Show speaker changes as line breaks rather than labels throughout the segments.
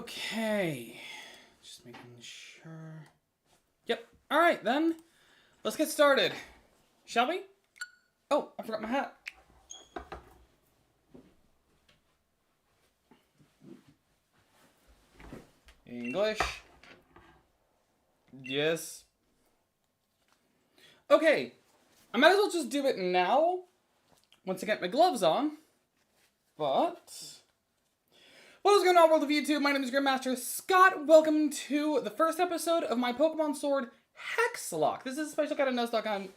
Okay. Just making sure. Yep. Alright then. Let's get started. Shall we? Oh, I forgot my hat. English. Yes. Okay. I might as well just do it now. Once I get my gloves on. But what is going on, world of YouTube? My name is Grandmaster Scott. Welcome to the first episode of my Pokemon Sword Hexlocke. This is a special kind of Nuzlocke I'm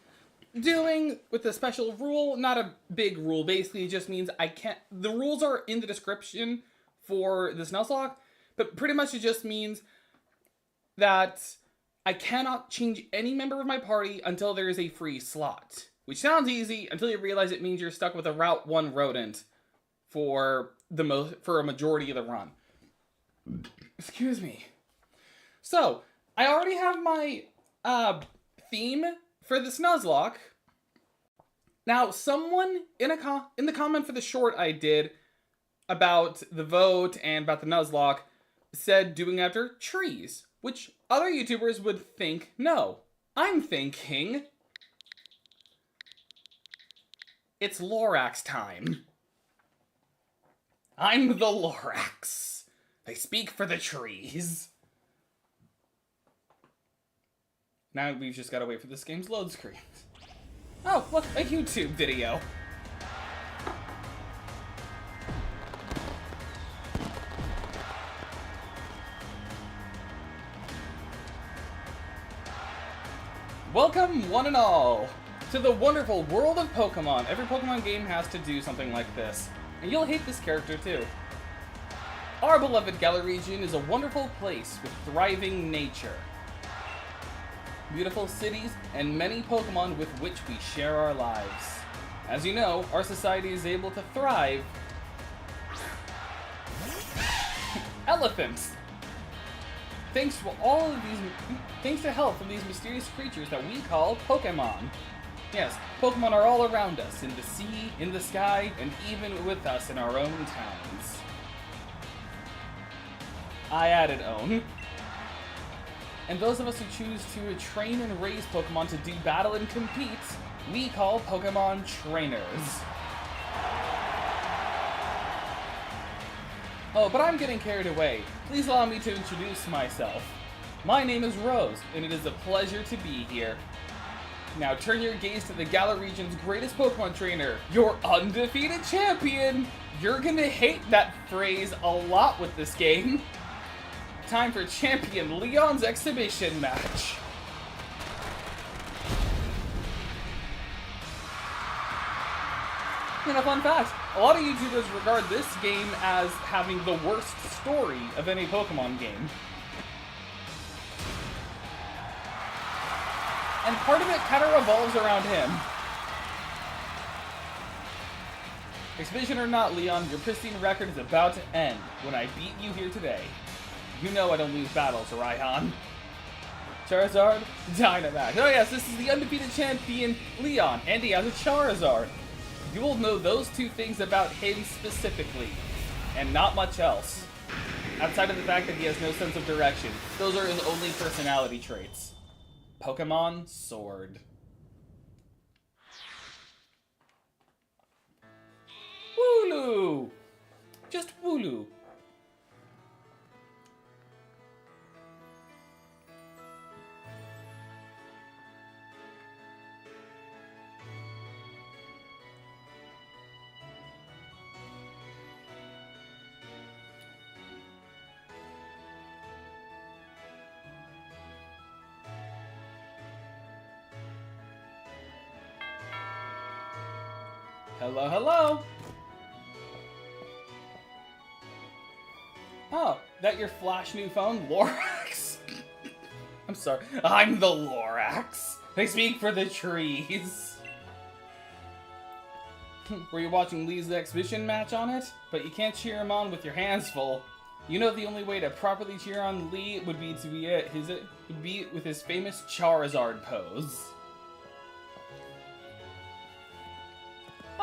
doing with a special rule. Not a big rule. Basically, it just means I can't... The rules are in the description for this Nuzlocke. But pretty much it just means that I cannot change any member of my party until there is a free slot. Which sounds easy until you realize it means you're stuck with a Route 1 rodent for a majority of the run. Excuse me. So, I already have my theme for this Nuzlocke. Now, someone in the comment for the short I did about the vote and about the Nuzlocke said doing after trees, which other YouTubers would think no. I'm thinking it's Lorax time. I'm the Lorax. I speak for the trees. Now we've just got to wait for this game's load screen. Oh, look, a YouTube video. Welcome, one and all, to the wonderful world of Pokemon. Every Pokemon game has to do something like this. And you'll hate this character too. Our beloved Galar region is a wonderful place with thriving nature, beautiful cities, and many Pokemon with which we share our lives. As you know, our society is able to thrive. Elephants! Thanks to help from these mysterious creatures that we call Pokemon. Yes, Pokemon are all around us, in the sea, in the sky, and even with us in our own towns. I added own. And those of us who choose to train and raise Pokemon to do battle and compete, we call Pokemon trainers. Oh, but I'm getting carried away. Please allow me to introduce myself. My name is Rose, and it is a pleasure to be here. Now turn your gaze to the Galar region's greatest Pokemon trainer, your undefeated champion! You're gonna hate that phrase a lot with this game. Time for Champion Leon's exhibition match. And a fun fact, a lot of YouTubers regard this game as having the worst story of any Pokemon game. And part of it kind of revolves around him. Exhibition or not, Leon, your pristine record is about to end when I beat you here today. You know I don't lose battles, Raihan. Charizard, Dynamax. Oh yes, this is the undefeated champion, Leon, and he has a Charizard. You will know those two things about him specifically, and not much else. Outside of the fact that he has no sense of direction. Those are his only personality traits. Pokemon Sword. Wooloo! Just Wooloo. Hello, hello! Oh, that your flash new phone, Lorax? I'm sorry, I'm the Lorax. I speak for the trees. Were you watching Lee's exhibition match on it? But you can't cheer him on with your hands full. You know the only way to properly cheer on Lee would be with his famous Charizard pose.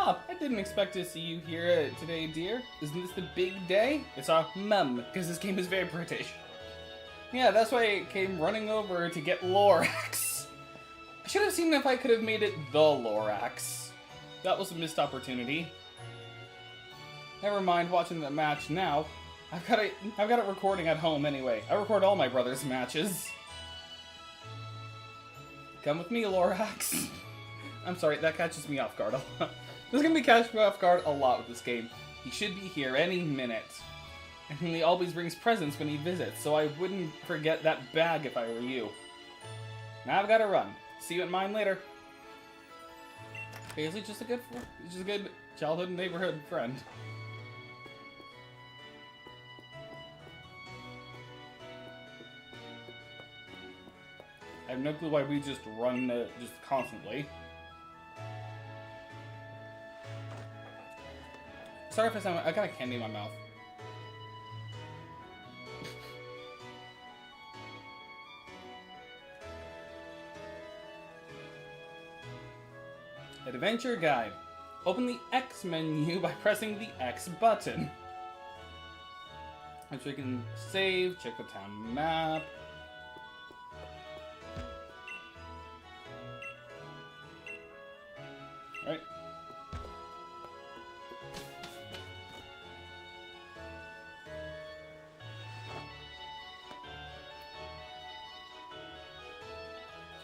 Hop, I didn't expect to see you here today, dear. Isn't this the big day? It's our mum, because this game is very British. Yeah, that's why I came running over to get Lorax. I should have seen if I could have made it the Lorax. That was a missed opportunity. Never mind watching the match now. I've got it recording at home anyway. I record all my brother's matches. Come with me, Lorax. I'm sorry, that catches me off guard a lot. This is gonna be catching me off guard a lot with this game. He should be here any minute. And he always brings presents when he visits, so I wouldn't forget that bag if I were you. Now I've gotta run. See you at mine later. Basically just a good childhood neighborhood friend. I have no clue why we just run just constantly. Sorry if I got a candy in my mouth. Adventure Guide. Open the X menu by pressing the X button. So we can save, check the town map. Alright.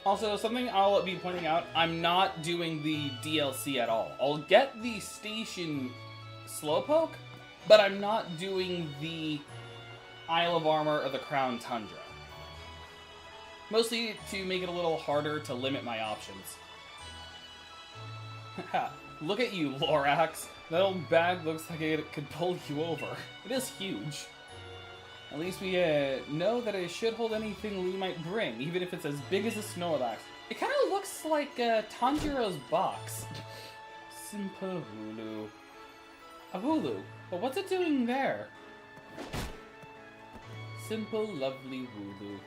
Also, something I'll be pointing out, I'm not doing the DLC at all. I'll get the Station Slowpoke, but I'm not doing the Isle of Armor or the Crown Tundra. Mostly to make it a little harder to limit my options. Look at you, Lorax. That old bag looks like it could pull you over. It is huge. At least we know that it should hold anything we might bring, even if it's as big as a Snorlax. It kind of looks like Tanjiro's box. Simple Hulu. A Hulu? But what's it doing there? Simple, lovely Hulu.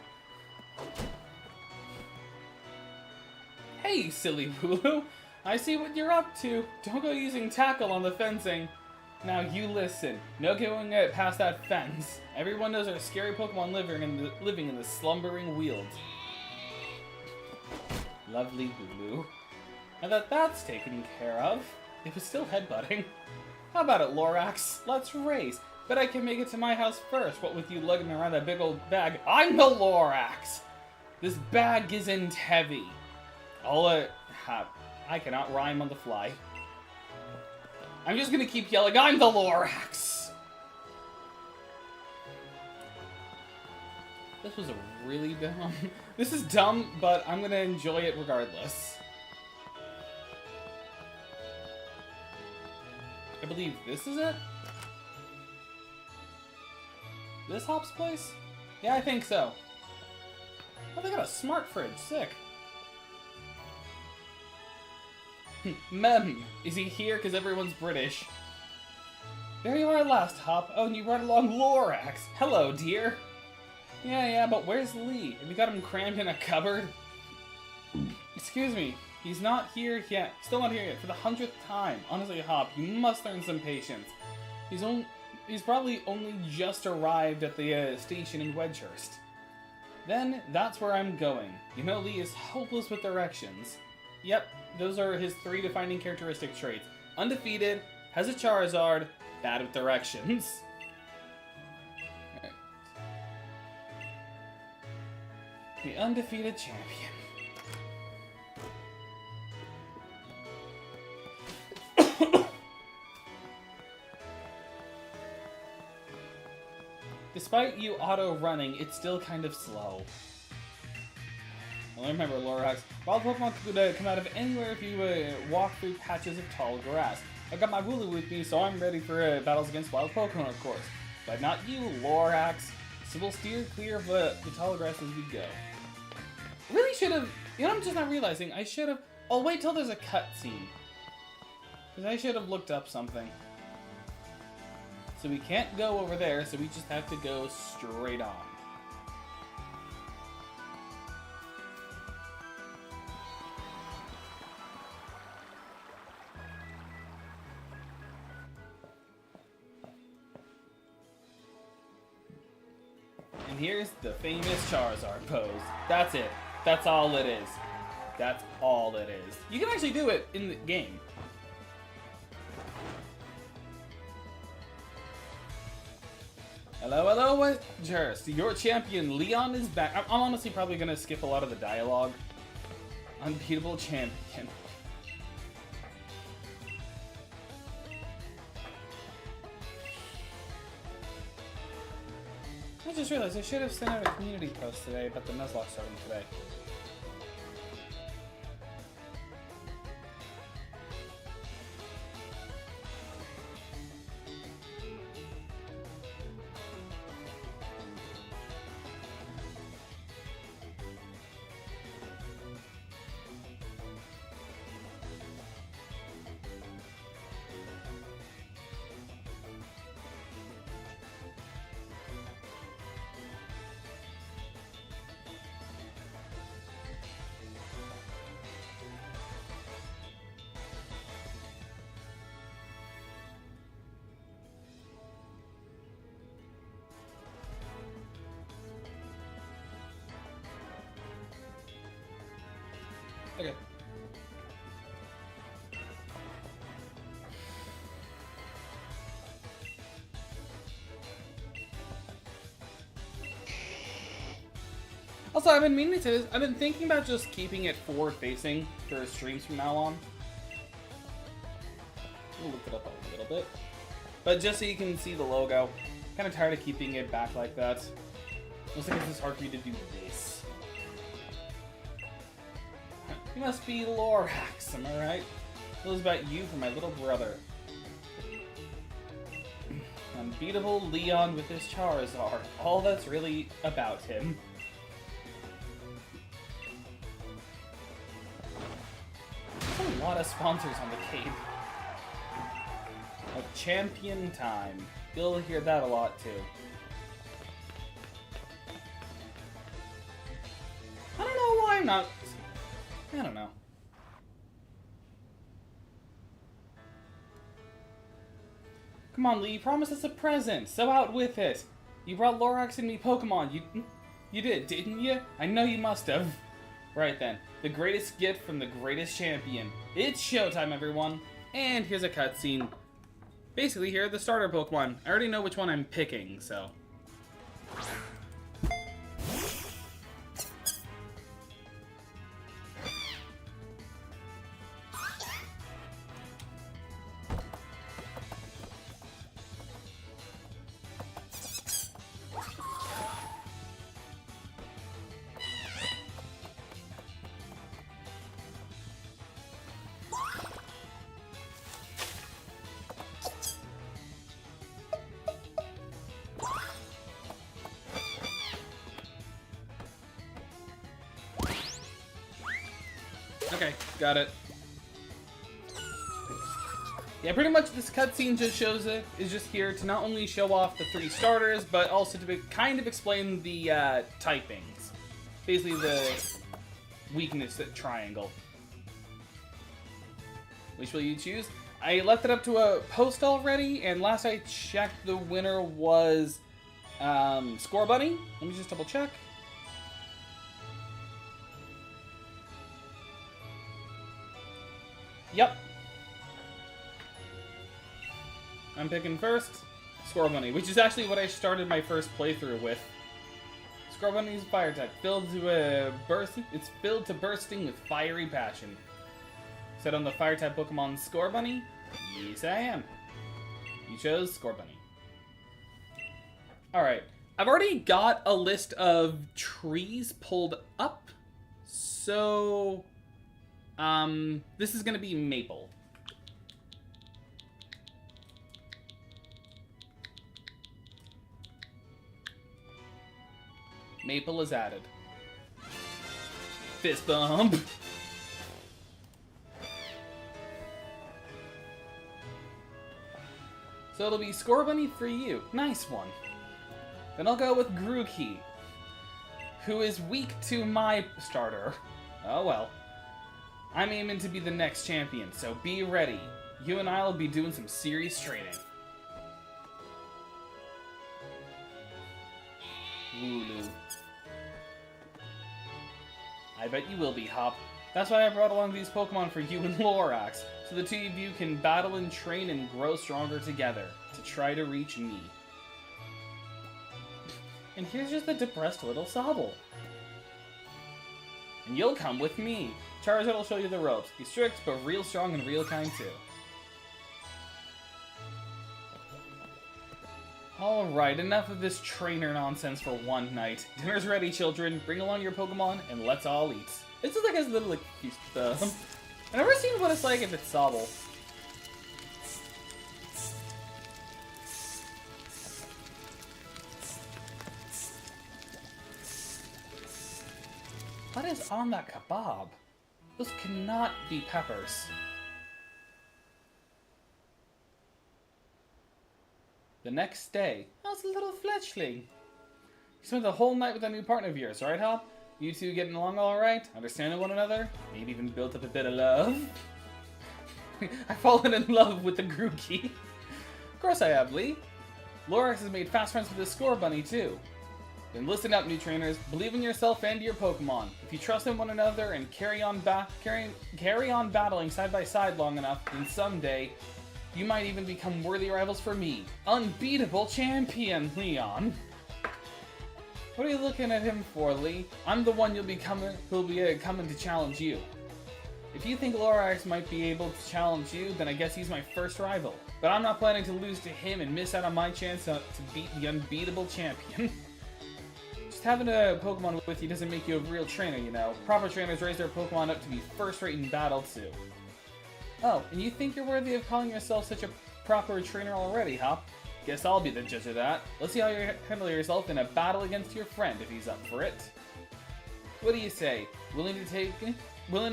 Hey, silly Hulu. I see what you're up to. Don't go using tackle on the fencing. Now you listen. No going past that fence. Everyone knows there are scary Pokemon living in the slumbering fields. Lovely Hulu. And that's taken care of. It was still headbutting. How about it, Lorax? Let's race. Bet I can make it to my house first. What with you lugging around that big old bag? I'm the Lorax! This bag isn't heavy. I cannot rhyme on the fly. I'm just gonna keep yelling, I'm the Lorax! This was a really dumb... This is dumb, but I'm gonna enjoy it regardless. I believe this is it? This Hop's place? Yeah, I think so. Oh, they got a smart fridge. Sick. Mem, is he here? Because everyone's British. There you are at last, Hop. Oh, and you brought along Lorax. Hello, dear. Yeah, but where's Lee? Have you got him crammed in a cupboard? Excuse me. He's not here yet. Still not here yet for the 100th time. Honestly, Hop, you must learn some patience. He's probably only just arrived at the station in Wedgehurst. Then, that's where I'm going. You know, Lee is hopeless with directions. Yep, those are his 3 defining characteristic traits. Undefeated, has a Charizard, bad with directions. Right. The undefeated champion. Despite you auto-running, it's still kind of slow. Well, remember, Lorax, wild Pokemon could come out of anywhere if you walk through patches of tall grass. I've got my Wooloo with me, so I'm ready for battles against wild Pokemon, of course. But not you, Lorax. So we'll steer clear of the tall grass as we go. Really should have... You know, I'm just not realizing. I should have... I'll wait till there's a cutscene. Because I should have looked up something. So we can't go over there, so we just have to go straight on. And here's the famous Charizard pose. That's it. That's all it is. That's all it is. You can actually do it in the game. Hello, hello, Witchers. Your champion, Leon, is back. I'm honestly probably going to skip a lot of the dialogue. Unbeatable champion. I just realized I should have sent out a community post today about the Nuzlocke starting today. Okay. Also, I've been meaning to. I've been thinking about just keeping it forward-facing for streams from now on. We'll look it up a little bit, but just so you can see the logo. Kind of tired of keeping it back like that. Looks like it's just hard for you to do this. You must be Lorax, am I right? It was about you for my little brother. Unbeatable Leon with his Charizard. All that's really about him. There's a lot of sponsors on the cape. Like Champion Time. You'll hear that a lot too. I don't know why I'm not... I don't know. Come on, Lee, you promised us a present, so out with it. You brought Lorax and me Pokemon. You did, didn't you? I know you must have. Right then, the greatest gift from the greatest champion. It's showtime, everyone. And here's a cutscene. Basically, here are the starter Pokemon. I already know which one I'm picking, so... Okay, got it. Yeah, pretty much this cutscene just shows it is just here to not only show off the 3 starters, but also to kind of explain the typings. Basically the weakness at triangle. Which will you choose? I left it up to a post already, and last I checked the winner was Score Bunny. Let me just double check. Yep. I'm picking first, Score Bunny, which is actually what I started my first playthrough with. Score Bunny's fire type, it's filled to bursting with fiery passion. Set on the fire type Pokemon Score Bunny? Yes, I am. You chose Score Bunny. Alright, I've already got a list of trees pulled up, so... this is gonna be Maple. Maple is added. Fist bump. So it'll be Score Bunny for you. Nice one. Then I'll go with Grookey, who is weak to my starter. Oh well. I'm aiming to be the next champion, so be ready. You and I will be doing some serious training. Wooloo. I bet you will be, Hop. That's why I brought along these Pokemon for you and Lorax, so the two of you can battle and train and grow stronger together to try to reach me. And here's just the depressed little Sobble. And you'll come with me. Charizard will show you the ropes. He's strict, but real strong and real kind too. Alright, enough of this trainer nonsense for one night. Dinner's ready, children. Bring along your Pokemon, and let's all eat. This is like his little excuse. I've never seen what it's like if it's Sobble. What is on that kebab? Those cannot be peppers. The next day, how's the little fledgling? You spent the whole night with a new partner of yours, right, Hop? You two getting along alright? Understanding one another? Maybe even built up a bit of love? I've fallen in love with the Grookey. Of course I have, Lee. Lorax has made fast friends with the Score Bunny, too. Then listen up, new trainers. Believe in yourself and your Pokemon. If you trust in one another and carry on battling side by side long enough, then someday, you might even become worthy rivals for me. Unbeatable champion, Leon. What are you looking at him for, Lee? I'm the one who'll be coming to challenge you. If you think Lorax might be able to challenge you, then I guess he's my first rival. But I'm not planning to lose to him and miss out on my chance to beat the unbeatable champion. Just having a Pokemon with you doesn't make you a real trainer, you know. Proper trainers raise their Pokemon up to be first-rate in battle, too. Oh, and you think you're worthy of calling yourself such a proper trainer already, huh? Guess I'll be the judge of that. Let's see how you handle yourself in a battle against your friend if he's up for it. What do you say? Willing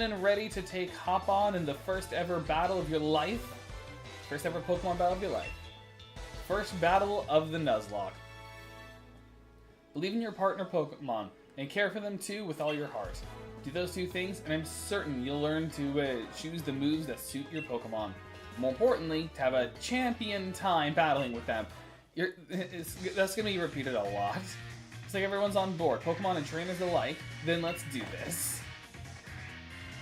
and ready to take Hop on in the first ever battle of your life? First ever Pokemon battle of your life. First battle of the Nuzlocke. Believe in your partner Pokemon, and care for them too with all your heart. Do those two things, and I'm certain you'll learn to choose the moves that suit your Pokemon. More importantly, to have a champion time battling with them. That's going to be repeated a lot. It's like everyone's on board, Pokemon and trainers alike, then let's do this.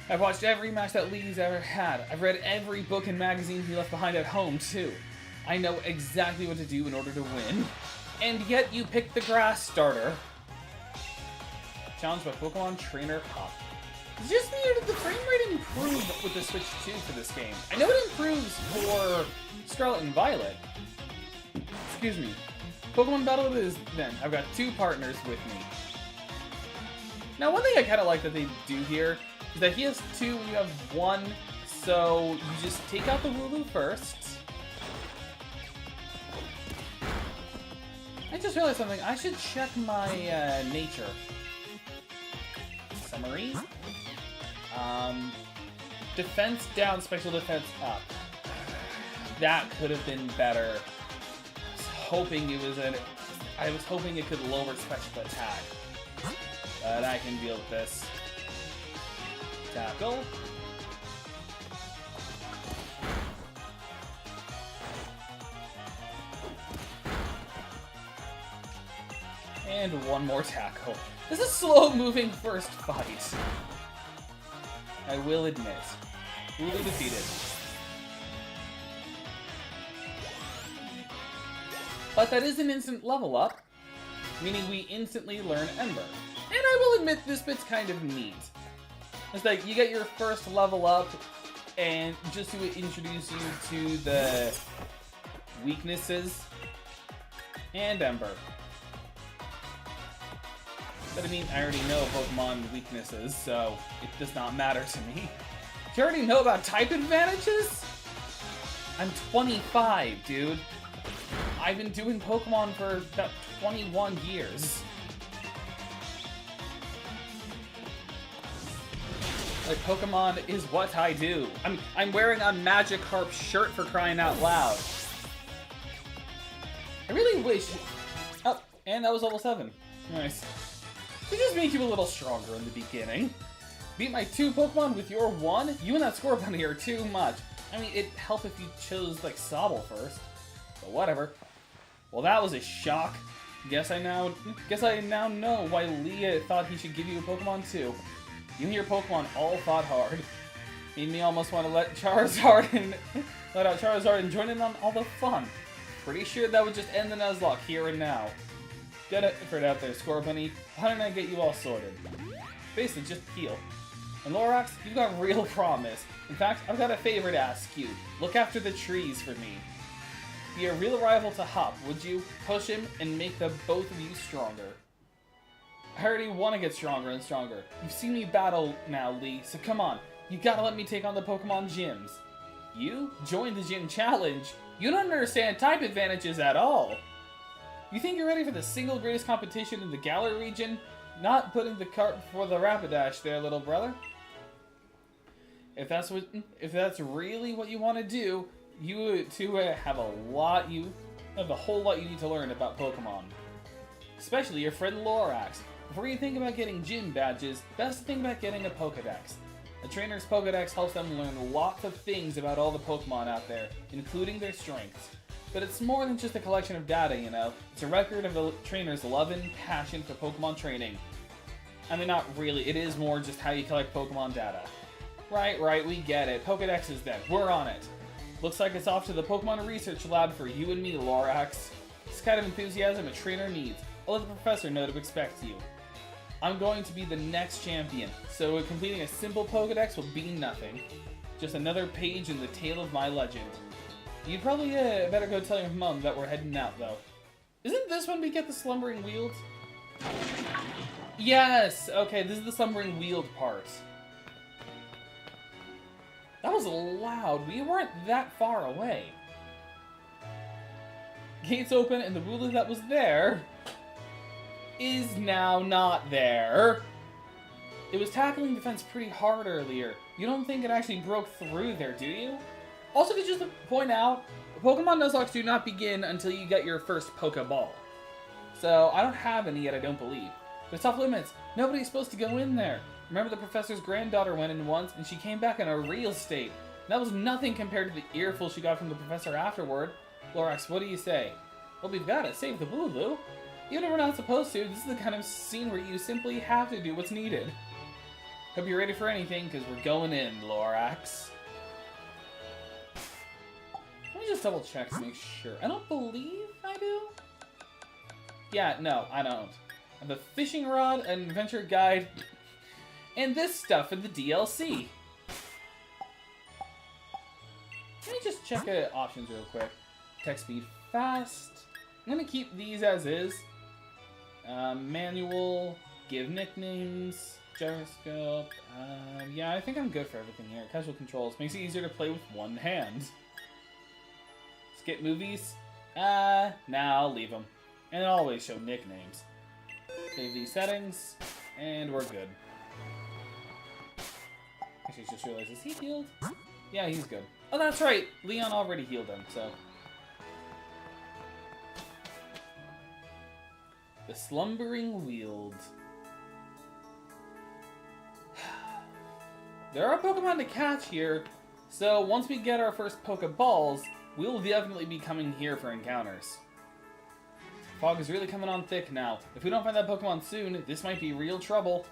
I've watched every match that Lee's ever had. I've read every book and magazine he left behind at home, too. I know exactly what to do in order to win. And yet you picked the grass starter. Challenged by Pokemon Trainer Hop. It's just weird that the frame rate improved with the Switch 2 for this game. I know it improves for Scarlet and Violet. Excuse me. Pokemon Battle it is then. I've got two partners with me. Now, one thing I kind of like that they do here is that he has two and you have one, so you just take out the Wooloo first. I just realized something. I should check my nature. Summary. Defense down, special defense up. That could have been better. I was hoping it could lower special attack. But I can deal with this. Tackle. And one more tackle. This is a slow-moving first fight. I will admit. Wooloo defeated. But that is an instant level up, meaning we instantly learn Ember. And I will admit this bit's kind of neat. It's like you get your first level up, and just to introduce you to the weaknesses and Ember. But I mean, I already know Pokemon weaknesses, so it does not matter to me. You already know about type advantages? I'm 25, dude. I've been doing Pokemon for about 21 years. Like, Pokemon is what I do. I'm wearing a Magikarp shirt for crying out loud. I really wish... Oh, and that was level 7. Nice. They just make you a little stronger in the beginning. Beat my 2 Pokemon with your 1? You and that Score Bunny are too much. I mean, it'd help if you chose, like, Sobble first. But whatever. Well, that was a shock. Guess I now know why Leah thought he should give you a Pokemon too. You and your Pokemon all fought hard. Made me almost want to let out Charizard and join in on all the fun. Pretty sure that would just end the Nuzlocke here and now. Get it for it out there, Scorbunny. Why don't I get you all sorted? Basically, just heal. And Lorax, you've got real promise. In fact, I've got a favor to ask you. Look after the trees for me. Be a real rival to Hop, would you? Push him and make the both of you stronger. I already want to get stronger and stronger. You've seen me battle now, Lee, so come on. You gotta let me take on the Pokemon gyms. You? Join the gym challenge? You don't understand type advantages at all. You think you're ready for the single greatest competition in the Galar region? Not putting the cart before the Rapidash there, little brother. If that's really what you want to do, you two have a whole lot you need to learn about Pokemon. Especially your friend Lorax. Before you think about getting gym badges, best to think about getting a Pokedex. A trainer's Pokedex helps them learn lots of things about all the Pokemon out there, including their strengths. But it's more than just a collection of data, you know. It's a record of a trainer's love and passion for Pokemon training. I mean, not really. It is more just how you collect Pokemon data. Right, we get it. Pokedex is dead. We're on it. Looks like it's off to the Pokemon Research Lab for you and me, Lorax. This kind of enthusiasm a trainer needs. I'll let the professor know to expect you. I'm going to be the next champion, so completing a simple Pokedex will be nothing. Just another page in the tale of my legend. You'd probably better go tell your mom that we're heading out, though. Isn't this when we get the Slumbering Weald? Yes! Okay, this is the Slumbering Weald part. That was loud. We weren't that far away. Gates open, and the Wooloo that was there is now not there. It was tackling defense pretty hard earlier. You don't think it actually broke through there, do you? Also, to just point out, Pokemon Nuzlocke do not begin until you get your first Pokeball. So, I don't have any yet, I don't believe. There's off limits. Nobody's supposed to go in there. Remember the professor's granddaughter went in once, and she came back in a real state. That was nothing compared to the earful she got from the professor afterward. Lorax, what do you say? Well, we've got to save the Wooloo. Even if we're not supposed to, this is the kind of scene where you simply have to do what's needed. Hope you're ready for anything, because we're going in, Lorax. Let me just double check to make sure. I don't believe I do. Yeah, no, I don't. I have a fishing rod, an adventure guide, and this stuff in the DLC. Let me just check options real quick. Text speed fast. I'm going to keep these as is. Manual, give nicknames, gyroscope. Yeah, I think I'm good for everything here. Casual controls makes it easier to play with one hand. Skip movies? Nah, I'll leave them. And always show nicknames. Save these settings, and we're good. Actually, just realized, is he healed? Yeah, he's good. Oh, that's right! Leon already healed him, so... The Slumbering Weald. There are Pokemon to catch here, so once we get our first Pokeballs, we'll definitely be coming here for encounters. Fog is really coming on thick now. If we don't find that Pokemon soon, this might be real trouble.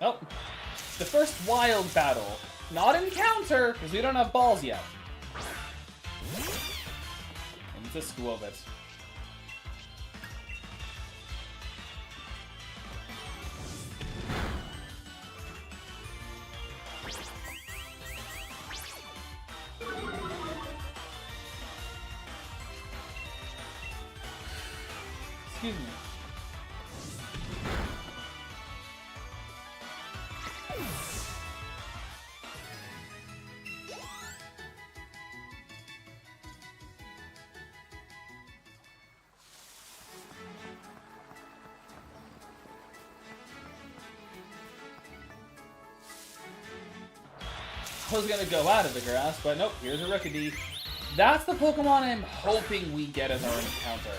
Oh, the first wild battle. Not encounter, because we don't have balls yet. And it's a Squirtle. Excuse me. I was gonna go out of the grass, but nope, here's a Rookidee. That's the Pokemon I'm hoping we get as our encounter.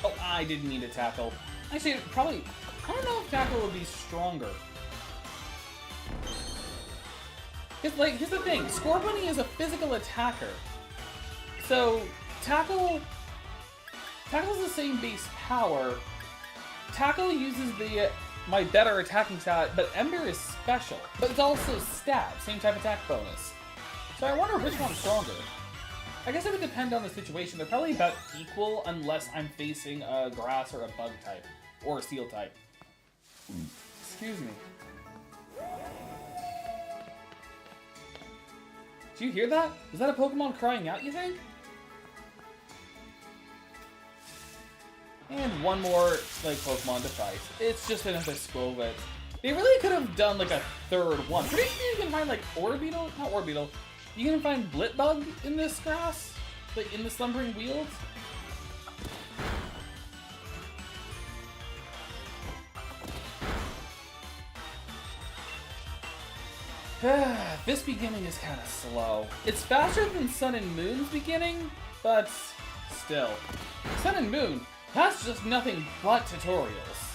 Oh, I didn't need a Tackle. Actually, probably, I don't know if Tackle would be stronger. Because, like, here's the thing. Scorbunny is a physical attacker. So, Tackle's the same base power. Tackle uses my better attacking stat, but Ember is special. But it's also stab, same type attack bonus. So I wonder which one's stronger. I guess it would depend on the situation. They're probably about equal unless I'm facing a grass or a bug type. Or a steel type. Excuse me. Do you hear that? Is that a Pokemon crying out, you think? And one more, like, Pokemon to fight. It's just another Skwovet. They really could have done, like, a third one. Pretty sure you can find, like, Orbeetle? Not Orbeetle. You can find Blitbug in this grass? Like, in the Slumbering Weald? This beginning is kind of slow. It's faster than Sun and Moon's beginning, but still. Sun and Moon, that's just nothing but tutorials.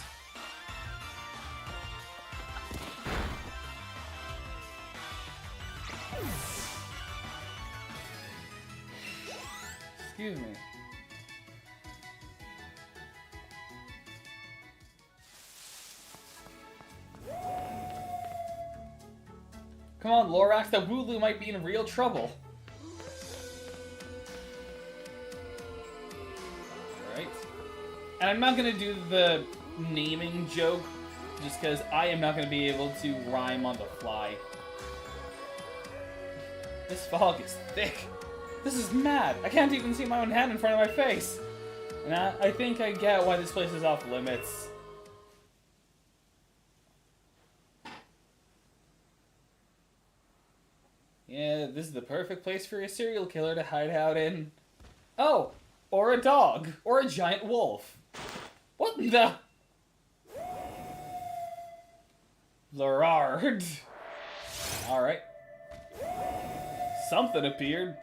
Excuse me. Come on, Lorax, that Wooloo might be in real trouble. Alright. And I'm not gonna do the naming joke, just because I am not gonna be able to rhyme on the fly. This fog is thick. This is mad. I can't even see my own hand in front of my face. And I think I get why this place is off limits. Yeah, this is the perfect place for a serial killer to hide out in. Oh, or a dog, or a giant wolf. What the? Lorard. Alright. Something appeared.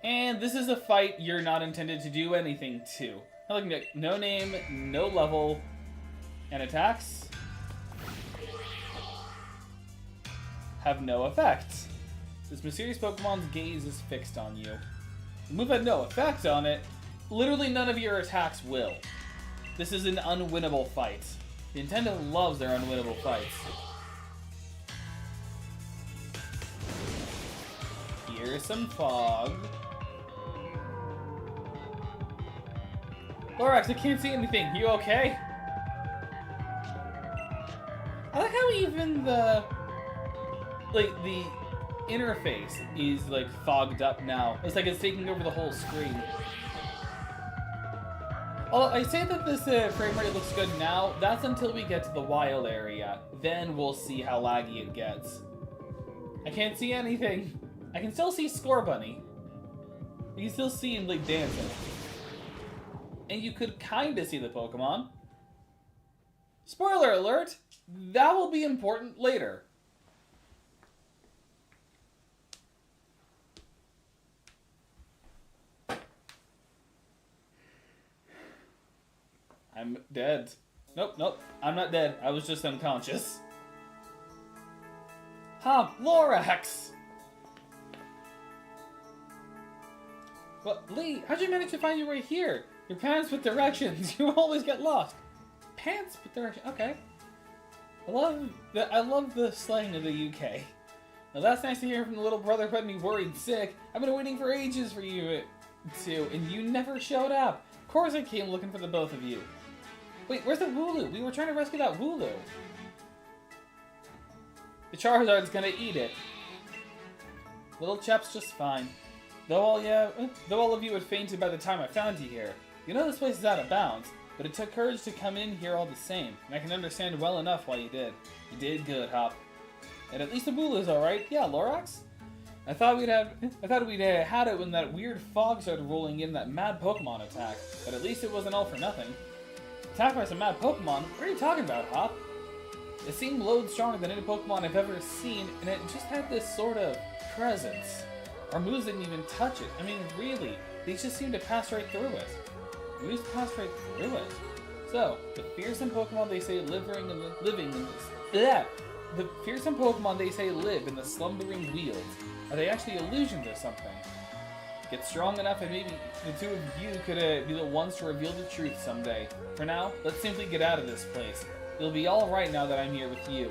And this is a fight you're not intended to do anything to. Like, no name, no level, and attacks have no effect. This mysterious Pokemon's gaze is fixed on you. The move had no effect on it. Literally none of your attacks will. This is an unwinnable fight. Nintendo loves their unwinnable fights. Here's some fog. Lorax, I can't see anything. You okay? I like how even the interface is, like, fogged up now. It's like it's taking over the whole screen. I say that this frame rate looks good now. That's until we get to the wild area. Then we'll see how laggy it gets. I can't see anything. I can still see Scorbunny. You can still see him, like, dancing. And you could kinda see the Pokemon. Spoiler alert! That will be important later. I'm dead. Nope, I'm not dead. I was just unconscious. Huh, Lorax! Well, Lee, how'd you manage to find your way here? Your pants with directions. You always get lost. Pants with directions. Okay. I love the slang of the UK. Now that's nice to hear from the little brother who had me worried sick. I've been waiting for ages for you to, and you never showed up. Of course I came looking for the both of you. Wait, where's the Wooloo? We were trying to rescue that Wooloo. The Charizard's gonna eat it. Little chap's just fine. Though all of you had fainted by the time I found you here. You know this place is out of bounds, but it took courage to come in here all the same, and I can understand well enough why you did. You did good, Hop. And at least the Wooloo's alright. Yeah, Lorax? I thought we'd had it when that weird fog started rolling in that mad Pokemon attack, but at least it wasn't all for nothing. Attacked by some mad Pokemon? What are you talking about, Hop? It seemed loads stronger than any Pokemon I've ever seen, and it just had this sort of presence. Our moves didn't even touch it. I mean, really, they just seemed to pass right through it. Moves passed right through it. So, the fearsome Pokemon they say living in this The fearsome Pokemon they say live in the slumbering weald. Are they actually illusions or something? Get strong enough and maybe the two of you could be the ones to reveal the truth someday. For now, let's simply get out of this place. It'll be alright now that I'm here with you.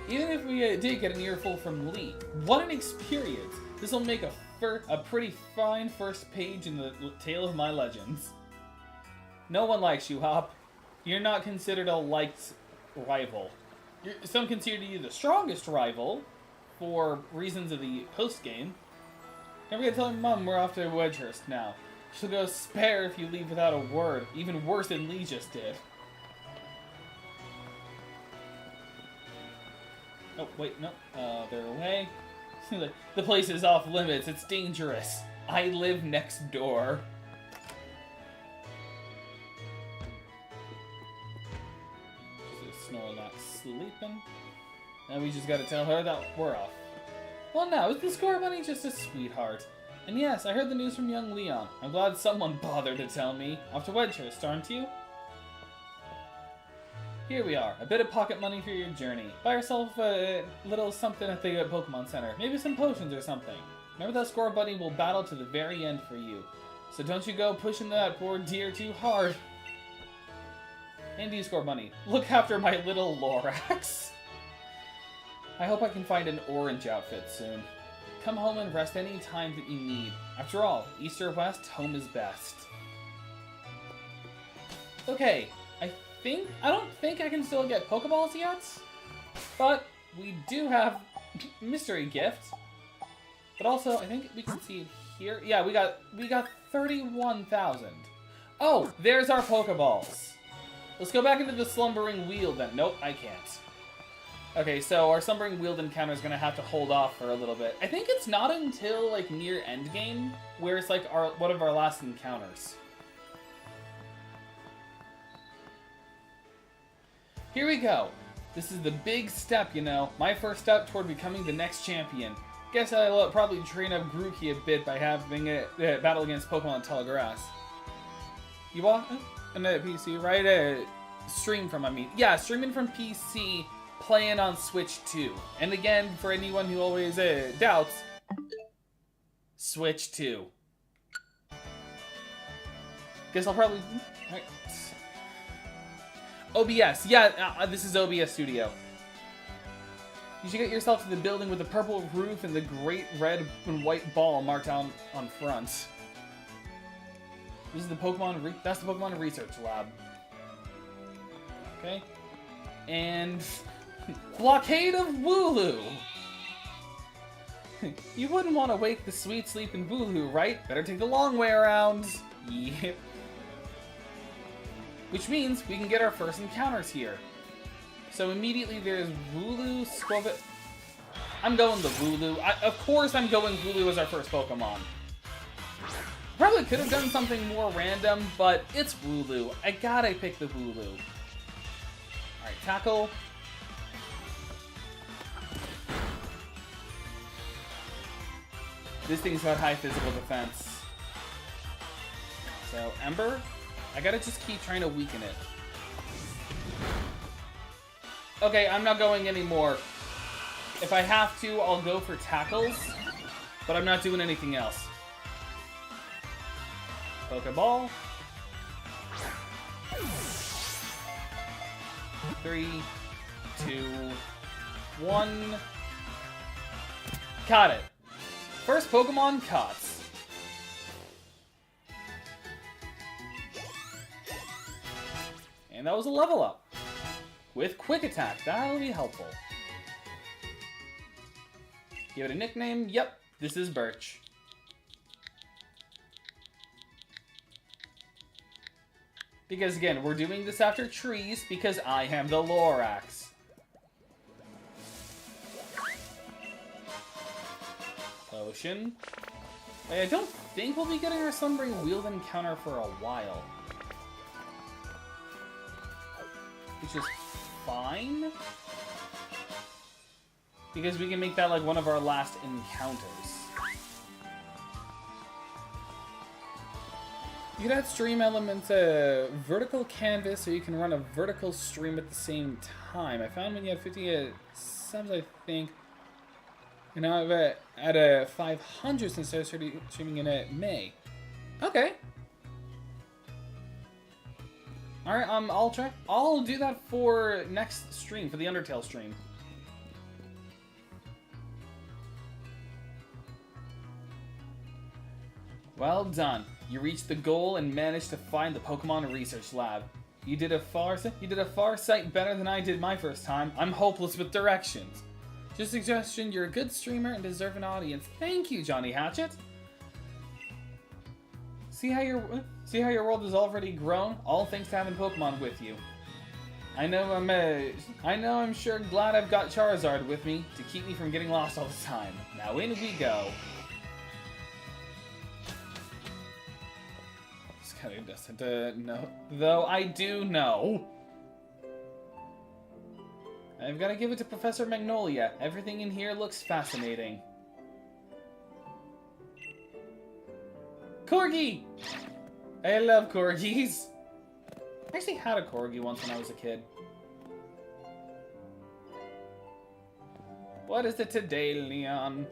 Even if we did get an earful from Lee, what an experience! This will make a pretty fine first page in the tale of my legends. No one likes you, Hop. You're not considered a liked rival. Some consider you the strongest rival, for reasons of the post-game. Never gonna tell your mom we're off to Wedgehurst now. She'll go spare if you leave without a word, even worse than Lee just did. Oh, wait, no. They're away. The place is off limits. It's dangerous. I live next door. Just Snorlax sleeping. Now we just gotta tell her that we're off. Well, now, is the Score Bunny just a sweetheart? And yes, I heard the news from young Leon. I'm glad someone bothered to tell me. Off to Wedgehurst, aren't you? Here we are, a bit of pocket money for your journey. Buy yourself a little something at the Pokemon Center. Maybe some potions or something. Remember that Score Bunny will battle to the very end for you. So don't you go pushing that poor deer too hard. And you, Score Bunny, look after my little Lorax. I hope I can find an orange outfit soon. Come home and rest any time that you need. After all, east or west, home is best. Okay. I don't think I can still get Pokeballs yet, but we do have mystery gift. But also, I think we can see it here. Yeah, we got 31,000. Oh, there's our Pokeballs. Let's go back into the Slumbering Weald then. Nope, I can't. Okay, so our Slumbering Weald encounter is gonna have to hold off for a little bit. I think it's not until like near endgame where it's like one of our last encounters. Here we go. This is the big step, you know. My first step toward becoming the next champion. Guess I'll probably train up Grookey a bit by having a battle against Pokemon Telegrass. You want a PC, right? Stream from, I mean. Yeah, streaming from PC, playing on Switch 2. And again, for anyone who always doubts, Switch 2. Guess I'll probably... Right. OBS, yeah, this is OBS Studio. You should get yourself to the building with the purple roof and the great red and white ball marked on front. This is the that's the Pokemon Research Lab. Okay. And Blockade of Wooloo. You wouldn't want to wake the sweet sleeping Wooloo, right? Better take the long way around. Yep. Which means we can get our first encounters here. So immediately there's Wooloo, Squirtle. I'm going the Wooloo. Of course I'm going Wooloo as our first Pokemon. Probably could have done something more random, but it's Wooloo. I gotta pick the Wooloo. Alright, Tackle. This thing's got high physical defense. So, Ember. I gotta just keep trying to weaken it. Okay, I'm not going anymore. If I have to, I'll go for tackles, but I'm not doing anything else. Pokeball. 3, 2, 1. Caught it. First Pokemon caught. And that was a level up. With Quick Attack, that'll be helpful. Give it a nickname, yep, this is Birch. Because again, we're doing this after trees because I am the Lorax. Potion. I don't think we'll be getting our Slumbering Weald encounter for a while. Which is fine. Because we can make that like one of our last encounters. You can add stream elements, vertical canvas, so you can run a vertical stream at the same time. I found when you had 50 subs, I think. And now I've at a 500 since I started streaming in May. Okay. Alright, I'll try. I'll do that for next stream, for the Undertale stream. Well done. You reached the goal and managed to find the Pokemon Research Lab. You did a far sight better than I did my first time. I'm hopeless with directions. Just a suggestion, you're a good streamer and deserve an audience. Thank you, Johnny Hatchet. See how your world has already grown, all thanks to having Pokemon with you. I know I'm sure glad I've got Charizard with me to keep me from getting lost all the time. Now in we go. This guy doesn't know, though I do know. I've got to give it to Professor Magnolia. Everything in here looks fascinating. Corgi! I love corgis. I actually had a corgi once when I was a kid. What is it today, Leon?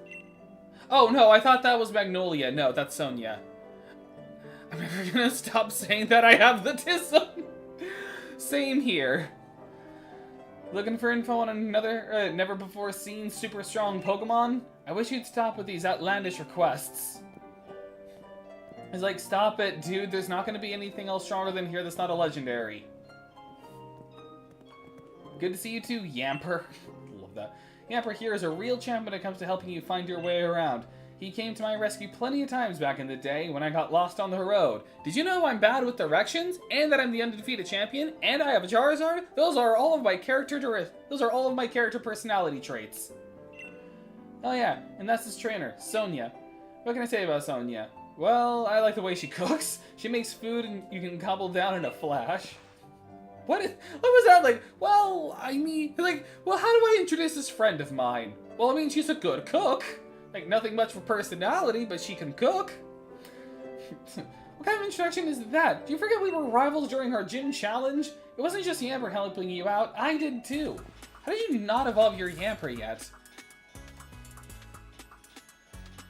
Oh, no, I thought that was Magnolia. No, that's Sonia. I'm never gonna stop saying that I have the Tism. Same here. Looking for info on another never-before-seen super strong Pokemon? I wish you'd stop with these outlandish requests. It's like, stop it, dude. There's not going to be anything else stronger than here that's not a legendary. Good to see you too, Yamper. Love that. Yamper here is a real champ when it comes to helping you find your way around. He came to my rescue plenty of times back in the day when I got lost on the road. Did you know I'm bad with directions, and that I'm the undefeated champion, and I have a Charizard? Those are all of my character personality traits. Oh yeah, and that's his trainer, Sonia. What can I say about Sonia? Well, I like the way she cooks. She makes food and you can gobble down in a flash. What was that like? Well, I mean, like, well, how do I introduce this friend of mine? Well, I mean, she's a good cook. Like, nothing much for personality, but she can cook. What kind of introduction is that? Do you forget we were rivals during our gym challenge? It wasn't just Yamper helping you out, I did too. How did you not evolve your Yamper yet?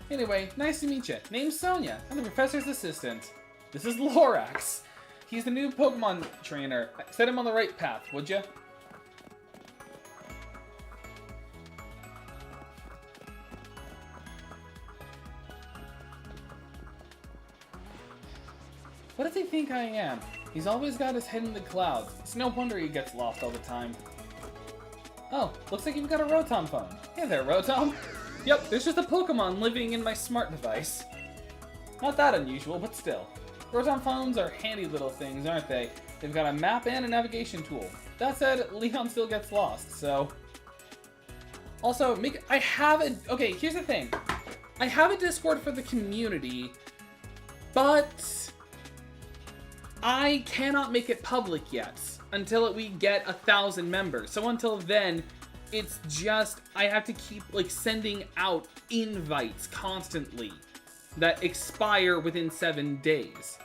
Anyway, nice to meet you. Name's Sonia. I'm the professor's assistant. This is Lorax. He's the new Pokemon trainer. Set him on the right path, would you? What does he think I am? He's always got his head in the clouds. It's no wonder he gets lost all the time. Oh, looks like you've got a Rotom phone. Hey there, Rotom. Yep, there's just a Pokemon living in my smart device. Not that unusual, but still. Rotom phones are handy little things, aren't they? They've got a map and a navigation tool. That said, Leon still gets lost, so... Also, okay, here's the thing. I have a Discord for the community, but... I cannot make it public yet until we get 1,000 members. So until then, it's just, I have to keep, like, sending out invites constantly that expire within 7 days.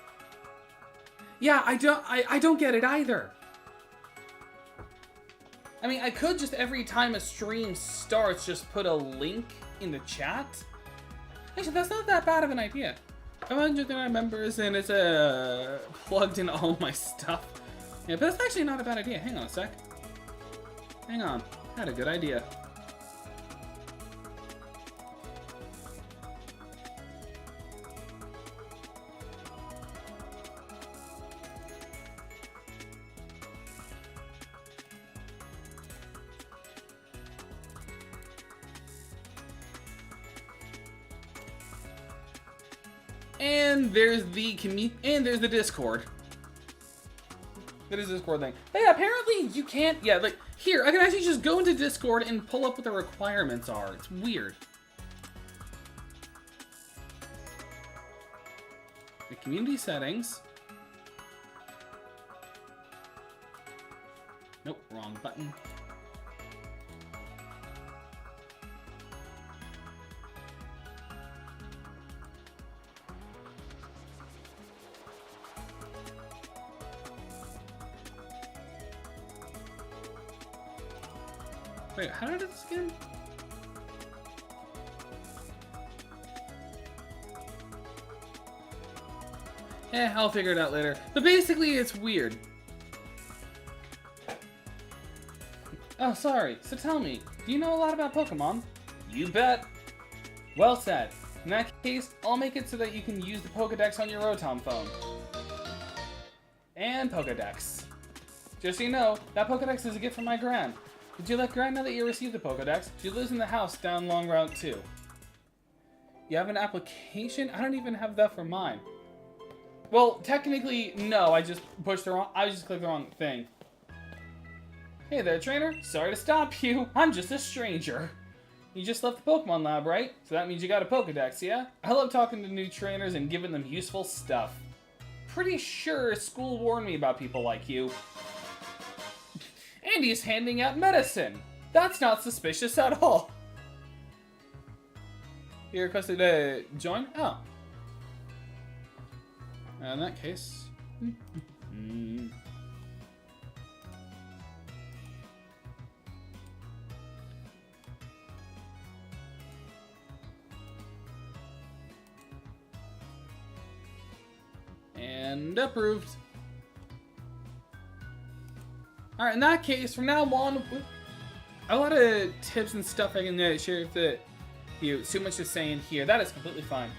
Yeah, I don't get it either. I mean, I could just every time a stream starts, just put a link in the chat. Actually, that's not that bad of an idea. 100 members and it's plugged in all my stuff. Yeah, but that's actually not a bad idea. Hang on a sec. Hang on. I had a good idea. And there's the Discord. That is the Discord thing. But yeah, apparently you can't, yeah, like, here, I can actually just go into Discord and pull up what the requirements are. It's weird. The community settings. Nope, wrong button. Wait, how did I do this again? I'll figure it out later. But basically, it's weird. Oh, sorry. So tell me, do you know a lot about Pokemon? You bet. Well said. In that case, I'll make it so that you can use the Pokedex on your Rotom phone. And Pokedex. Just so you know, that Pokedex is a gift from my Gran. Did you let Gran know that you received the Pokedex? She lives in the house down Long Route 2. You have an application? I don't even have that for mine. Well, technically, no. I just pushed the wrong... I just clicked the wrong thing. Hey there, trainer. Sorry to stop you. I'm just a stranger. You just left the Pokemon lab, right? So that means you got a Pokedex, yeah? I love talking to new trainers and giving them useful stuff. Pretty sure school warned me about people like you. And he's handing out medicine. That's not suspicious at all. You requested to join? Oh. In that case... And approved. Alright, in that case, from now on, a lot of tips and stuff I can share if too much to say in here. That is completely fine.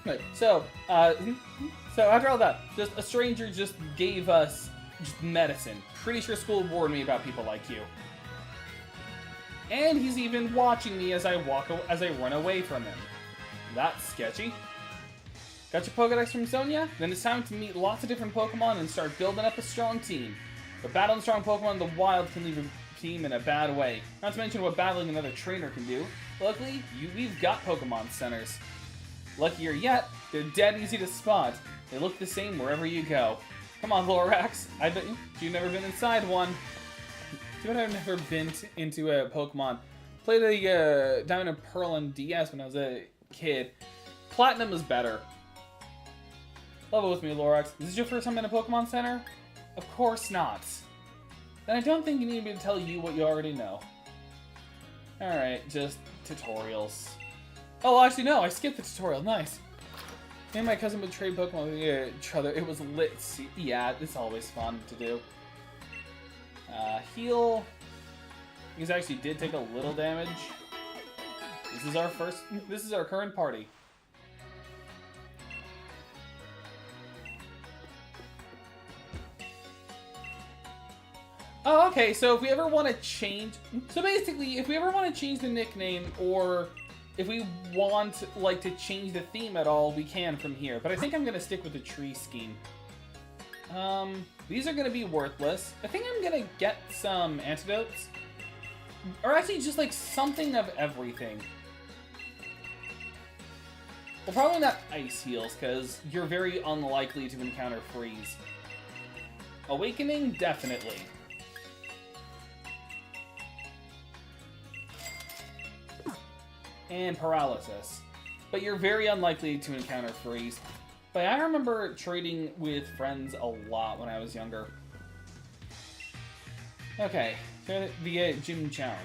Right, so after all that, just a stranger just gave us just medicine. Pretty sure school warned me about people like you. And he's even watching me as I run away from him. That's sketchy. Got your Pokedex from Sonia? Then it's time to meet lots of different Pokemon and start building up a strong team. But battling strong Pokemon in the wild can leave a team in a bad way. Not to mention what battling another trainer can do. Luckily, we've got Pokemon centers. Luckier yet, they're dead easy to spot. They look the same wherever you go. Come on, Lorax. I bet you've never been inside one. Too bad I've never been into a Pokemon. Played a Diamond and Pearl on DS when I was a kid. Platinum is better. Level with me, Lorax. Is this your first time in a Pokemon Center? Of course not. Then I don't think you need me to tell you what you already know. Alright, just tutorials. Oh, actually, no, I skipped the tutorial. Nice. Me and my cousin would trade Pokemon with each other. It was lit. Yeah, it's always fun to do. Heal. These actually did take a little damage. This is our current party. Oh, okay, so if we ever want to change... So basically, if we ever want to change the nickname, or if we want, like, to change the theme at all, we can from here. But I think I'm going to stick with the tree scheme. These are going to be worthless. I think I'm going to get some antidotes. Or actually, just, like, something of everything. Well, probably not ice heals, because you're very unlikely to encounter freeze. Awakening, definitely. And paralysis. But you're very unlikely to encounter freeze. But I remember trading with friends a lot when I was younger. Okay, the gym challenge.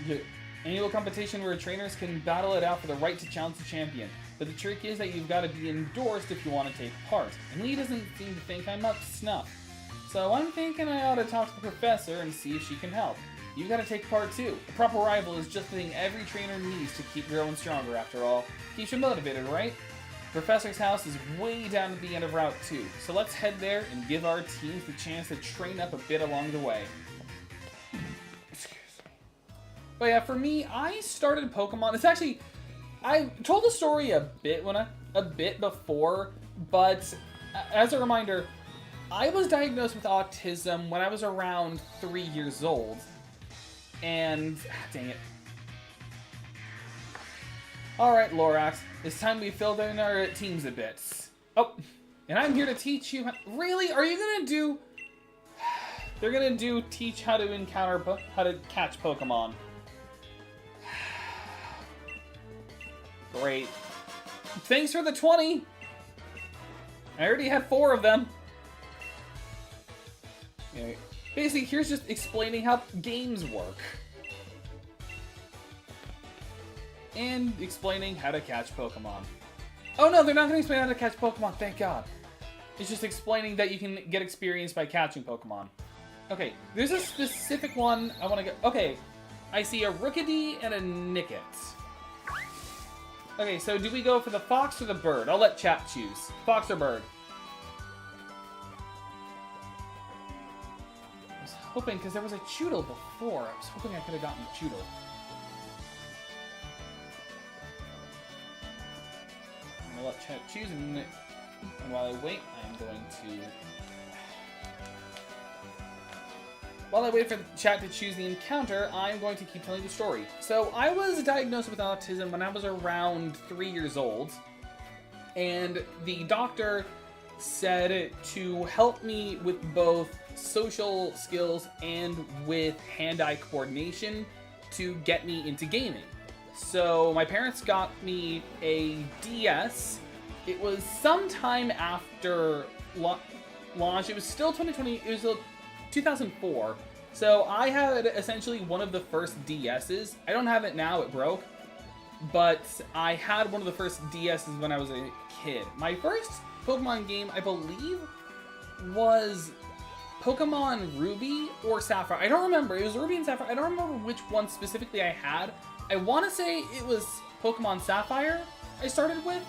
The annual competition where trainers can battle it out for the right to challenge the champion. But the trick is that you've got to be endorsed if you want to take part. And Lee doesn't seem to think I'm up to snuff. So I'm thinking I ought to talk to the professor and see if she can help. You gotta take part too. A proper rival is just the thing every trainer needs to keep growing stronger after all. Keeps you motivated, right? Professor's house is way down at the end of Route 2, so let's head there and give our teams the chance to train up a bit along the way. Excuse me. But yeah, for me, I started Pokemon. It's actually, I told the story a bit before, but as a reminder, I was diagnosed with autism when I was around 3 years old. And, dang it. Alright, Lorax, it's time we filled in our teams a bit. Oh, and I'm here to teach you really? Are you gonna do... They're gonna teach how to catch Pokemon. Great. Thanks for the 20! I already had 4 of them. You know, basically, here's just explaining how games work. And explaining how to catch Pokemon. Oh no, they're not going to explain how to catch Pokemon, thank God. It's just explaining that you can get experience by catching Pokemon. Okay, there's a specific one I want to get. Okay, I see a Rookidee and a Nickit. Okay, so do we go for the fox or the bird? I'll let chat choose. Fox or bird? I was hoping, because there was a Choodle before. I was hoping I could have gotten a Choodle. I'm gonna let chat choose, and while I wait, I'm going to... While I wait for the chat to choose the encounter, I'm going to keep telling the story. So, I was diagnosed with autism when I was around 3 years old, and the doctor said to help me with both social skills and with hand-eye coordination to get me into gaming. So, my parents got me a DS. It was sometime after launch. It was still 2020. It was still 2004. So I had essentially one of the first DS's. I don't have it now, it broke. But I had one of the first DS's when I was a kid. My first Pokemon game, I believe, was Pokemon Ruby or Sapphire. I don't remember. It was Ruby and Sapphire. I don't remember which one specifically I had. I want to say it was Pokemon Sapphire I started with.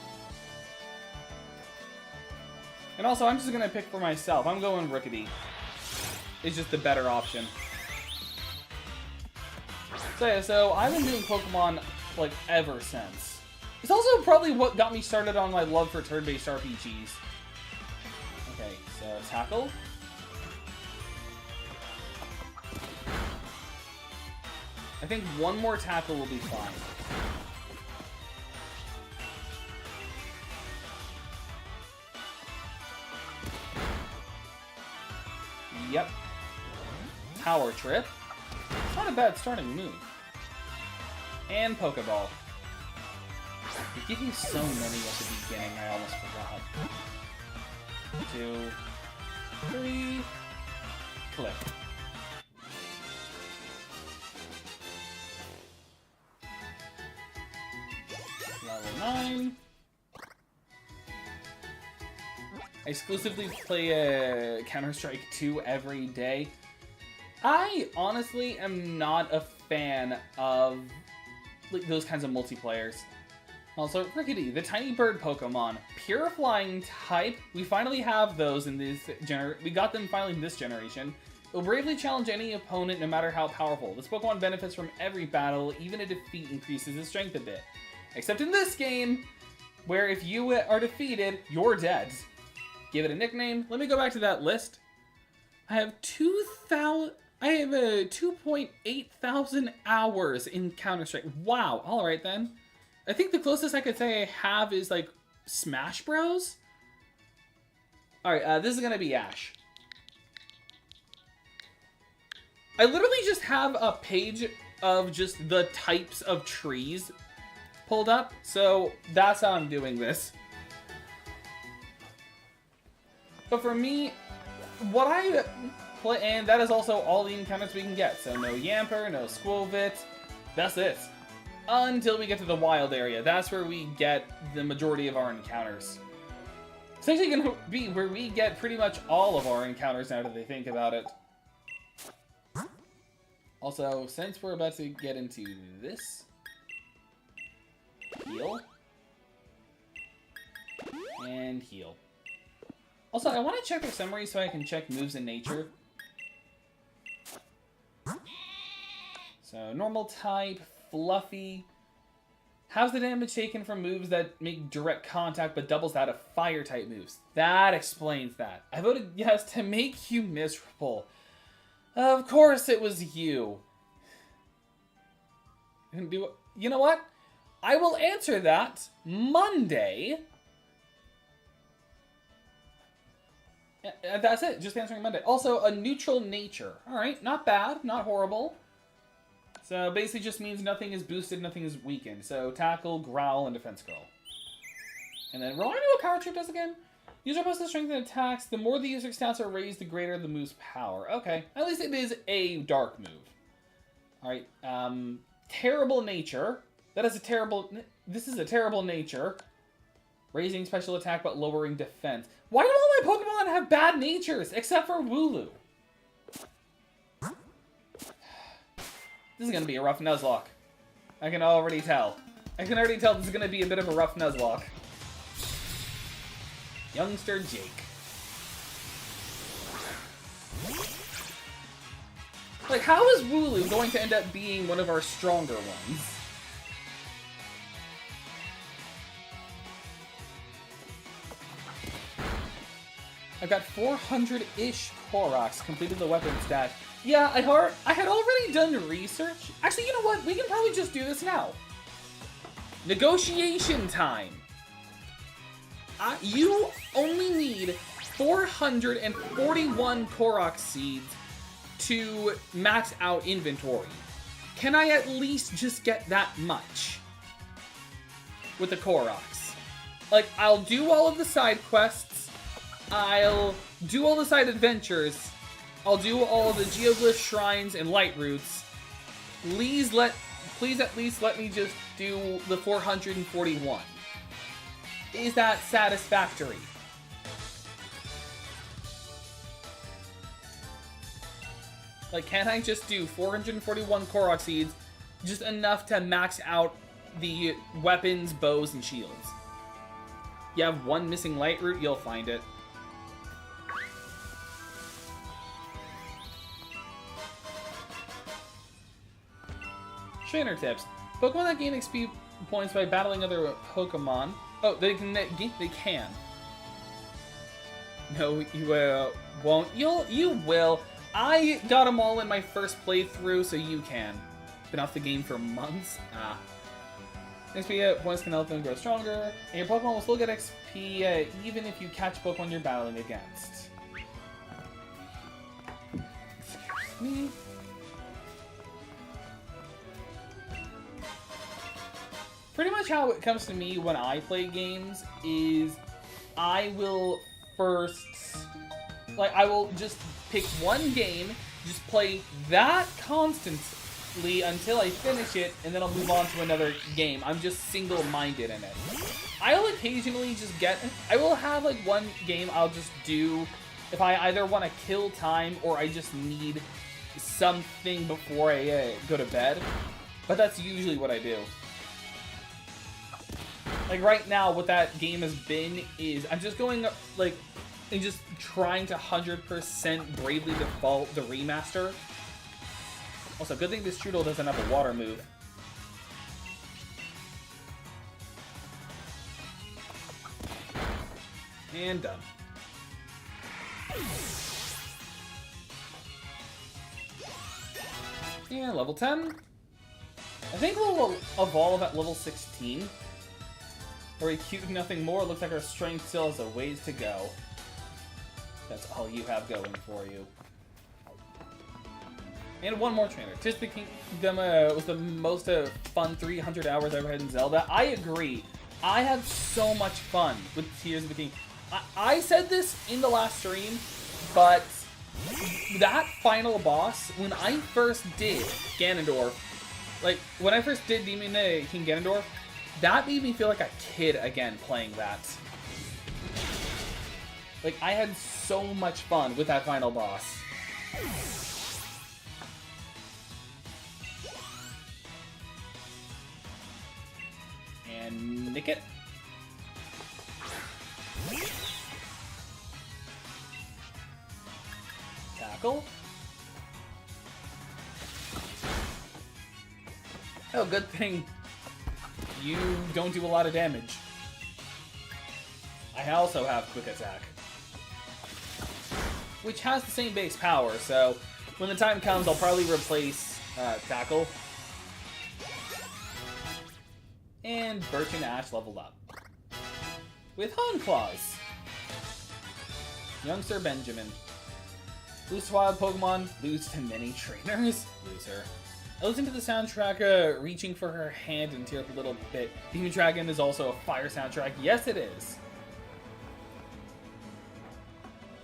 And also, I'm just going to pick for myself. I'm going Rookidee. It's just the better option. So yeah, so I've been doing Pokemon, like, ever since. It's also probably what got me started on my love for turn-based RPGs. Okay, so Tackle. I think one more Tackle will be fine. Yep. Power Trip. It's not a bad starting move. And Pokeball. They give you so many at the beginning, I almost forgot. 2, 3, click. Level 9. I exclusively play Counter-Strike 2 every day. I honestly am not a fan of like those kinds of multiplayers. Also, Rookidee, the tiny bird Pokemon, pure flying type. We finally have those in this we got them finally in this generation. It will bravely challenge any opponent, no matter how powerful. This Pokemon benefits from every battle, even a defeat increases its strength a bit. Except in this game, where if you are defeated, you're dead. Give it a nickname. Let me go back to that list. I have 2.8 thousand hours in Counter-Strike. Wow. All right then. I think the closest I could say I have is like Smash Bros. All right. This is gonna be Ash. I literally just have a page of just the types of trees pulled up, so that's how I'm doing this. But for me, what I play, and that is also all the encounters we can get. So no Yamper, no Squovit, that's it. Until we get to the wild area. That's where we get the majority of our encounters. It's actually going to be where we get pretty much all of our encounters now that they think about it. Also, since we're about to get into this, heal. And heal. Also, I want to check their summary so I can check moves in nature. So, normal type, fluffy. How's the damage taken from moves that make direct contact but doubles that of fire type moves? That explains that. I voted yes to make you miserable. Of course it was you. You know what? I will answer that Monday. That's it, just answering Monday. Also, a neutral nature. Alright, not bad, not horrible. So, basically just means nothing is boosted, nothing is weakened. So, tackle, growl, and defense curl. And then, remind me what Power Trip does again? User plus the strength and attacks. The more the user's stats are raised, the greater the move's power. Okay, at least it is a dark move. Alright, terrible nature. That is a terrible... This is a terrible nature. Raising special attack but lowering defense. Why do all my Pokemon have bad natures? Except for Wooloo. This is going to be a rough Nuzlocke. I can already tell. I can already tell this is going to be a bit of a rough Nuzlocke. Youngster Jake. Like, how is Wooloo going to end up being one of our stronger ones? I've got 400-ish Koroks, completed the weapon stat. Yeah, I had already done research. Actually, you know what? We can probably just do this now. Negotiation time. You only need 441 Korok seeds to max out inventory. Can I at least just get that much with the Koroks? Like, I'll do all of the side quests. I'll do all the side adventures. I'll do all of the Geoglyph shrines and light routes. Please at least let me just do the 441. Is that satisfactory? Like, can I just do 441 Korok seeds, just enough to max out the weapons, bows, and shields? You have one missing light route, you'll find it. Trainer tips. Pokemon that gain XP points by battling other Pokemon. Oh, they can. No, you won't. You will. I got them all in my first playthrough, so you can. Been off the game for months. XP points can help them grow stronger, and your Pokemon will still get XP even if you catch Pokemon you're battling against. Excuse me. Pretty much how it comes to me when I play games is I will first, I will just pick one game, just play that constantly until I finish it, and then I'll move on to another game. I'm just single-minded in it. I'll occasionally just I will have like one game I'll just do if I either want to kill time or I just need something before I go to bed. But that's usually what I do. Like, right now, what that game has been is I'm just going, like, and just trying to 100% Bravely Default the remaster. Also, good thing this Strudel doesn't have a water move. And done. And level 10. I think we'll evolve at level 16. Very cute, nothing more. Looks like our strength still has a ways to go. That's all you have going for you. And one more trainer. Tears of the Kingdom was the most fun 300 hours I ever had in Zelda. I agree. I have so much fun with Tears of the Kingdom. I said this in the last stream, but that final boss, when I first did Ganondorf, like, when I first did Demon King Ganondorf, that made me feel like a kid again playing that. Like, I had so much fun with that final boss. And nick it. Tackle. Oh, good thing you don't do a lot of damage. I also have Quick Attack, which has the same base power, so when the time comes, I'll probably replace Tackle. And Birch and Ash leveled up. With Hone Claws. Youngster Benjamin. Lose to wild Pokemon, lose to many trainers. Loser. I listened to the soundtrack, reaching for her hand and tear up a little bit. Demon Dragon is also a fire soundtrack. Yes, it is.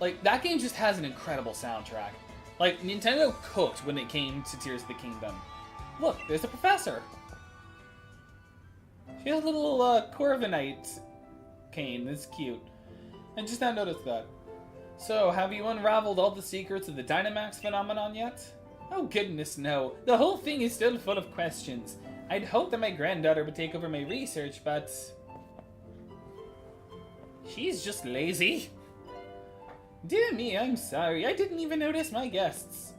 Like, that game just has an incredible soundtrack. Like, Nintendo cooked when it came to Tears of the Kingdom. Look, there's the professor. She has a little Corviknight cane. That's cute. I just now noticed that. So, have you unraveled all the secrets of the Dynamax phenomenon yet? Oh goodness, no. The whole thing is still full of questions. I'd hoped that my granddaughter would take over my research, but... she's just lazy. Dear me, I'm sorry. I didn't even notice my guests.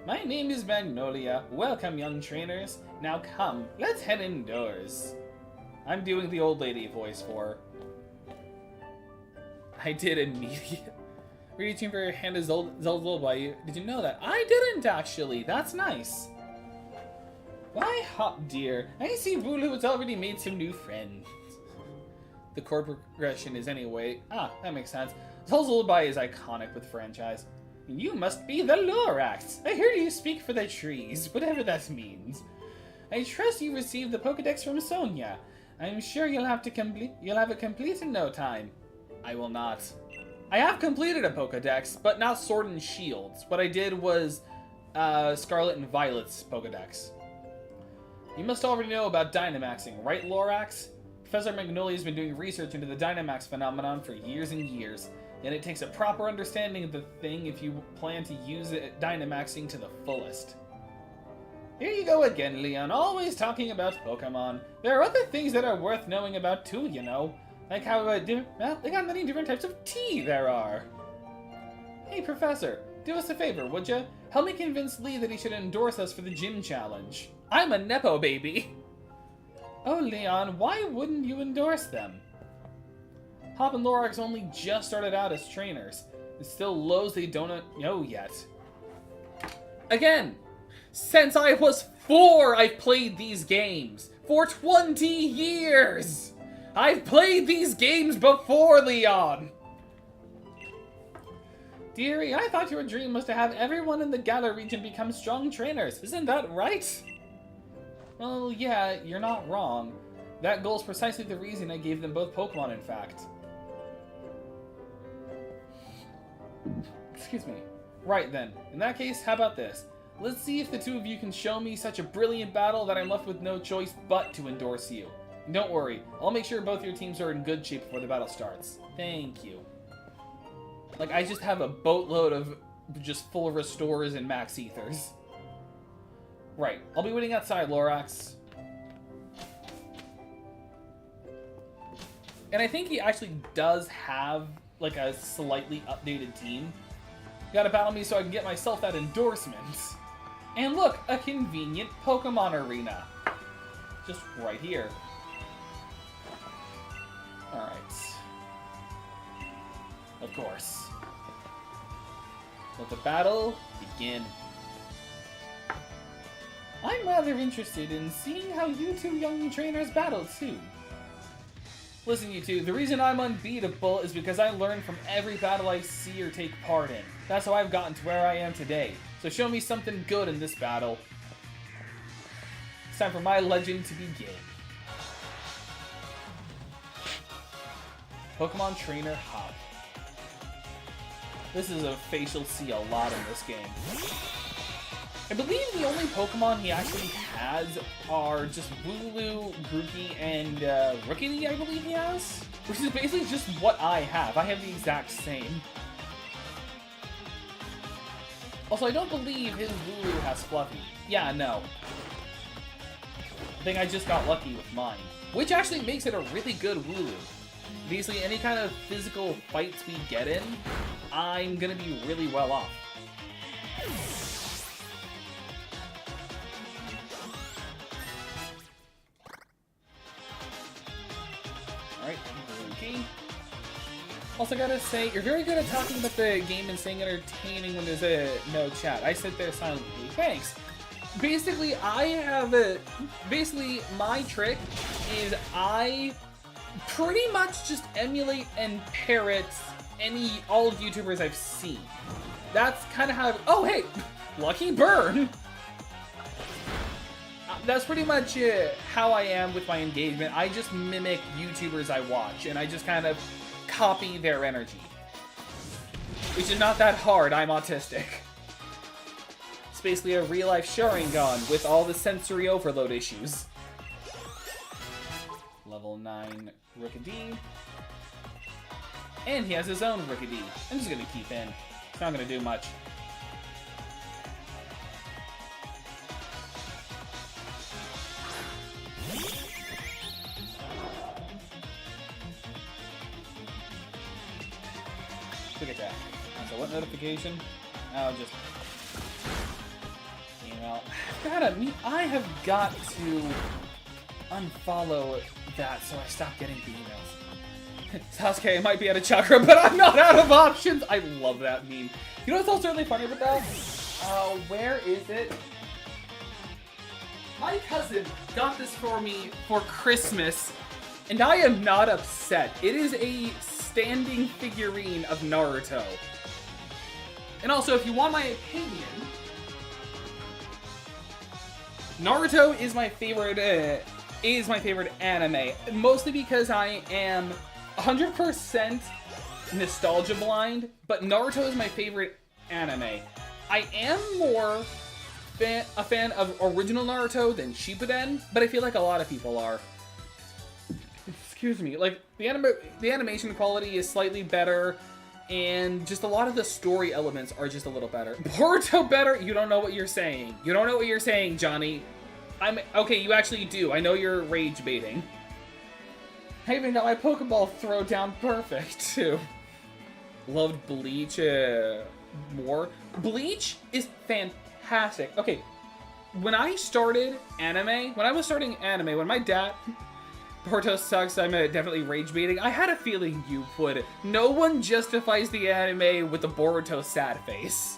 My name is Magnolia. Welcome, young trainers. Now come, let's head indoors. I'm doing the old lady voice for her. I did immediately. Reaching for your hand is Zelda by you. Did you know that? I didn't, actually. That's nice. Why, hop dear. I see Wooloo has already made some new friends. The chord progression is anyway. Ah, that makes sense. Zelda Lullaby is iconic with the franchise. You must be the Lorax. I heard you speak for the trees, whatever that means. I trust you received the Pokedex from Sonia. I'm sure you'll have it complete in no time. I will not. I have completed a Pokedex, but not Sword and Shields. What I did was Scarlet and Violet's Pokedex. You must already know about Dynamaxing, right, Lorax? Professor Magnolia has been doing research into the Dynamax phenomenon for years and years, and it takes a proper understanding of the thing if you plan to use it Dynamaxing to the fullest. Here you go again, Leon, always talking about Pokemon. There are other things that are worth knowing about too, you know. Like how, look how many different types of tea there are. Hey, Professor, do us a favor, would ya? Help me convince Lee that he should endorse us for the gym challenge. I'm a Nepo baby. Oh, Leon, why wouldn't you endorse them? Hop and Lorax only just started out as trainers. It's still lows they don't know yet. Again, since I was 4, I've played these games. For 20 years! I've played these games before, Leon! Dearie, I thought your dream was to have everyone in the Galar region become strong trainers. Isn't that right? Well, yeah, you're not wrong. That goal is precisely the reason I gave them both Pokemon, in fact. Excuse me. Right then. In that case, how about this? Let's see if the two of you can show me such a brilliant battle that I'm left with no choice but to endorse you. And don't worry, I'll make sure both your teams are in good shape before the battle starts. Thank you. Like, I just have a boatload of just full restores and max ethers. Right, I'll be waiting outside, Lorax. And I think he actually does have, like, a slightly updated team. You gotta battle me so I can get myself that endorsement. And look, a convenient Pokemon arena. Just right here. Alright. Of course. Let the battle begin. I'm rather interested in seeing how you two young trainers battle, too. Listen, you two, the reason I'm unbeatable is because I learn from every battle I see or take part in. That's how I've gotten to where I am today. So show me something good in this battle. It's time for my legend to begin. Pokemon Trainer Hop. This is a facial see a lot in this game. I believe the only Pokemon he actually has are just Wooloo, Grookey, and Rookidee, I believe he has. Which is basically just what I have. I have the exact same. Also, I don't believe his Wooloo has Fluffy. Yeah, no. I think I just got lucky with mine. Which actually makes it a really good Wooloo. Basically, any kind of physical fights we get in, I'm gonna be really well off. Alright, Grookey. Also gotta say, you're very good at talking about the game and saying entertaining when there's no chat. I sit there silently. Thanks. Basically, my trick is I pretty much just emulate and parrot all YouTubers I've seen. That's kind of how... Oh, hey! Lucky burn! That's pretty much how I am with my engagement. I just mimic YouTubers I watch, and I just kind of copy their energy. Which is not that hard, I'm autistic. It's basically a real-life Sharingan with all the sensory overload issues. Level 9 Rookidee. And he has his own Rookidee. I'm just gonna keep in. It's not gonna do much. Look at that. So what notification? Oh, just email. I have got to unfollow that so I stop getting the emails. Sasuke, I might be out of chakra, but I'm not out of options! I love that meme. You know what's also really funny about that? Where is it? My cousin got this for me for Christmas, and I am not upset. It is a standing figurine of Naruto. And also, if you want my opinion, Naruto is my favorite anime, mostly because I am 100% nostalgia blind, but Naruto is my favorite anime. I am more a fan of original Naruto than Shippuden, but I feel like a lot of people are. Excuse me, like, the animation quality is slightly better, and just a lot of the story elements are just a little better. Boruto better? You don't know what you're saying. You don't know what you're saying, Johnny. Okay, you actually do. I know you're rage baiting. I even got my Pokeball throw down perfect, too. Loved Bleach more. Bleach is fantastic. Okay, when I was starting anime, when my dad... Boruto sucks, I'm definitely rage baiting. I had a feeling you would. No one justifies the anime with the Boruto sad face.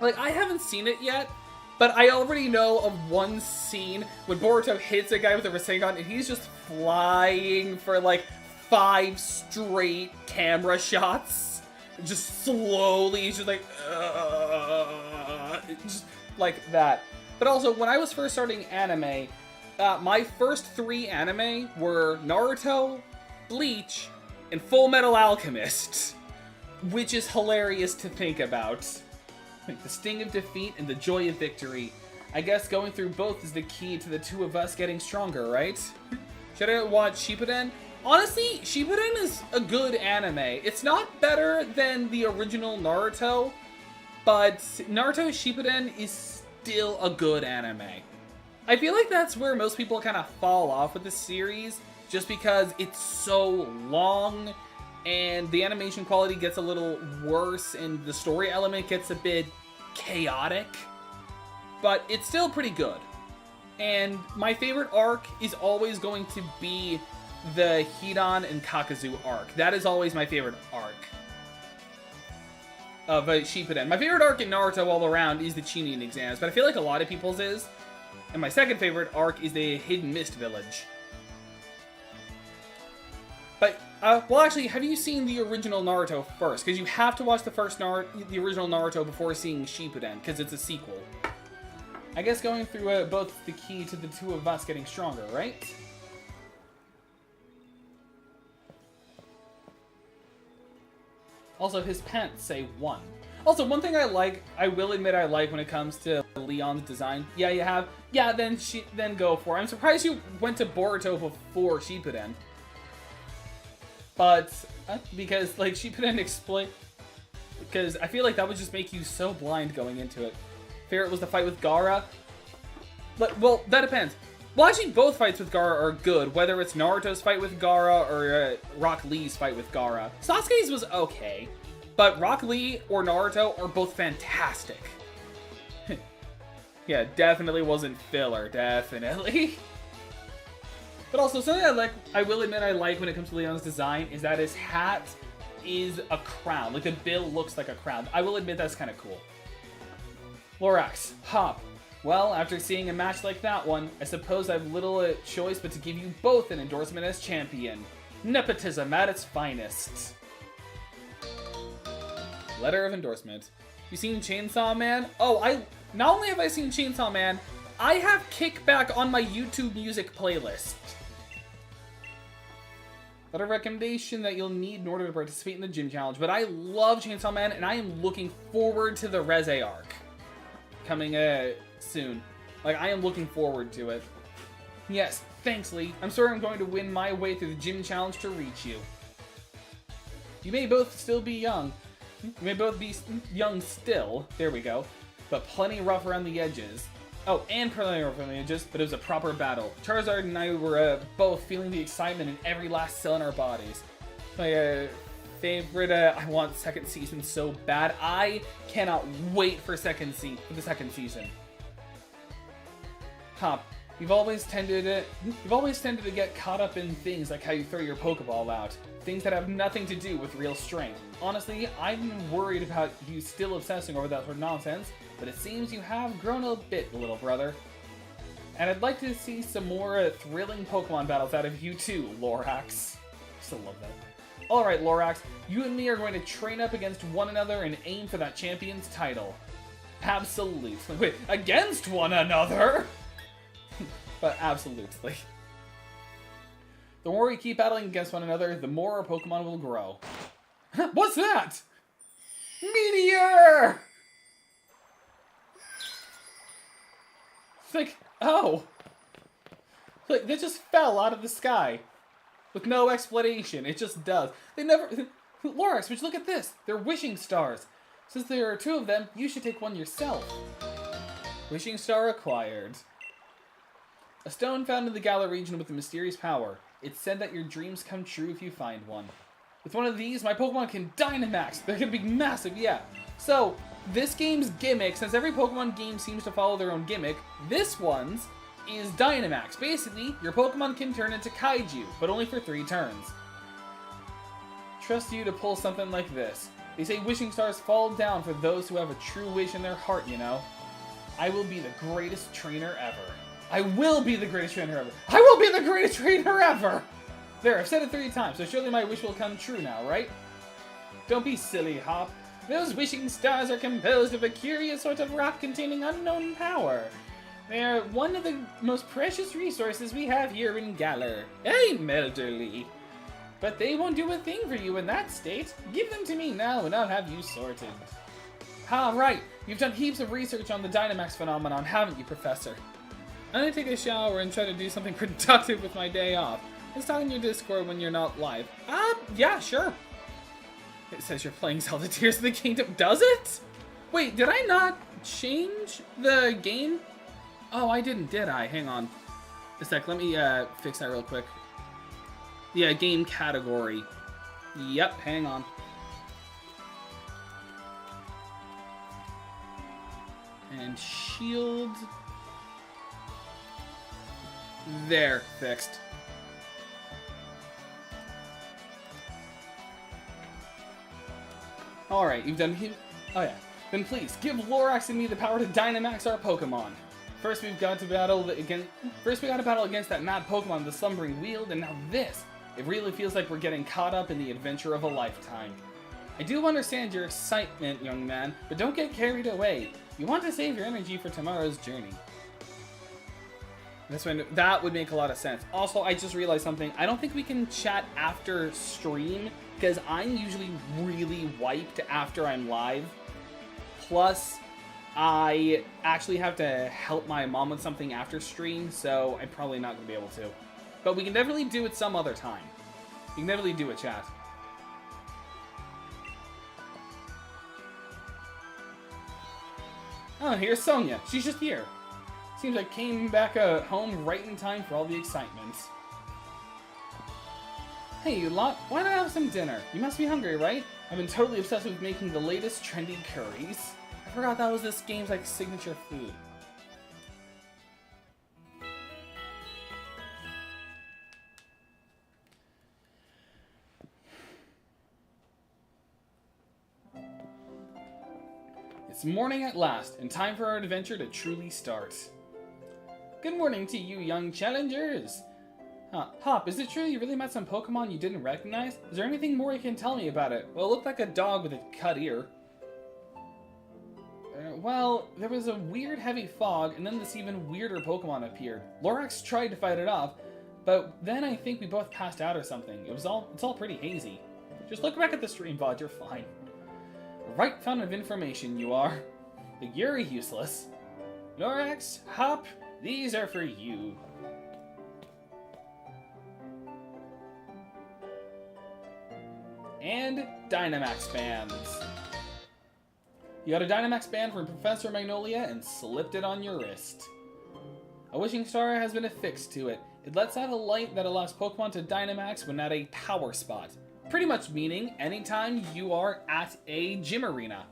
Like, I haven't seen it yet, but I already know of one scene when Boruto hits a guy with a Rasengan and he's just flying for like 5 straight camera shots. Just slowly, he's just like, just like that. But also, when I was first starting anime, my first 3 anime were Naruto, Bleach, and Full Metal Alchemist, which is hilarious to think about. Like the sting of defeat and the joy of victory. I guess going through both is the key to the two of us getting stronger, right? Should I watch Shippuden? Honestly, Shippuden is a good anime. It's not better than the original Naruto, but Naruto Shippuden is still a good anime. I feel like that's where most people kind of fall off with the series, just because it's so long, and the animation quality gets a little worse, and the story element gets a bit chaotic, but it's still pretty good. And my favorite arc is always going to be the Hidan and Kakazu arc. That is always my favorite arc of Shippuden. My favorite arc in Naruto all around is the Chunin exams, but I feel like a lot of people's is. And my second favorite arc is the Hidden Mist Village. But, well actually, have you seen the original Naruto first? Because you have to watch the original Naruto before seeing Shippuden, because it's a sequel. I guess going through both is the key to the two of us getting stronger, right? Also, his pants say 1. Also, one thing I will admit I like when it comes to Leon's design. Yeah, you have? Yeah, then go for it. I'm surprised you went to Boruto before Shippuden. But, because, like, Shippuden because I feel like that would just make you so blind going into it. Favorite was the fight with Gaara. But, well, that depends. Well, actually, both fights with Gaara are good, whether it's Naruto's fight with Gaara or Rock Lee's fight with Gaara. Sasuke's was okay. But Rock Lee or Naruto are both fantastic. Yeah, definitely wasn't filler, definitely. But also, something I will admit I like when it comes to Leon's design is that his hat is a crown. Like, the bill looks like a crown. I will admit that's kind of cool. Lorax, Hop. Well, after seeing a match like that one, I suppose I've little choice but to give you both an endorsement as champion. Nepotism at its finest. Letter of endorsement. You seen Chainsaw Man? Oh, not only have I seen Chainsaw Man, I have Kickback on my YouTube music playlist. But a recommendation that you'll need in order to participate in the gym challenge. But I love Chainsaw Man, and I am looking forward to the Reze arc coming soon. Like, I am looking forward to it. Yes, thanks, Lee. I'm sorry I'm going to win my way through the gym challenge to reach you. You may both still be young. You may both be young still. There we go. But plenty rough around the edges. Oh, and plenty rough around the edges, but it was a proper battle. Charizard and I were both feeling the excitement in every last cell in our bodies. My favorite, I want second season so bad. I cannot wait for the second season. Hop, you've always tended to get caught up in things like how you throw your Pokeball out. Things that have nothing to do with real strength. Honestly, I'm worried about you still obsessing over that sort of nonsense, but it seems you have grown a bit, little brother. And I'd like to see some more thrilling Pokemon battles out of you too, Lorax. Still love that. Alright, Lorax, you and me are going to train up against one another and aim for that champion's title. Absolutely. Wait, against one another? But absolutely. The more we keep battling against one another, the more our Pokemon will grow. What's that? Meteor! It's like, oh. Like, they just fell out of the sky. With no explanation. It just does. They never... Lorax, would you look at this? They're wishing stars. Since there are two of them, you should take one yourself. Wishing star acquired. A stone found in the Galar region with a mysterious power. It's said that your dreams come true if you find one. With one of these, my Pokemon can Dynamax. They're gonna be massive, yeah. So, this game's gimmick, since every Pokemon game seems to follow their own gimmick, this one's is Dynamax. Basically, your Pokemon can turn into Kaiju, but only for 3 turns. Trust you to pull something like this. They say wishing stars fall down for those who have a true wish in their heart, you know. I will be the greatest trainer ever. I will be the greatest trainer ever. I will be the greatest trainer ever! There, I've said it 3 times, so surely my wish will come true now, right? Don't be silly, Hop. Those wishing stars are composed of a curious sort of rock containing unknown power. They are one of the most precious resources we have here in Galar. Hey, Melderly. But they won't do a thing for you in that state. Give them to me now and I'll have you sorted. Ah, right. You've done heaps of research on the Dynamax phenomenon, haven't you, Professor? I'm gonna take a shower and try to do something productive with my day off. Let's talk in your Discord when you're not live. Yeah, sure. It says you're playing Zelda Tears of the Kingdom. Does it? Wait, did I not change the game? Oh, I didn't, did I? Hang on a sec. Let me fix that real quick. Yeah, game category. Yep, hang on. And shield. There, fixed. Alright, you've done him. Oh yeah. Then please, give Lorax and me the power to Dynamax our Pokemon. First we got to battle against that mad Pokemon with the slumbering wield, and now this. It really feels like we're getting caught up in the adventure of a lifetime. I do understand your excitement, young man, but don't get carried away. You want to save your energy for tomorrow's journey. That would make a lot of sense. Also, I just realized something. I don't think we can chat after stream, because I'm usually really wiped after I'm live. Plus, I actually have to help my mom with something after stream, so I'm probably not going to be able to. But we can definitely do it some other time. We can definitely do a chat. Oh, here's Sonia. She's just here. Seems like came back home right in time for all the excitement. Hey, you lot. Why not have some dinner? You must be hungry, right? I've been totally obsessed with making the latest trendy curries. I forgot that was this game's like signature food. It's morning at last, and time for our adventure to truly start. Good morning to you, young challengers! Hop, is it true you really met some Pokemon you didn't recognize? Is there anything more you can tell me about it? Well, it looked like a dog with a cut ear. Well, there was a weird heavy fog, and then this even weirder Pokemon appeared. Lorax tried to fight it off, but then I think we both passed out or something. It's all pretty hazy. Just look back at the stream VOD, you're fine. Right fountain of information you are. But you're useless. Norax, Hop, these are for you. And Dynamax bands. You got a Dynamax band from Professor Magnolia and slipped it on your wrist. A wishing star has been affixed to it. It lets out a light that allows Pokemon to Dynamax when at a power spot. Pretty much meaning anytime you are at a gym arena.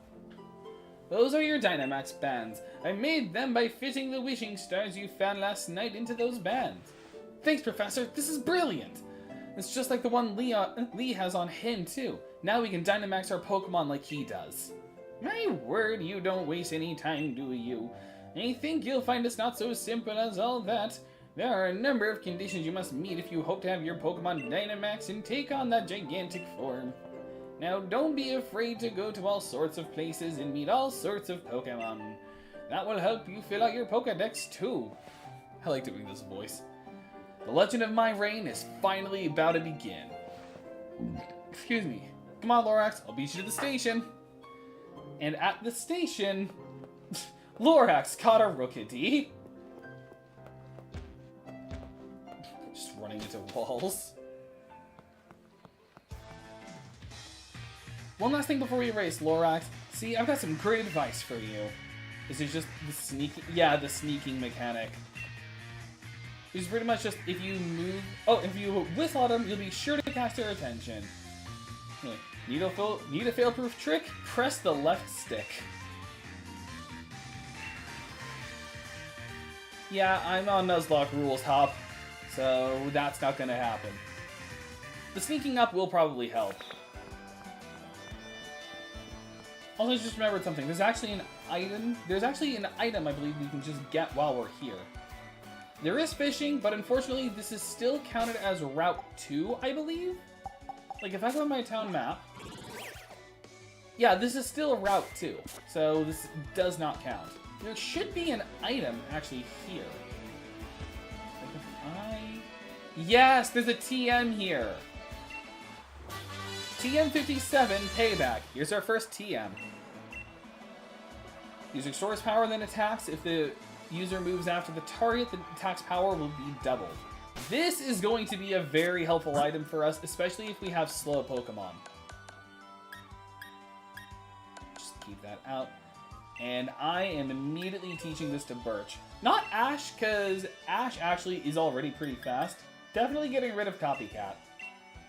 Those are your Dynamax bands. I made them by fitting the wishing stars you found last night into those bands. Thanks, Professor. This is brilliant. It's just like the one Lee has on him, too. Now we can Dynamax our Pokemon like he does. My word, you don't waste any time, do you? I think you'll find it's not so simple as all that. There are a number of conditions you must meet if you hope to have your Pokemon Dynamax and take on that gigantic form. Now, don't be afraid to go to all sorts of places and meet all sorts of Pokemon. That will help you fill out your Pokedex, too. I like doing this voice. The legend of my reign is finally about to begin. Excuse me. Come on, Lorax, I'll beat you to the station. And at the station, Lorax caught a Rookidee. Just running into walls. One last thing before we race, Lorax. See, I've got some great advice for you. This is just the sneaking, the sneaking mechanic. It's pretty much just if you move, if you whistle at them, you'll be sure to catch their attention. Need a fail-proof trick? Press the left stick. Yeah, I'm on Nuzlocke rules, Hop, so that's not gonna happen. The sneaking up will probably help. Also, I just remembered something. There's actually an item. I believe we can just get while we're here. There is fishing, but unfortunately, this is still counted as Route 2, I believe. Like, if I go on my town map, yeah, this is still Route 2, so this does not count. There should be an item actually here. Like yes, there's a TM here. TM57 payback. Here's our first TM. User stores power then attacks. If the user moves after the target, the attack's power will be doubled. This is going to be a very helpful item for us, especially if we have slow Pokemon. Just keep that out. And I am immediately teaching this to Birch. Not Ash, because Ash actually is already pretty fast. Definitely getting rid of Copycat,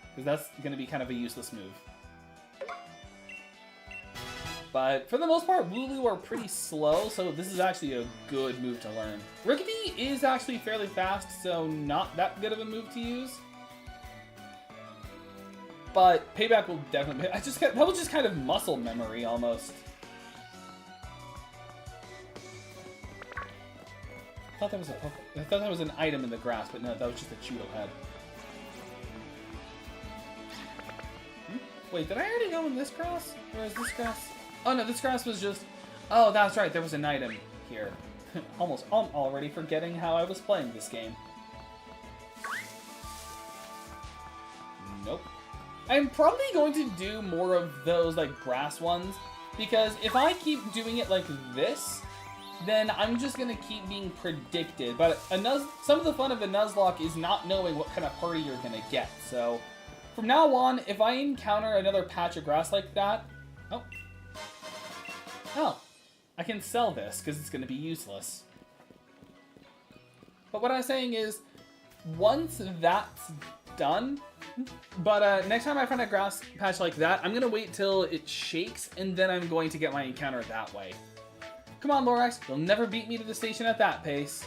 because that's going to be kind of a useless move. But for the most part, Wooloo are pretty slow, so this is actually a good move to learn. Rookidee is actually fairly fast, so not that good of a move to use. But Payback will definitely... that was just kind of muscle memory, almost. I thought that was an item in the grass, but no, that was just a Chudo head. Wait, did I already go in this grass? Or is this grass... Oh no, this grass was just... Oh, that's right, there was an item here. I'm already forgetting how I was playing this game. Nope. I'm probably going to do more of those, like, grass ones, because if I keep doing it like this, then I'm just going to keep being predicted. But some of the fun of a Nuzlocke is not knowing what kind of party you're going to get, so... From now on, if I encounter another patch of grass like that... Oh, I can sell this, because it's going to be useless. But what I was saying is, once that's done, next time I find a grass patch like that, I'm going to wait till it shakes, and then I'm going to get my encounter that way. Come on, Lorax, you'll never beat me to the station at that pace.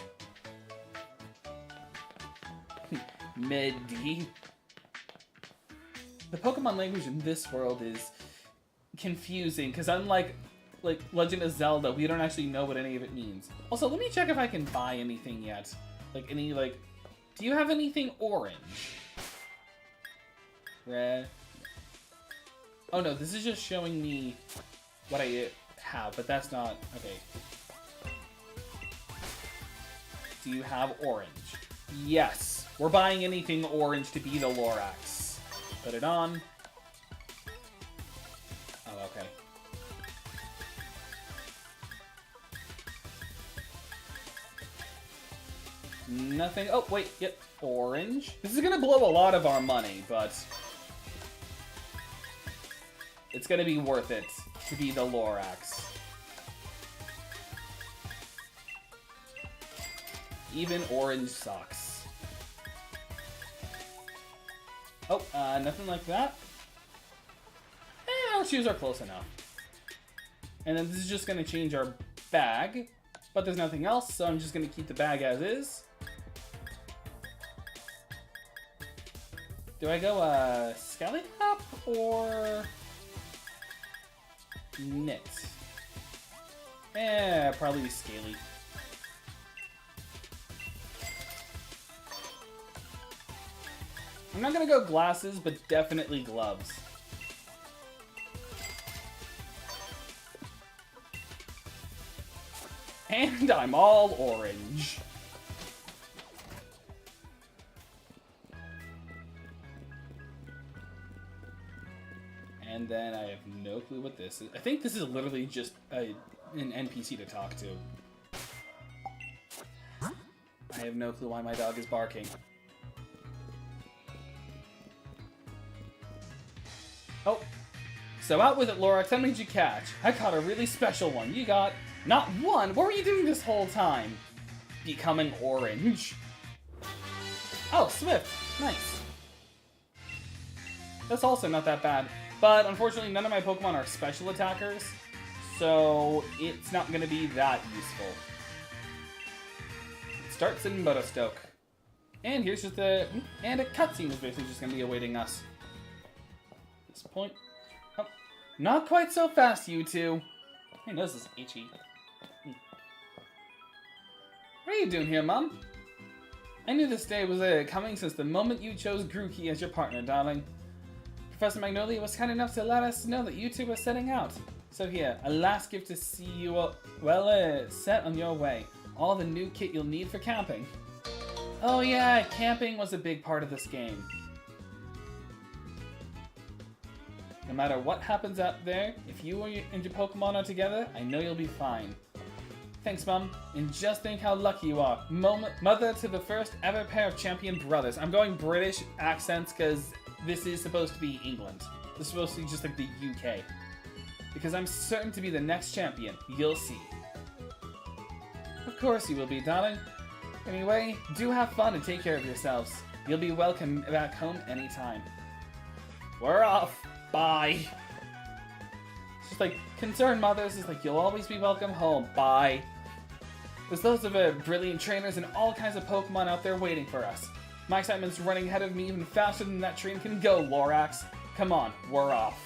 Medi. The Pokemon language in this world is confusing, because unlike Legend of Zelda, we don't actually know what any of it means. Also, let me check if I can buy anything yet. Do you have anything orange? Red? Oh no, this is just showing me what I have, but that's not... Okay. Do you have orange? Yes. We're buying anything orange to be the Lorax. Put it on. Oh, okay. Nothing. Oh, wait. Yep. Orange. This is going to blow a lot of our money, but it's going to be worth it to be the Lorax. Even orange socks. Oh, nothing like that. Our shoes are close enough. And then this is just going to change our bag, but there's nothing else, so I'm just going to keep the bag as is. Do I go Scallywop or Knit? Probably Scaly. I'm not gonna go glasses, but definitely gloves. And I'm all orange. And then I have no clue what this is. I think this is literally just an NPC to talk to. I have no clue why my dog is barking. Oh, so out with it, Lorax. How many did you catch? I caught a really special one. You got not one. What were you doing this whole time? Becoming orange. Oh, Swift. Nice. That's also not that bad. But unfortunately, none of my Pokemon are special attackers, so it's not going to be that useful. It starts in Motostoke. And here's just a cutscene is basically just going to be awaiting us. At this point. Oh, not quite so fast, you two. Hey, this is itchy. What are you doing here, Mom? I knew this day was coming since the moment you chose Grookey as your partner, darling. Professor Magnolia was kind enough to let us know that you two were setting out. So here, a last gift to see you set on your way. All the new kit you'll need for camping. Oh yeah, camping was a big part of this game. No matter what happens out there, if you and your Pokemon are together, I know you'll be fine. Thanks, Mom. And just think how lucky you are. Mother to the first ever pair of champion brothers. I'm going British accents because this is supposed to be England. This is supposed to be just like the UK. Because I'm certain to be the next champion. You'll see. Of course you will be, darling. Anyway, do have fun and take care of yourselves. You'll be welcome back home anytime. We're off. Bye. It's just like, concerned mothers is like, you'll always be welcome home. Bye. There's loads of brilliant trainers and all kinds of Pokemon out there waiting for us. My excitement's running ahead of me even faster than that train can go, Lorax. Come on, we're off.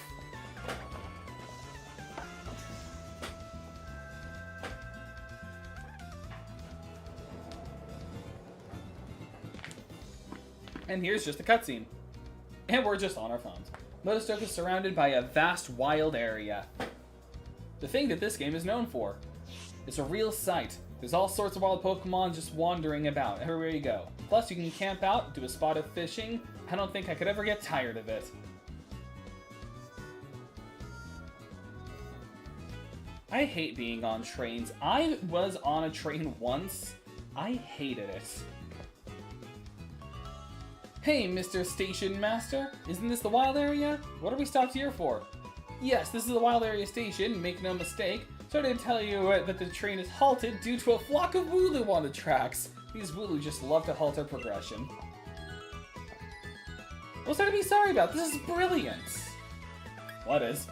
And here's just a cutscene. And we're just on our phones. Motostoke is surrounded by a vast wild area. The thing that this game is known for. It's a real sight. There's all sorts of wild Pokemon just wandering about everywhere you go. Plus, you can camp out, do a spot of fishing. I don't think I could ever get tired of it. I hate being on trains. I was on a train once. I hated it. Hey, Mr. Station Master. Isn't this the wild area? What are we stopped here for? Yes, this is the wild area station, make no mistake. Sorry to tell you that the train is halted due to a flock of Wooloo on the tracks. These Wooloo just love to halt our progression. What's there to be sorry about? This is brilliant! What is?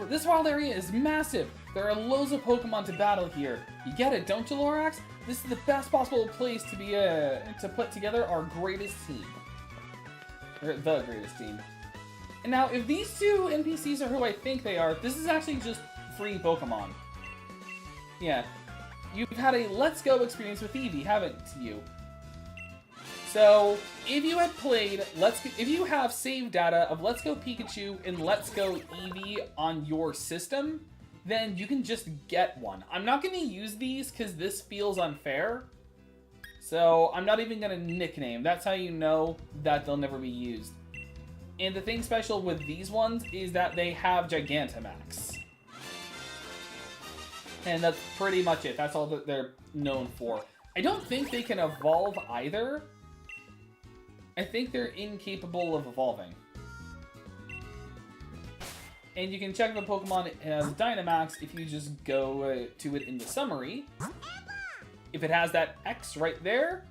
This wild area is massive. There are loads of Pokemon to battle here. You get it, don't you, Lorax? This is the best possible place to be to put together our greatest team. Or the greatest team. And now, if these two NPCs are who I think they are, this is actually just free Pokemon. Yeah. You've had a Let's Go experience with Eevee, haven't you? So, if you had played if you have save data of Let's Go Pikachu and Let's Go Eevee on your system, then you can just get one. I'm not going to use these because this feels unfair. So I'm not even going to nickname. That's how you know that they'll never be used. And the thing special with these ones is that they have Gigantamax. And that's pretty much it. That's all that they're known for. I don't think they can evolve either. I think they're incapable of evolving. And you can check the Pokemon has Dynamax if you just go to it in the summary. If it has that X right there,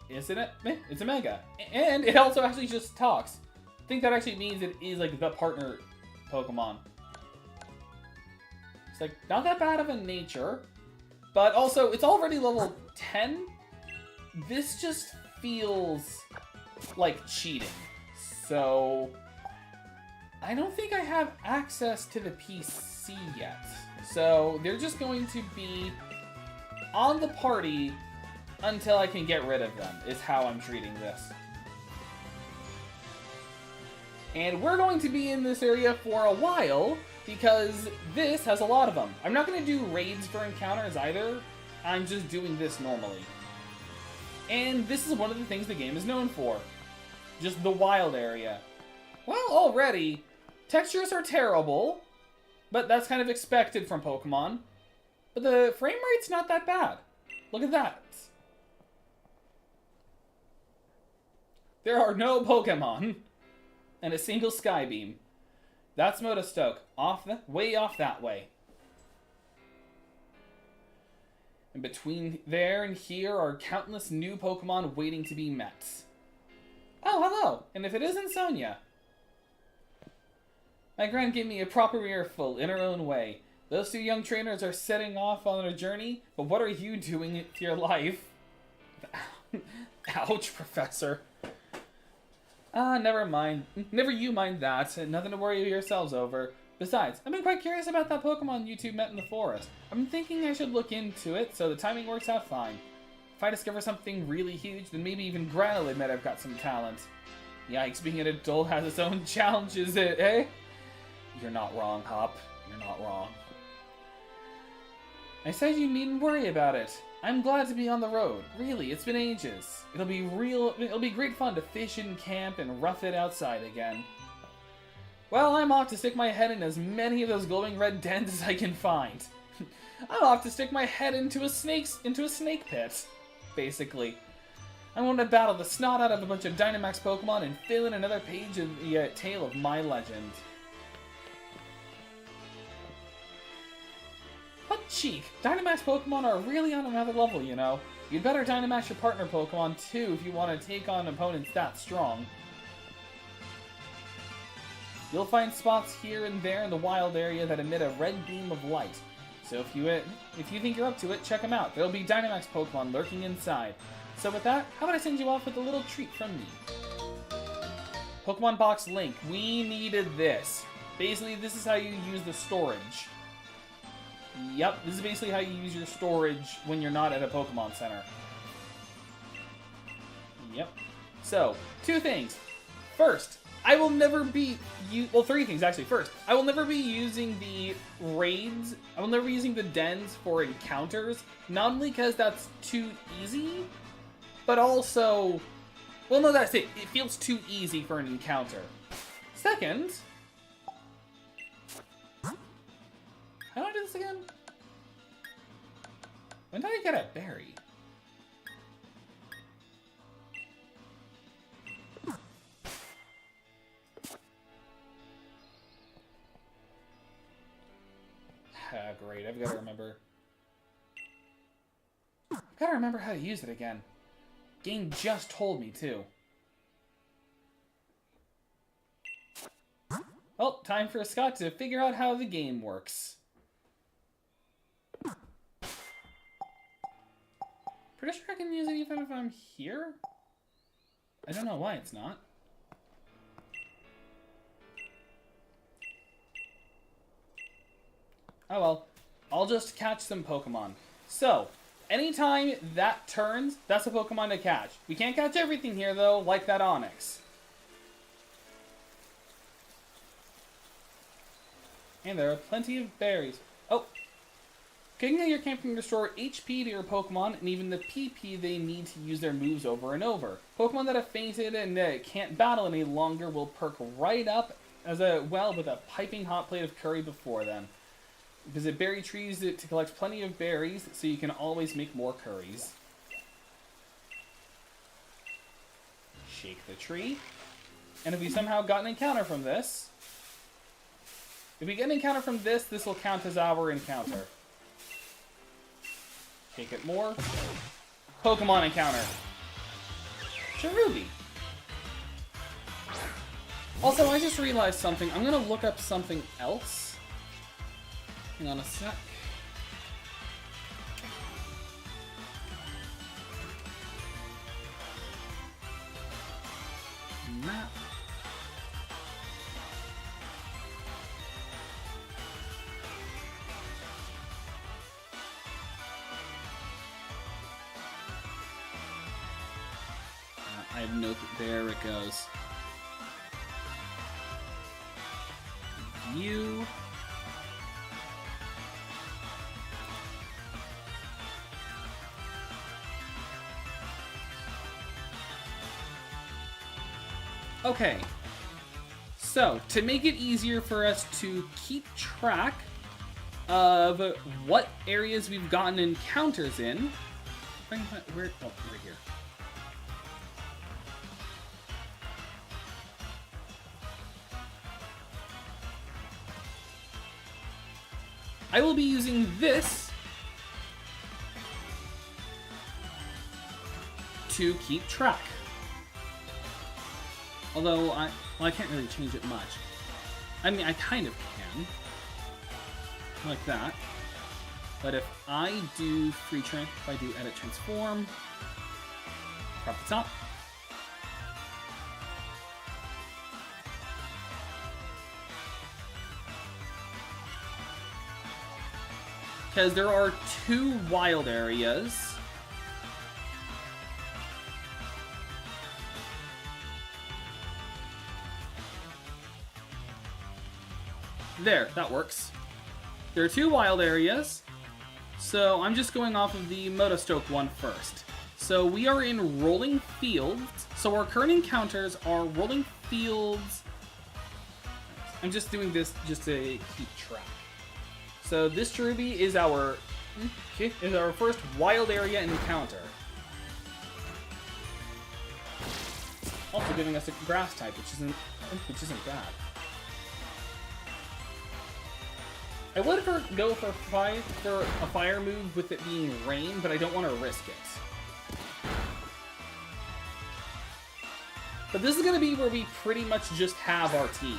it's a Mega. And it also actually just talks. I think that actually means it is like the partner Pokemon. It's like not that bad of a nature, but also it's already level 10. This just feels like cheating. So I don't think I have access to the PC yet. So they're just going to be on the party until I can get rid of them, is how I'm treating this. And we're going to be in this area for a while, because this has a lot of them. I'm not going to do raids for encounters either. I'm just doing this normally. And this is one of the things the game is known for. Just the wild area. Well, already, textures are terrible, but that's kind of expected from Pokemon. But the frame rate's not that bad. Look at that. There are no Pokemon. And a single Skybeam. That's Motostoke. Way off that way. And between there and here are countless new Pokemon waiting to be met. Oh, hello! And if it isn't Sonia. My grand gave me a proper earful in her own way. Those two young trainers are setting off on a journey, but what are you doing with your life? Ouch, Professor. Never mind. Never you mind that. Nothing to worry yourselves over. Besides, I've been quite curious about that Pokemon you two met in the forest. I've been thinking I should look into it, so the timing works out fine. If I discover something really huge, then maybe even Gran will admit I've got some talent. Yikes, being an adult has its own challenges, eh? You're not wrong, Hop. You're not wrong. I said you needn't worry about it. I'm glad to be on the road. Really, it's been ages. It'll be great fun to fish and camp and rough it outside again. Well, I'm off to stick my head in as many of those glowing red dens as I can find. I'm off to stick my head into a snake pit, basically. I want to battle the snot out of a bunch of Dynamax Pokemon and fill in another page of the tale of my legend. What cheek! Dynamax Pokemon are really on another level, you know. You'd better Dynamax your partner Pokemon too if you want to take on opponents that strong. You'll find spots here and there in the wild area that emit a red beam of light. So if you think you're up to it, check them out. There'll be Dynamax Pokemon lurking inside. So with that, how about I send you off with a little treat from me? Pokemon Box Link. We needed this. Basically, this is how you use the storage. Yep, this is basically how you use your storage when you're not at a Pokemon Center. Yep. So, two things. First, I will never be... Well, three things, actually. First, I will never be using the raids. I will never be using the dens for encounters. Not only because that's too easy, but also... Well, no, that's it. It feels too easy for an encounter. Second... How do I do this again? When did I get a berry? Great, I've got to remember. I've got to remember how to use it again. Game just told me to. Well, time for Scott to figure out how the game works. Pretty sure I can use it even if I'm here? I don't know why it's not. Oh well, I'll just catch some Pokemon. So, anytime that turns, that's a Pokemon to catch. We can't catch everything here though, like that Onix. And there are plenty of berries. Oh! Kicking out your camp can restore HP to your Pokemon, and even the PP they need to use their moves over and over. Pokemon that have fainted and can't battle any longer will perk right up as well with a piping hot plate of curry before them. Visit berry trees to collect plenty of berries, so you can always make more curries. Shake the tree. And if we somehow got an encounter from this... If we get an encounter from this, this will count as our encounter. Shake it more. Pokemon encounter. Cherubi. Also, I just realized something. I'm gonna look up something else. Hang on a sec. Map. I have no... There it goes. View. Okay. So, to make it easier for us to keep track of what areas we've gotten encounters in... Where? Oh, right here. I will be using this to keep track. Although, I can't really change it much. I mean, I kind of can. Like that. But if I do if I do edit transform, crop the top. Because there are 2 wild areas. There, that works. There are 2 wild areas. So I'm just going off of the Motostoke one first. So we are in Rolling Fields. So our current encounters are Rolling Fields. I'm just doing this just to keep track. So this Cherubi is our first wild area encounter. Also giving us a grass type, which isn't bad. I would go for a fire move with it being rain, but I don't want to risk it. But this is going to be where we pretty much just have our team.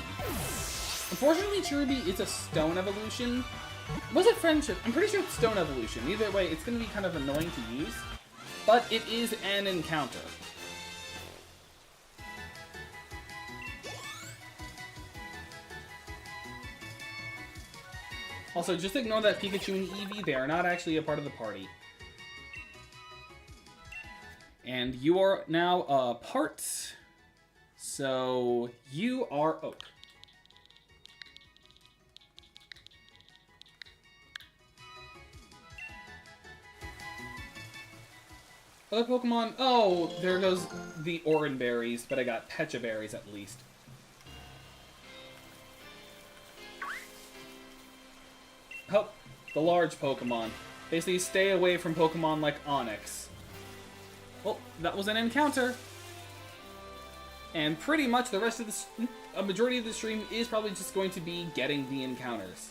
Unfortunately, Cherubi is a stone evolution. Was it friendship? I'm pretty sure it's stone evolution. Either way, it's going to be kind of annoying to use, but it is an encounter. Also, just ignore that Pikachu and Eevee. They are not actually a part of the party. And you are now a part. So, you are Oak. Other Pokemon? Oh, there goes the Oran berries, but I got Pecha berries at least. Oh, the large Pokemon. Basically, stay away from Pokemon like Onix. Well, that was an encounter. And pretty much the rest of a majority of the stream is probably just going to be getting the encounters.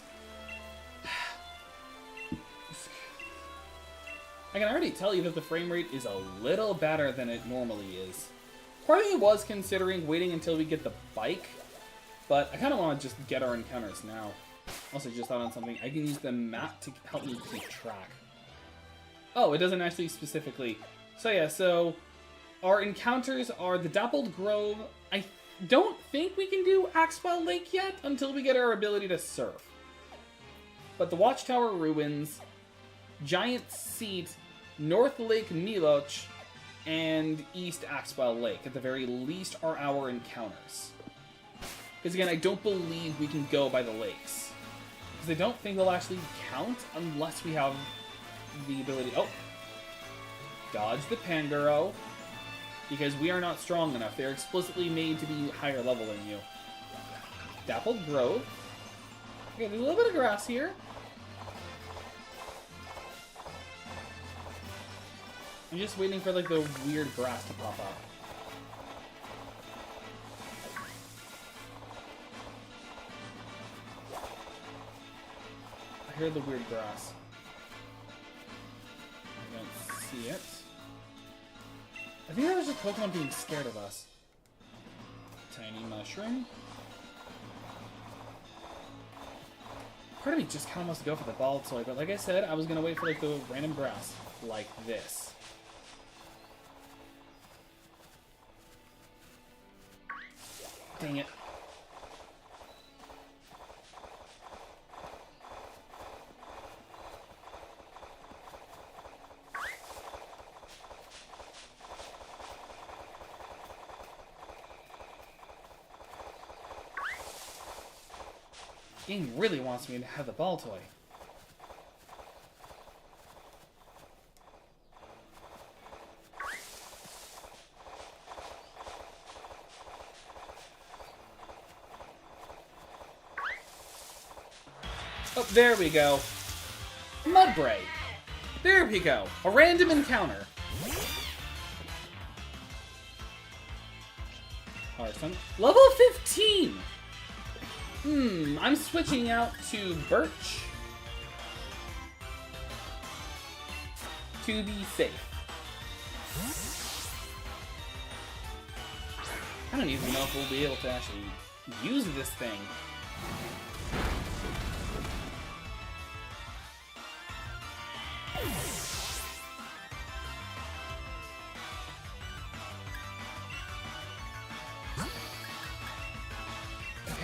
I can already tell you that the frame rate is a little better than it normally is. Part of me was considering waiting until we get the bike, but I kind of want to just get our encounters now. Also, just thought on something. I can use the map to help me keep track. Oh, it doesn't actually specifically. So yeah, so our encounters are the Dappled Grove. I don't think we can do Axwell Lake yet until we get our ability to surf. But the Watchtower Ruins, Giant Seat, North Lake Miloch, and East Axwell Lake, at the very least, are our encounters. Because again, I don't believe we can go by the lakes. Because I don't think they'll actually count unless we have the ability... Oh! Dodge the Pangoro. Because we are not strong enough. They're explicitly made to be higher level than you. Dappled Grove. Okay, there's a little bit of grass here. I'm just waiting for, like, the weird grass to pop up. I hear the weird grass. I don't see it. I think that was just Pokemon being scared of us. Tiny mushroom. Part of me just kind of wants to go for the ball toy, but like I said, I was going to wait for like the random grass. Like this. Dang it. Game really wants me to have the ball toy. Oh, there we go. Mudbray. There we go. A random encounter. Arson. Level 15! I'm switching out to Birch to be safe. I don't even know if we'll be able to actually use this thing.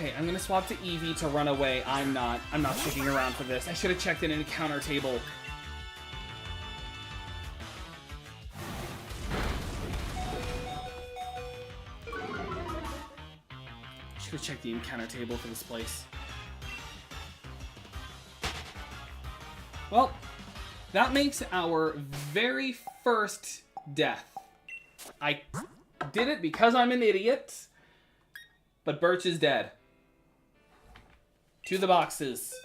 Okay, I'm gonna swap to Eevee to run away. I'm not sticking around for this. I should have checked in an encounter table. Should have checked the encounter table for this place. Well, that makes our very first death. I did it because I'm an idiot, but Birch is dead. To the boxes.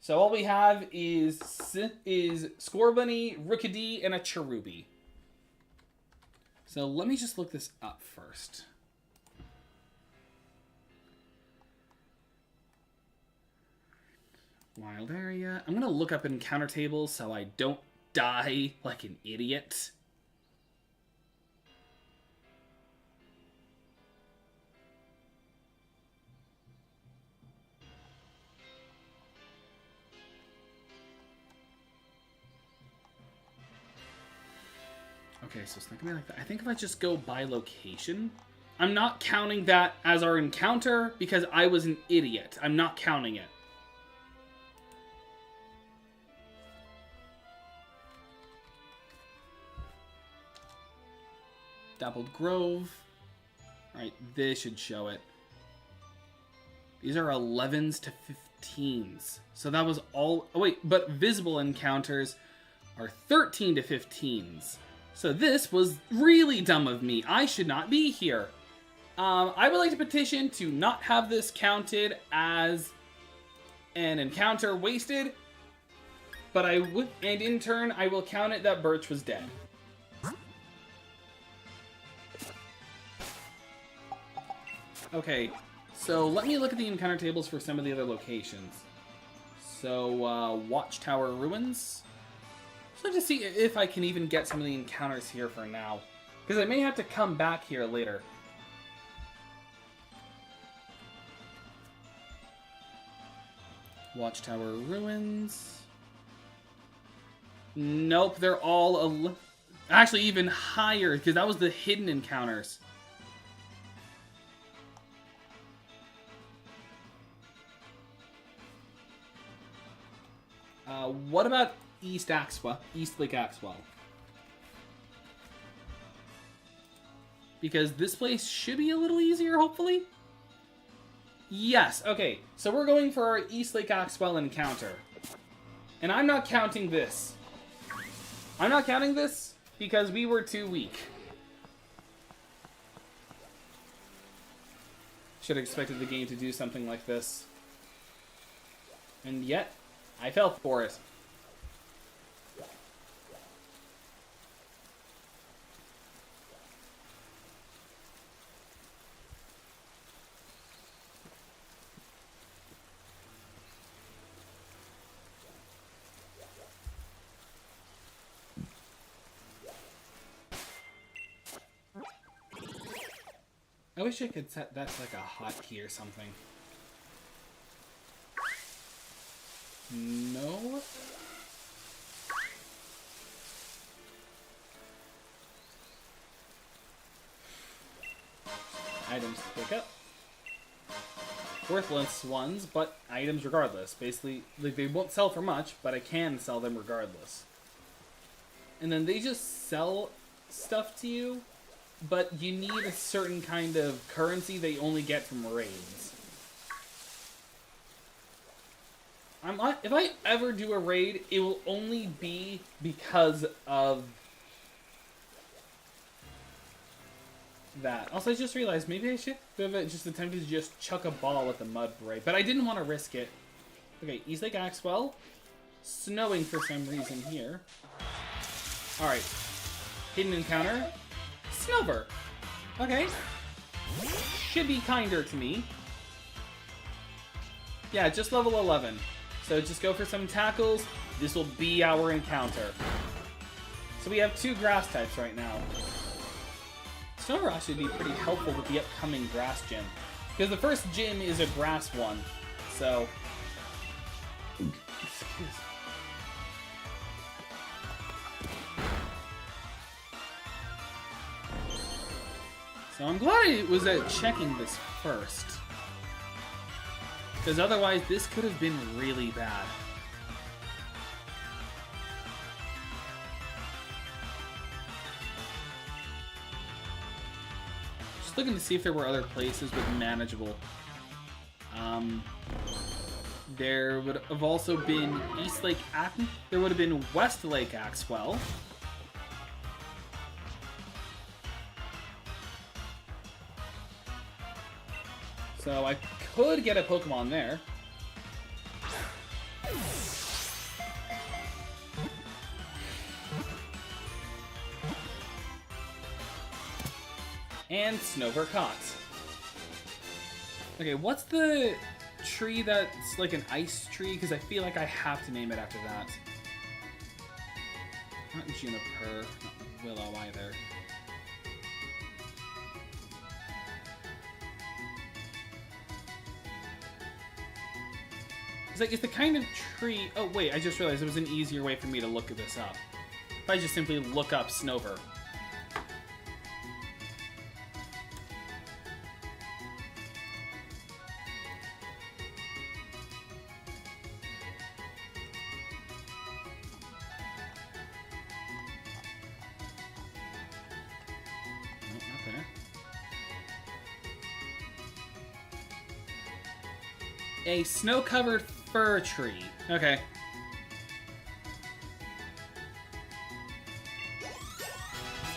So all we have is Scorbunny, Rookidee, and a Cherubi. So let me just look this up first. Wild area. I'm gonna look up encounter tables so I don't die like an idiot. Okay, so it's not gonna be like that. I think if I just go by location, I'm not counting that as our encounter because I was an idiot. I'm not counting it. Dappled Grove. Alright, this should show it. These are 11s to 15s. So that was all... Oh, wait, but visible encounters are 13 to 15s. So this was really dumb of me. I should not be here. I would like to petition to not have this counted as an encounter wasted. But I would... And in turn, I will count it that Birch was dead. Okay, so let me look at the encounter tables for some of the other locations. So, Watchtower Ruins. Just like to see if I can even get some of the encounters here for now. Because I may have to come back here later. Watchtower Ruins. Nope, they're all... Actually, even higher, because that was the hidden encounters. What about East Lake Axwell. Because this place should be a little easier, hopefully. Yes, okay. So we're going for our East Lake Axwell encounter. And I'm not counting this. I'm not counting this because we were too weak. Should have expected the game to do something like this. And yet, I fell for it. I wish I could set that to like a hotkey or something. No? Items to pick up. Worthless ones, but items regardless. Basically, like, they won't sell for much, but I can sell them regardless. And then they just sell stuff to you, but you need a certain kind of currency they only get from raids. If I ever do a raid, it will only be because of that. Also, I just realized maybe I should have just attempted to just chuck a ball at the mud raid, but I didn't want to risk it. Okay, East Lake Axwell. Snowing for some reason here. Alright. Hidden encounter. Snover. Okay. Should be kinder to me. Yeah, just level 11. So just go for some tackles. This will be our encounter. So we have 2 grass types right now. Snover should be pretty helpful with the upcoming grass gym. Because the first gym is a grass one. So... Excuse me. So I'm glad I was checking this first. Because otherwise this could have been really bad. Just looking to see if there were other places with manageable. There would have also been East Lake Acton. There would have been West Lake Axwell. So I could get a Pokemon there. And Snover caught. Okay, what's the tree that's like an ice tree? Because I feel like I have to name it after that. Not Juniper, not Willow either. It's the kind of tree... Oh, wait, I just realized it was an easier way for me to look this up. If I just simply look up Snover. No, not there. A snow-covered fir tree. Okay.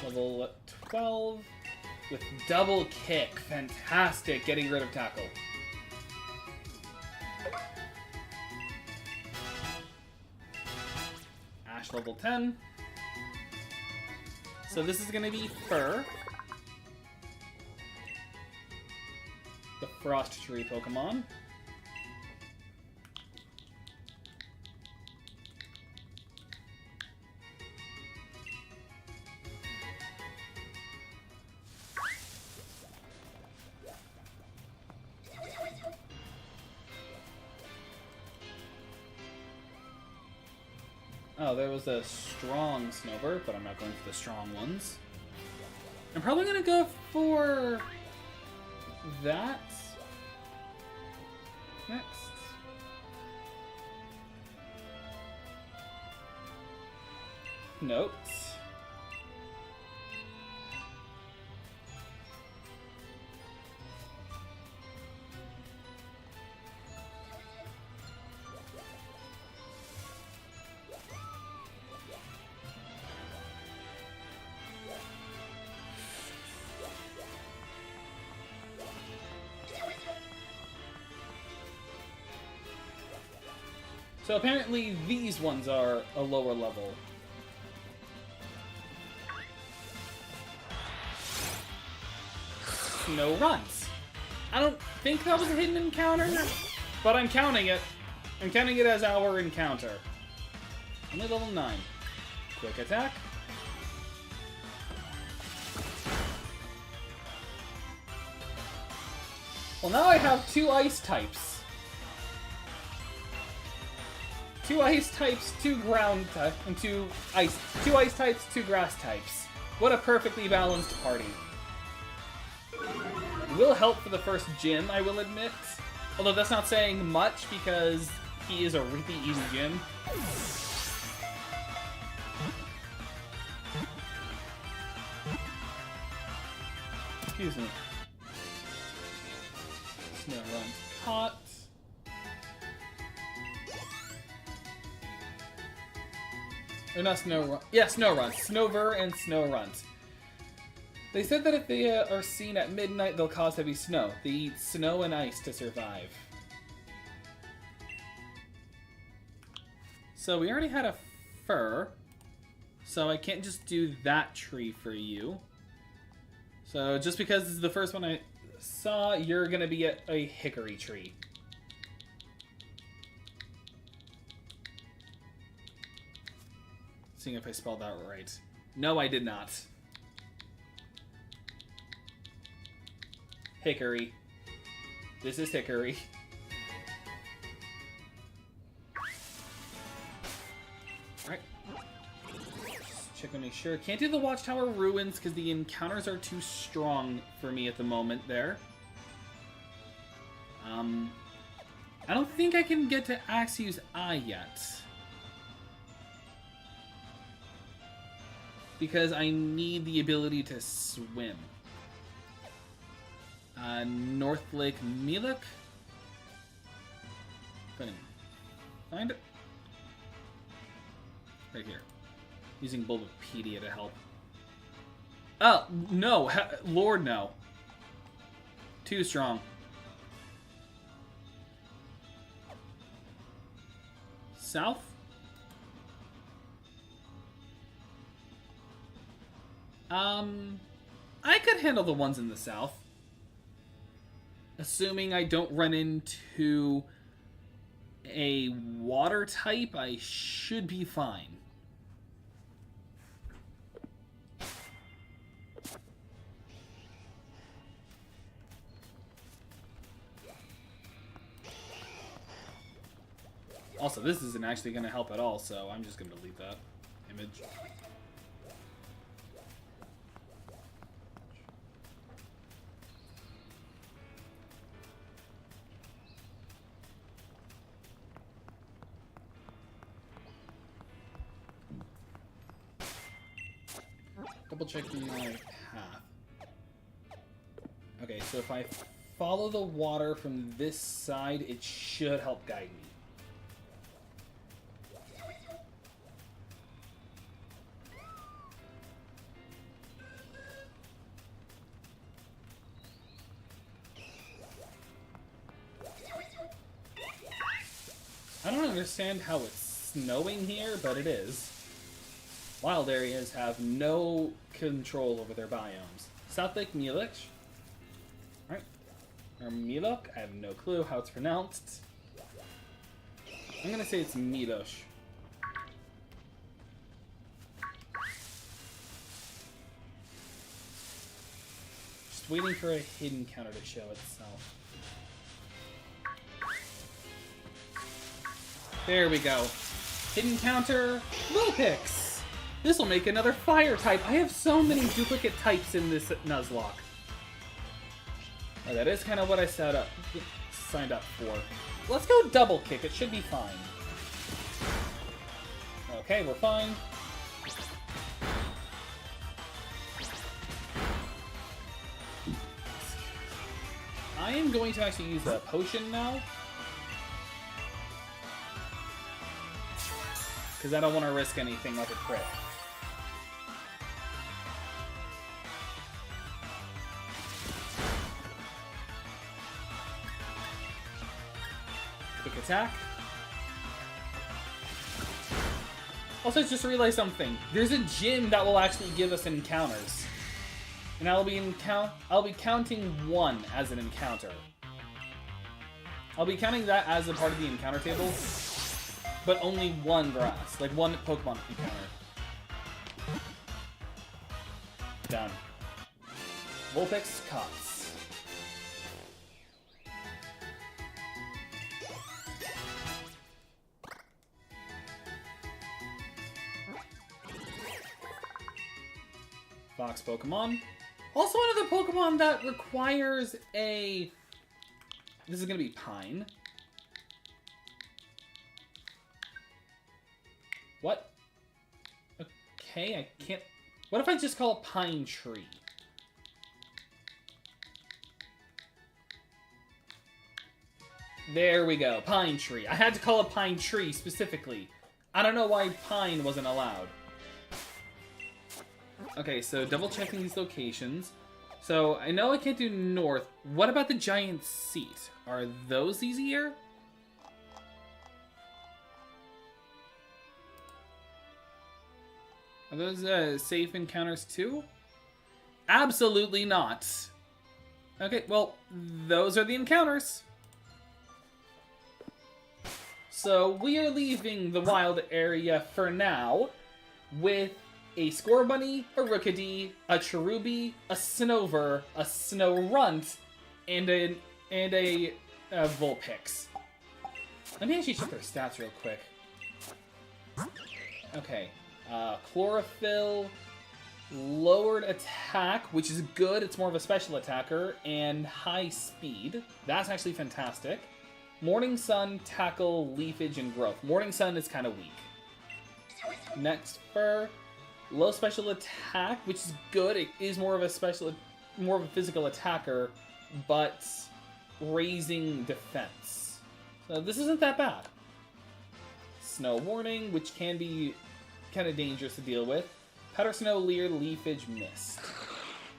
Level 12 with double kick. Fantastic. Getting rid of tackle. Ash level 10. So this is going to be fir. The frost tree Pokemon. Oh, there was a strong Snover, but I'm not going for the strong ones. I'm probably going to go for that next. notes. So apparently these ones are a lower level. No runs. I don't think that was a hidden encounter, but I'm counting it. I'm counting it as our encounter. Only level 9. Quick attack. Well, now I have 2 ice types. 2 ice types, 2 ground types, and 2 ice types, 2 grass types. What a perfectly balanced party. It will help for the first gym, I will admit. Although that's not saying much because he is a really easy gym. Excuse me. Snow run caught. Or not Snow Run. Yeah, Snow Run. Snover and Snow Runt. They said that if they are seen at midnight, they'll cause heavy snow. They eat snow and ice to survive. So we already had a fir. So I can't just do that tree for you. So just because this is the first one I saw, you're going to be a hickory tree. Seeing if I spelled that right. No, I did not. Hickory. This is hickory. Alright. Just check to make sure. Can't do the Watchtower Ruins because the encounters are too strong for me at the moment there. I don't think I can get to Axiu's Eye yet. Because I need the ability to swim. North Lake Miluk? Find it. Right here. Using Bulbapedia to help. Oh, no. Lord, no. Too strong. South? I could handle the ones in the south. Assuming I don't run into a water type, I should be fine. Also, this isn't actually going to help at all, so I'm just going to delete that image. Double checking my path. Okay, so if I follow the water from this side, it should help guide me. I don't understand how it's snowing here, but it is. Wild areas have no control over their biomes. South Lake Miluk. Right. Or Miluk. I have no clue how it's pronounced. I'm gonna say it's Milosh. Just waiting for a hidden counter to show itself. There we go. Hidden counter, Vulpix! This will make another fire type. I have so many duplicate types in this Nuzlocke. Oh, that is kind of what I signed up for. Let's go double kick. It should be fine. Okay, we're fine. I am going to actually use a potion now. Because I don't want to risk anything like a crit. Quick attack. Also, I just realized something. There's a gym that will actually give us encounters. And I'll be counting 1 as an encounter. I'll be counting that as a part of the encounter table, but only 1 grass, like 1 Pokemon encounter. Done. Vulpix Cots. Fox Pokemon. Also another Pokemon that requires a... This is going to be Pine. What? Okay, I can't... What if I just call it Pine Tree? There we go, Pine Tree. I had to call it Pine Tree specifically. I don't know why Pine wasn't allowed. Okay, so double checking these locations. So I know I can't do north. What about the giant seat? Are those easier? Are those safe encounters too? Absolutely not. Okay, well, those are the encounters. So we are leaving the wild area for now with a Scorbunny, a Rookidee, a Cherubi, a Snover, a Snorunt, and a Vulpix. Let me actually check their stats real quick. Okay, Chlorophyll, lowered attack, which is good. It's more of a special attacker, and high speed. That's actually fantastic. Morning Sun, Tackle, Leafage, and Growth. Morning Sun is kind of weak. Next Fur. Low special attack, which is good. It is more of a physical attacker, but raising defense. So this isn't that bad. Snow Warning, which can be kind of dangerous to deal with. Powder Snow, Leer, Leafage, Mist.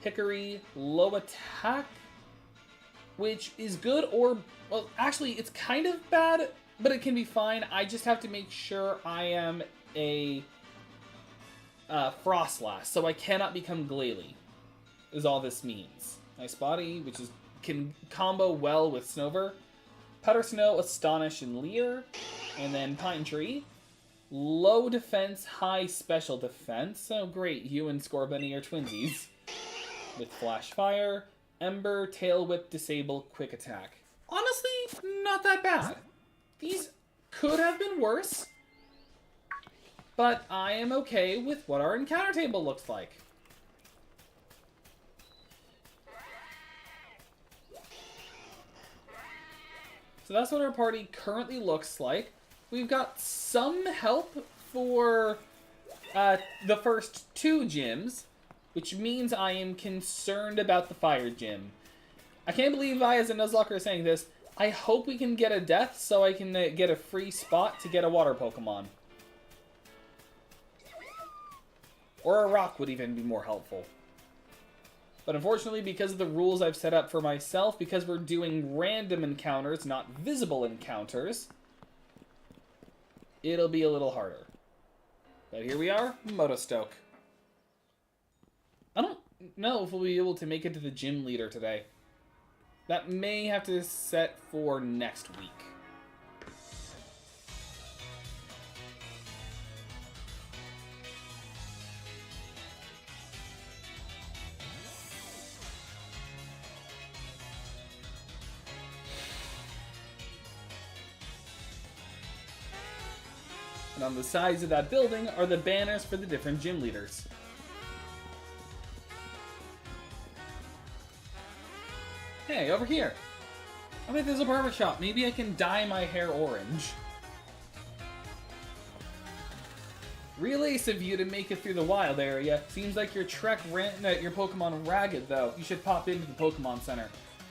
Hickory, low attack, which is good, or, well, actually, it's kind of bad, but it can be fine. I just have to make sure I am a Frostlass, so I cannot become Glalie, is all this means. Nice Body, which can combo well with Snover. Powder Snow, Astonish, and Leer. And then Pine Tree. Low defense, high special defense. So great, you and Scorbunny are twinsies. With Flash Fire, Ember, Tail Whip, Disable, Quick Attack. Honestly, not that bad. These could have been worse. But I am okay with what our encounter table looks like. So that's what our party currently looks like. We've got some help for the first 2 gyms, which means I am concerned about the fire gym. I can't believe I, as a Nuzlocke, are saying this. I hope we can get a death so I can get a free spot to get a water Pokemon. Or a rock would even be more helpful. But unfortunately, because of the rules I've set up for myself, because we're doing random encounters, not visible encounters, it'll be a little harder. But here we are, Motostoke. I don't know if we'll be able to make it to the gym leader today. That may have to set for next week. And on the sides of that building are the banners for the different gym leaders. Hey, over here. I bet there's a barber shop. Maybe I can dye my hair orange. Real ace of you to make it through the wild area. Seems like your trek ran your Pokemon ragged, though. You should pop into the Pokemon Center.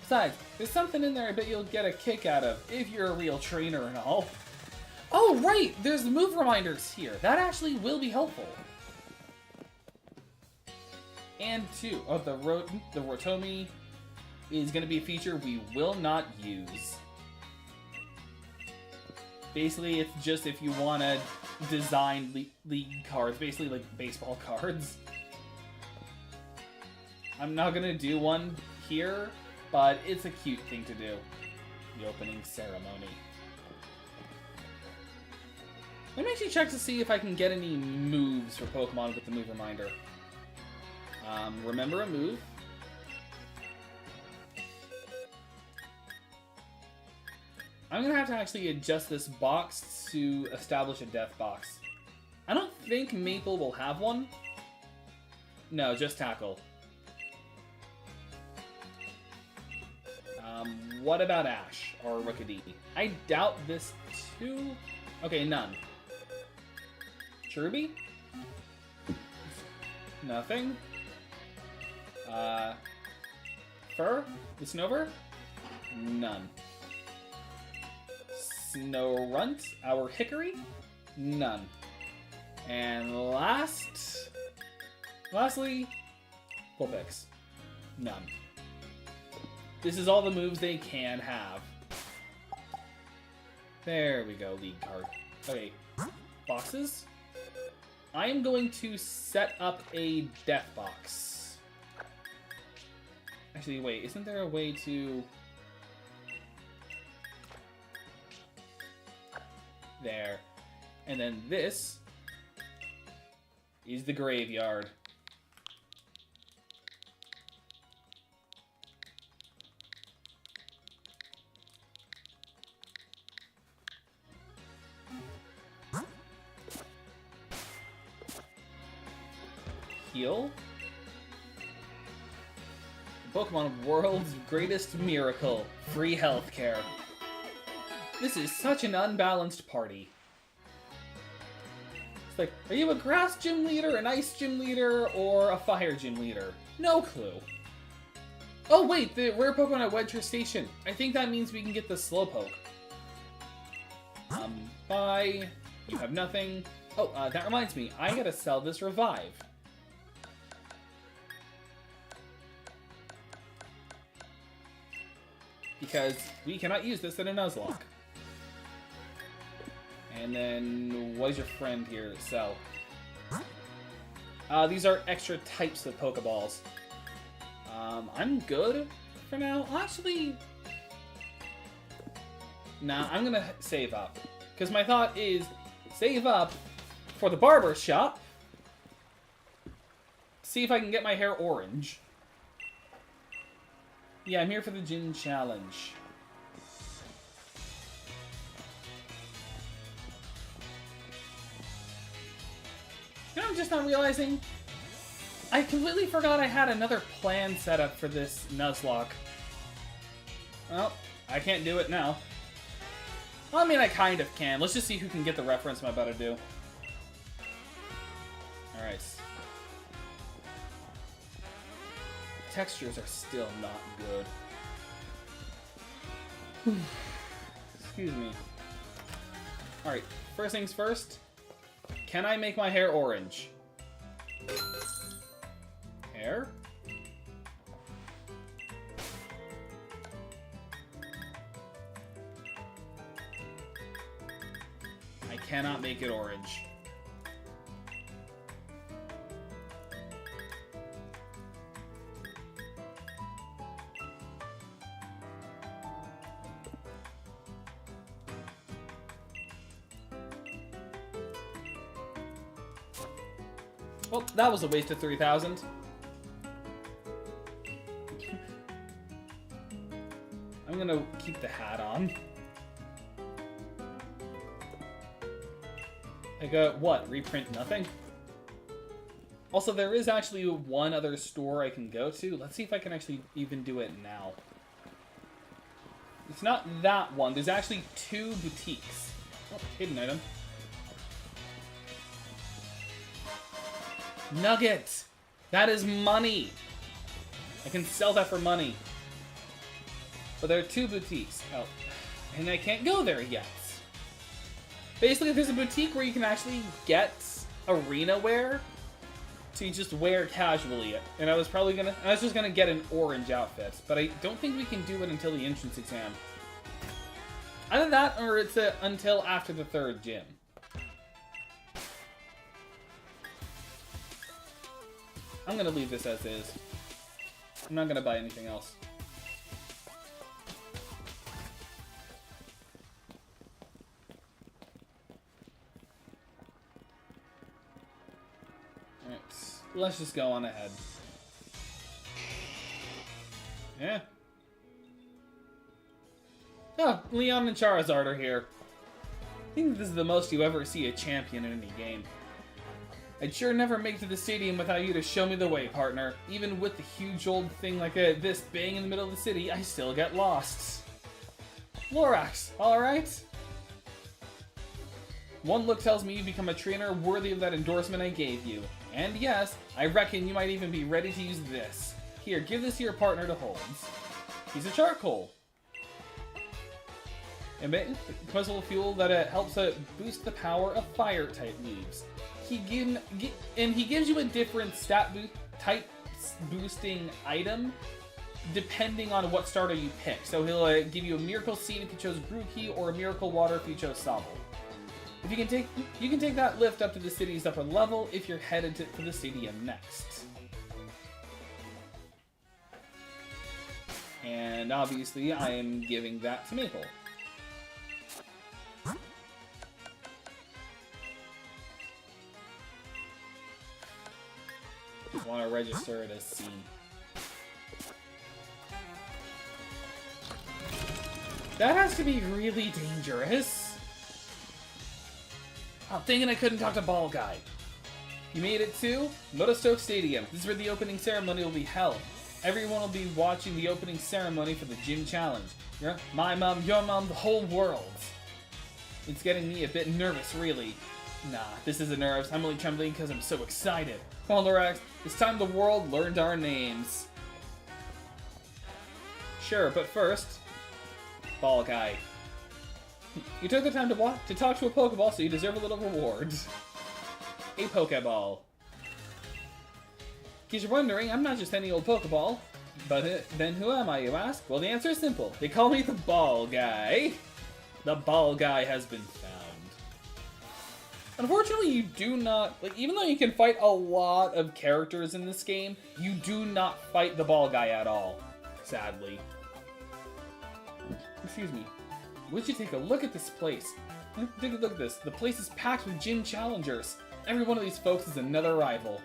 Besides, there's something in there I bet you'll get a kick out of, if you're a real trainer and all. Oh, right! There's move reminders here. That actually will be helpful. And two, the Rotomi is going to be a feature we will not use. Basically, it's just if you want to design league cards, basically like baseball cards. I'm not going to do one here, but it's a cute thing to do. The opening ceremony. Let me actually check to see if I can get any moves for Pokemon with the move reminder. Remember a move. I'm going to have to actually adjust this box to establish a death box. I don't think Maple will have one. No, just Tackle. What about Ash or Rookidee? I doubt this too. Okay, none. Cherubi? Nothing. Fur? The Snover? None. Snorunt? Our Hickory? None. And lastly, Vulpix. None. This is all the moves they can have. There we go, lead card. Okay, boxes. I am going to set up a death box. Actually, wait, isn't there a way to... There. And then this is the graveyard. Heal. Pokemon World's greatest miracle. Free healthcare. This is such an unbalanced party. It's like, are you a grass gym leader, an ice gym leader, or a fire gym leader? No clue. Oh wait, the rare Pokemon at Wedger Station. I think that means we can get the Slowpoke. Bye. You have nothing. Oh, that reminds me. I gotta sell this Revive. Because we cannot use this in a Nuzlocke. And then, what is your friend here? Sell. These are extra types of Pokeballs. I'm good for now. Actually, nah, I'm gonna save up. Because my thought is, save up for the barber shop. See if I can get my hair orange. Yeah, I'm here for the gym challenge. You know, I'm just not realizing. I completely forgot I had another plan set up for this Nuzlocke. Well, I can't do it now. Well, I mean, I kind of can. Let's just see who can get the reference I'm about to do. Alright. Textures are still not good. Excuse me. Alright, first things first. Can I make my hair orange? Hair? I cannot make it orange. Well, that was a waste of 3,000. I'm gonna keep the hat on. I got, what, reprint nothing? Also, there is actually one other store I can go to. Let's see if I can actually even do it now. It's not that one. There's actually 2 boutiques. Oh, hidden item. Nugget! That is money! I can sell that for money. But there are 2 boutiques. Oh, and I can't go there yet. Basically, there's a boutique where you can actually get arena wear to just wear casually. And I was just gonna get an orange outfit, but I don't think we can do it until the entrance exam. Either that, or it's until after the 3rd gym. I'm gonna leave this as is. I'm not gonna buy anything else. Alright, let's just go on ahead. Yeah. Oh, Leon and Charizard are here. I think this is the most you ever see a champion in any game. I'd sure never make it to the stadium without you to show me the way, partner. Even with the huge old thing like this bang in the middle of the city, I still get lost. Lorax, alright? One look tells me you've become a trainer worthy of that endorsement I gave you. And yes, I reckon you might even be ready to use this. Here, give this to your partner to hold. He's a charcoal. Puzzle fuel that helps boost the power of fire-type moves. He gives you a different type boosting item depending on what starter you pick. So he'll give you a Miracle Seed if you chose Grookey, or a Miracle Water if you chose Sobble. If you can take that lift up to the city's upper level if you're headed to the stadium next. And obviously, I am giving that to Maple. I want to register it as C. That has to be really dangerous. I'm thinking I couldn't talk to Ball Guy. You made it to Motostoke Stadium. This is where the opening ceremony will be held. Everyone will be watching the opening ceremony for the gym challenge. My mom, your mom, the whole world. It's getting me a bit nervous, really. Nah, this isn't nerves. I'm only trembling because I'm so excited. Come on, Lorax. It's time the world learned our names. Sure, but first... Ball Guy. You took the time to talk to a Pokeball, so you deserve a little reward. A Pokeball. In case you're wondering, I'm not just any old Pokeball. But then who am I, you ask? Well, the answer is simple. They call me the Ball Guy. The Ball Guy has been found. Unfortunately, you do not, even though you can fight a lot of characters in this game, you do not fight the Ball Guy at all, sadly. Excuse me. Would you take a look at this place? Take a look at this. The place is packed with gym challengers. Every one of these folks is another rival.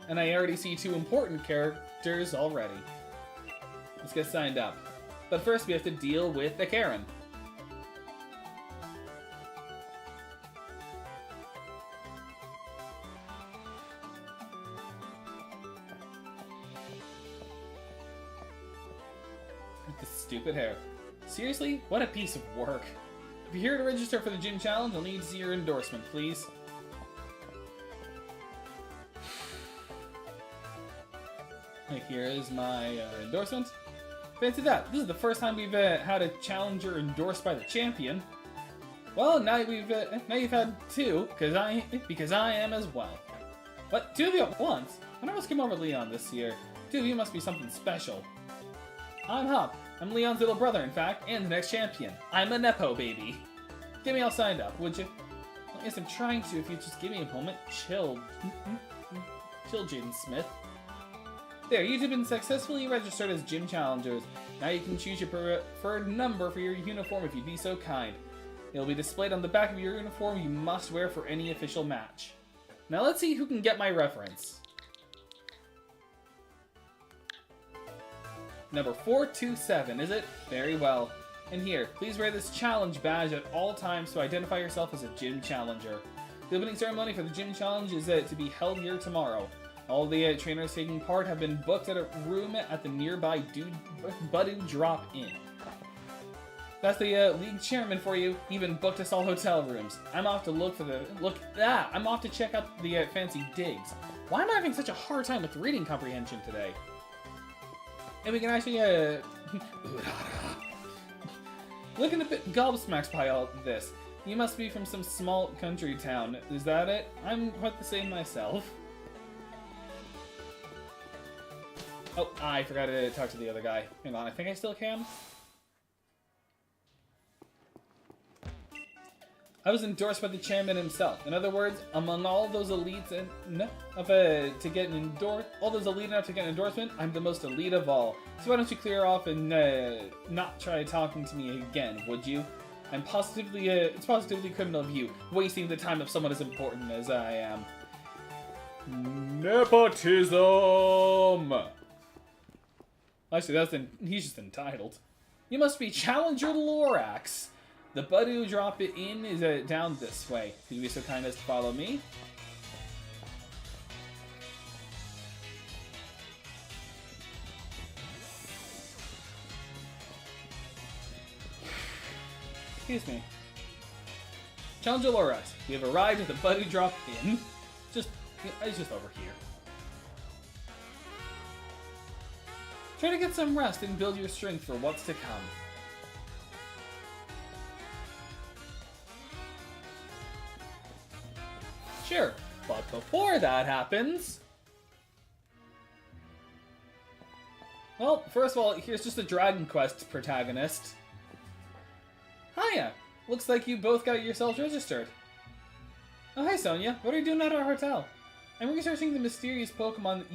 And I already see 2 important characters already. Let's get signed up. But first we have to deal with the Karen. The stupid hair. Seriously? What a piece of work. If you're here to register for the gym challenge, I'll need to see your endorsement, please. Here is my endorsement. Fancy that. This is the first time we've had a challenger endorsed by the champion. Well, now you've had 2, because I am as well. What? 2 of you at once? I almost came over Leon this year. 2 of you must be something special. I'm Hop. I'm Leon's little brother, in fact, and the next champion. I'm a Nepo baby. Get me all signed up, would you? Well, yes, I'm trying to, if you just give me a moment. Chill. Chill, Jaden Smith. There, you've been successfully registered as gym challengers. Now you can choose your preferred number for your uniform if you'd be so kind. It'll be displayed on the back of your uniform you must wear for any official match. Now let's see who can get my reference. Number 427, is it? Very well. And here, please wear this challenge badge at all times to identify yourself as a gym challenger. The opening ceremony for the gym challenge is to be held here tomorrow. All the trainers taking part have been booked at a room at the nearby Buddy Drop Inn. That's the league chairman for you. He even booked us all hotel rooms. I'm off to I'm off to check out the fancy digs. Why am I having such a hard time with reading comprehension today? And we can actually, looking a bit gobsmacked by all this. You must be from some small country town. Is that it? I'm quite the same myself. Oh, I forgot to talk to the other guy. Hang on, I think I still can. I was endorsed by the chairman himself. In other words, among all those elites to get an all those elite enough to get an endorsement, I'm the most elite of all. So why don't you clear off and not try talking to me again, would you? I'm positively, it's positively criminal of you, wasting the time of someone as important as I am. Nepotism! Actually, he's just entitled. You must be Challenger Lorax. The Budu drop it in is down this way. Could you be so kind as to follow me? Excuse me. Challenger Lorax, we have arrived at the Budu drop in. It's just over here. Try to get some rest and build your strength for what's to come. Sure, but before that happens... Well, first of all, here's just a Dragon Quest protagonist. Hiya! Looks like you both got yourselves registered. Oh, hi Sonia. What are you doing at our hotel? I'm researching the mysterious Pokemon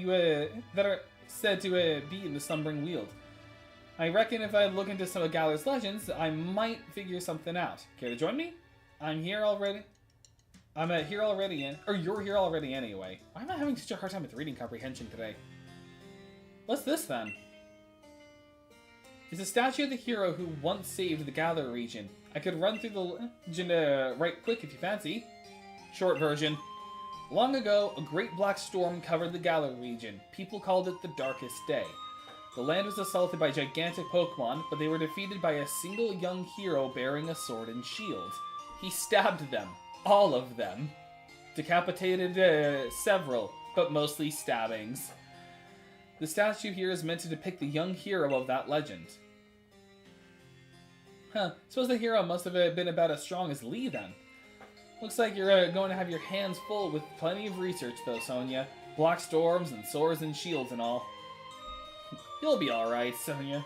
that are said to be in the Slumbering Weald. I reckon if I look into some of Galar's legends, I might figure something out. Care to join me? I'm here already. Here already, or you're here already anyway. Why am I having such a hard time with reading comprehension today? What's this then? It's a statue of the hero who once saved the Galar region. I could run through the legend right quick if you fancy. Short version. Long ago, a great black storm covered the Galar region. People called it the Darkest Day. The land was assaulted by gigantic Pokemon, but they were defeated by a single young hero bearing a sword and shield. He stabbed them. All of them. Decapitated several, but mostly stabbings. The statue here is meant to depict the young hero of that legend. Huh, suppose the hero must have been about as strong as Lee then. Looks like you're going to have your hands full with plenty of research though, Sonia. Black storms and swords and shields and all. You'll be alright, Sonia.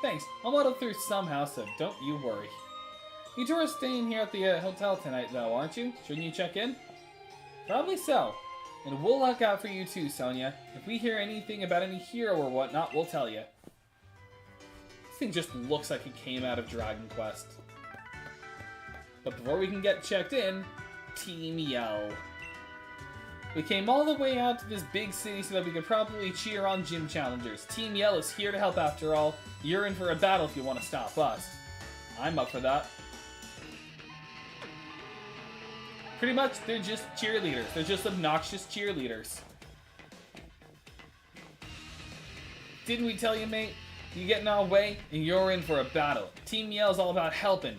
Thanks, I'll muddle through somehow, so don't you worry. You two are staying here at the hotel tonight, though, aren't you? Shouldn't you check in? Probably so. And we'll look out for you too, Sonia. If we hear anything about any hero or whatnot, we'll tell you. This thing just looks like it came out of Dragon Quest. But before we can get checked in, Team Yell. We came all the way out to this big city so that we could properly cheer on gym challengers. Team Yell is here to help after all. You're in for a battle if you want to stop us. I'm up for that. Pretty much, they're just cheerleaders. They're just obnoxious cheerleaders. Didn't we tell you, mate? You get in our way, and you're in for a battle. Team Yell is all about helping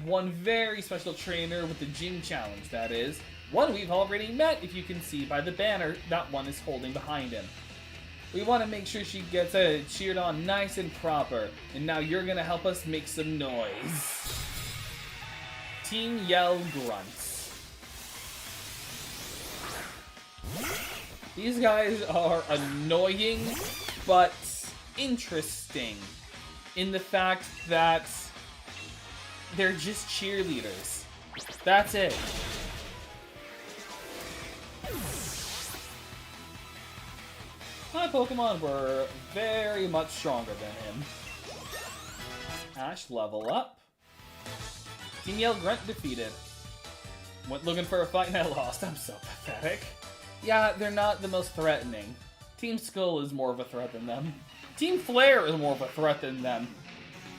one very special trainer with the gym challenge, that is. One we've already met, if you can see by the banner that one is holding behind him. We want to make sure she gets cheered on nice and proper, and now you're going to help us make some noise. Team Yell grunts. These guys are annoying, but interesting in the fact that they're just cheerleaders. That's it. My Pokemon were very much stronger than him. Ash, level up. Team Yell Grunt defeated. Went looking for a fight and I lost. I'm so pathetic. Yeah, they're not the most threatening. Team Skull is more of a threat than them. Team Flare is more of a threat than them.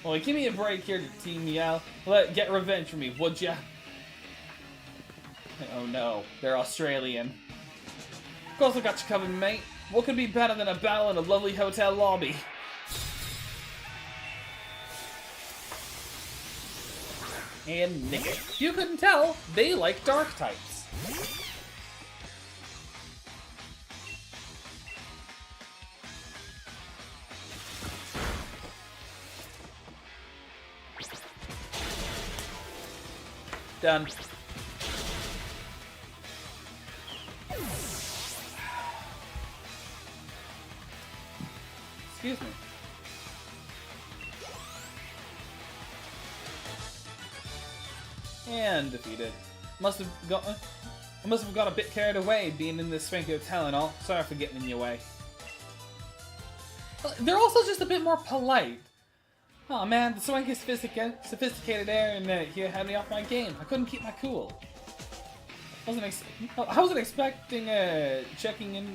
Well, give me a break here to Team Yell. Get revenge for me, would ya? Oh no, they're Australian. Of course I got you covered, mate. What could be better than a battle in a lovely hotel lobby? And nick it. You couldn't tell, they like dark types. Done. Excuse me. And defeated. I must have got a bit carried away being in this swanky hotel and all. Sorry for getting in your way. They're also just a bit more polite. Oh man, the swanky sophisticated air and he had me off my game. I couldn't keep my cool. I wasn't expecting checking in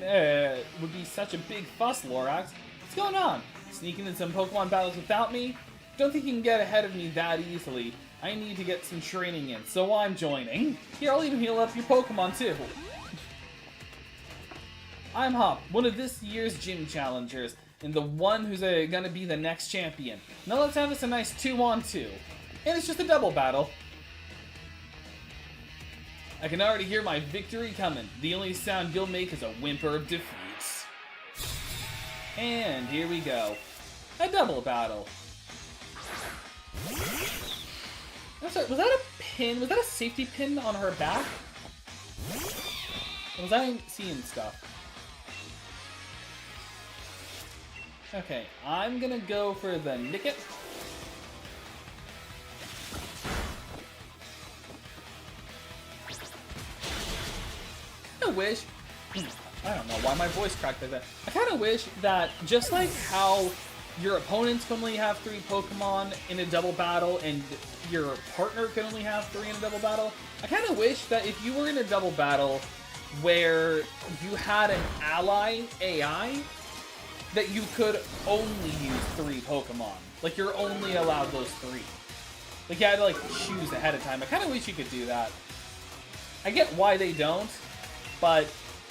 would be such a big fuss, Lorax. What's going on? Sneaking in some Pokemon battles without me? Don't think you can get ahead of me that easily. I need to get some training in, so I'm joining. Here, I'll even heal up your Pokemon too. I'm Hop, one of this year's gym challengers, and the one who's gonna be the next champion. Now let's have us a nice 2-on-2. And it's just a double battle. I can already hear my victory coming. The only sound you'll make is a whimper of defeat. And here we go. A double battle. I'm sorry, was that a pin? Was that a safety pin on her back? Or was I seeing stuff? Okay, I'm gonna go for the Nickit. I kinda wish... I don't know why my voice cracked like that. I kinda wish that, just like how your opponents can only have 3 Pokemon in a double battle, and your partner can only have 3 in a double battle. I kind of wish that if you were in a double battle where you had an ally AI, that you could only use 3 Pokemon. Like, you're only allowed those 3. Like, you had to, like, choose ahead of time. I kind of wish you could do that. I get why they don't, but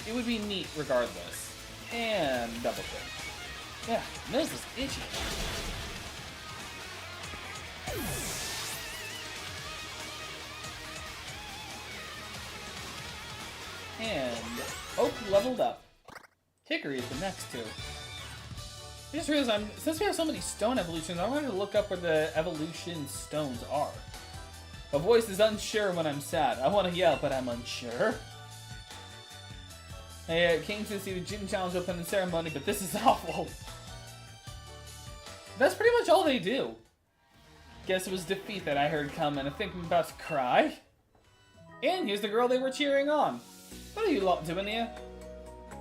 it would be neat regardless. And double kick. Yeah, nose is itchy. And Oak leveled up. Hickory is the next 2. I just realized since we have so many stone evolutions, I wanted to look up where the evolution stones are. My voice is unsure when I'm sad. I want to yell, but I'm unsure. I came to see the gym challenge opening ceremony, but this is awful. That's pretty much all they do. Guess it was defeat that I heard coming. I think I'm about to cry. And here's the girl they were cheering on. What are you lot doing here?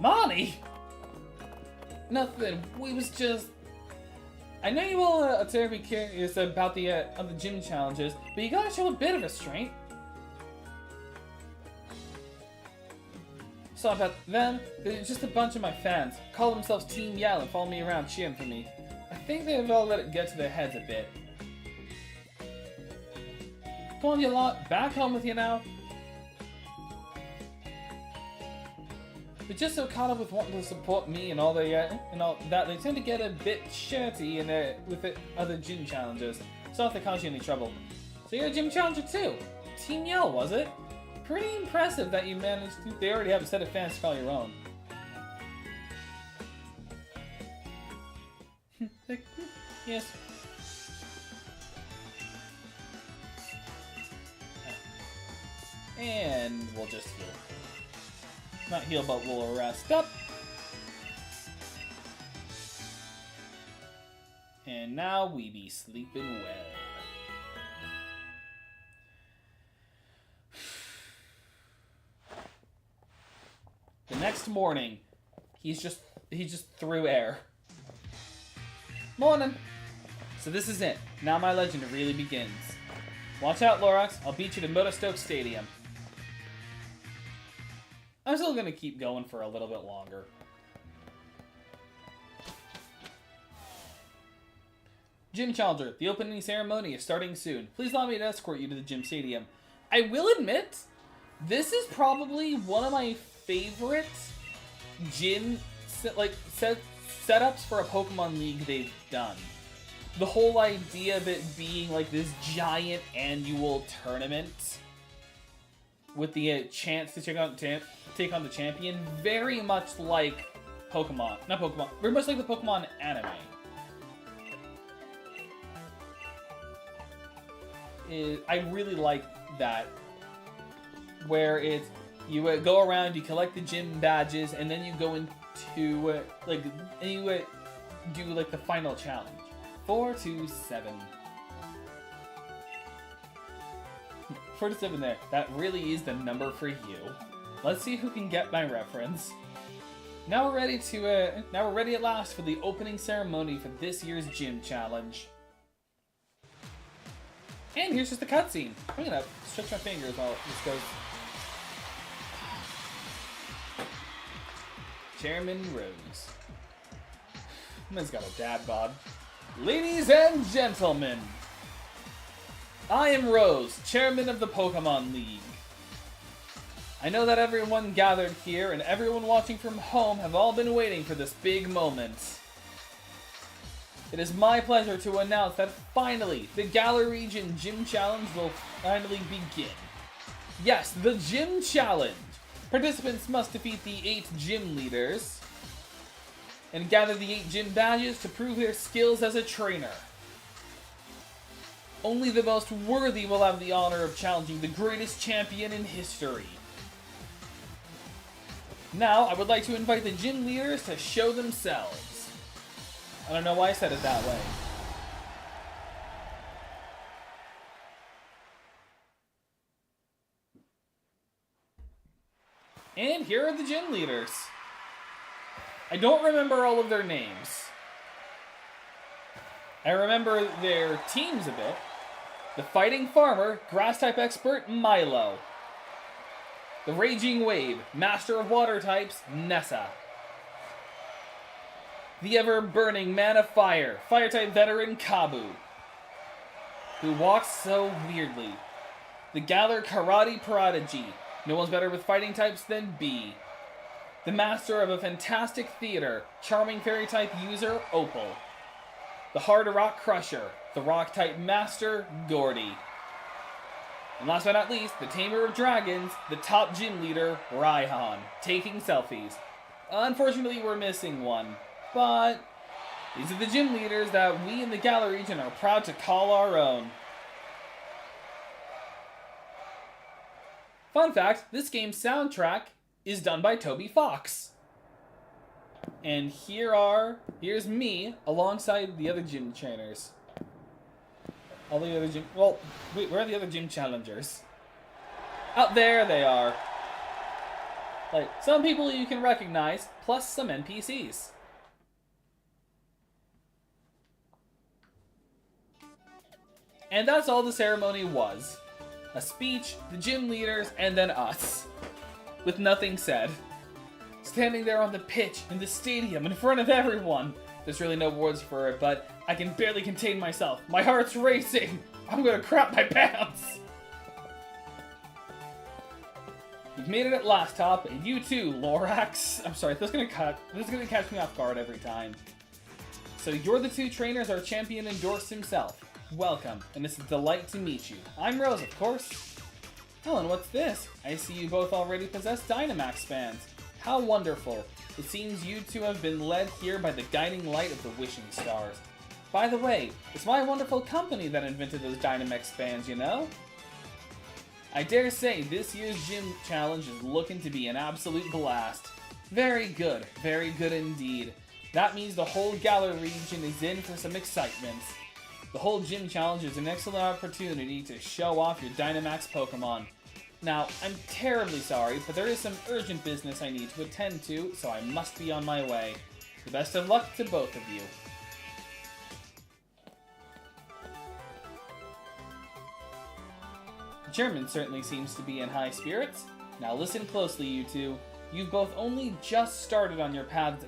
Marnie! Nothing. We was just... I know you all are terribly curious about the gym challenges, but you gotta show a bit of restraint. So about them, they're just a bunch of my fans. Call themselves Team Yell and follow me around cheering for me. I think they've all let it get to their heads a bit. Come on, you lot. Back home with you now. They're just so caught up with wanting to support me and all that they tend to get a bit shirty with the other gym challengers. So if they cause you any trouble. So you're a gym challenger too. Team Yell, was it? Pretty impressive that you managed to... They already have a set of fans to call your own. Yes. And we'll just heal. Not heal, but we'll rest up. And now we be sleeping well. The next morning, he just threw air. Morning. So this is it. Now my legend really begins. Watch out, Lorax. I'll beat you to Motostoke Stadium. I'm still gonna keep going for a little bit longer. Gym Challenger, the opening ceremony is starting soon. Please allow me to escort you to the gym stadium. I will admit, this is probably one of my favorite gym setups for a Pokemon League they've done. The whole idea of it being like this giant annual tournament with the chance to take on the champion, very much like very much like the Pokemon anime. I really like that where it's you go around, you collect the gym badges, and then you go into and you do like the final challenge. 4 to 7. 4 to 7 there. That really is the number for you. Let's see who can get my reference. Now we're ready at last for the opening ceremony for this year's gym challenge. And here's just the cutscene. I'm gonna stretch my fingers while this goes. Chairman Rose. Man's got a dad bod. Ladies and gentlemen, I am Rose, chairman of the Pokemon League. I know that everyone gathered here and everyone watching from home have all been waiting for this big moment. It is my pleasure to announce that finally, the Galar Region Gym Challenge will finally begin. Yes, the Gym Challenge! Participants must defeat the 8 gym leaders and gather the 8 gym badges to prove their skills as a trainer. Only the most worthy will have the honor of challenging the greatest champion in history. Now, I would like to invite the gym leaders to show themselves. I don't know why I said it that way. And here are the gym leaders. I don't remember all of their names. I remember their teams a bit. The Fighting Farmer, Grass-type expert, Milo. The Raging Wave, Master of Water types, Nessa. The Ever-Burning Man of Fire, Fire-type veteran, Kabu. Who walks so weirdly. The Galar Karate Prodigy. No one's better with fighting types than B. The Master of a Fantastic Theater, Charming Fairy-type user, Opal. The Hard Rock Crusher, the Rock-type Master, Gordy. And last but not least, the Tamer of Dragons, the top gym leader, Raihan, taking selfies. Unfortunately, we're missing one, but these are the gym leaders that we in the Galar region are proud to call our own. Fun fact, this game's soundtrack is done by Toby Fox. And here's me alongside the other gym trainers. All the other gym, well, wait, where are the other gym challengers? Out there they are. Like, some people you can recognize, plus some NPCs. And that's all the ceremony was. A speech, the gym leaders, and then us. With nothing said. Standing there on the pitch, in the stadium, in front of everyone. There's really no words for it, but I can barely contain myself. My heart's racing. I'm gonna crap my pants. You've made it at last, Top, and you too, Lorax. I'm sorry, this is gonna catch me off guard every time. So you're the 2 trainers our champion endorsed himself. Welcome, and it's a delight to meet you. I'm Rose, of course. Oh, and what's this? I see you both already possess Dynamax bands. How wonderful. It seems you 2 have been led here by the guiding light of the wishing stars. By the way, it's my wonderful company that invented those Dynamax bands, you know? I dare say this year's gym challenge is looking to be an absolute blast. Very good indeed. That means the whole Galar region is in for some excitement. The whole gym challenge is an excellent opportunity to show off your Dynamax Pokemon. Now, I'm terribly sorry, but there is some urgent business I need to attend to, so I must be on my way. The best of luck to both of you. The chairman certainly seems to be in high spirits. Now listen closely, you 2. You've both only just started on your path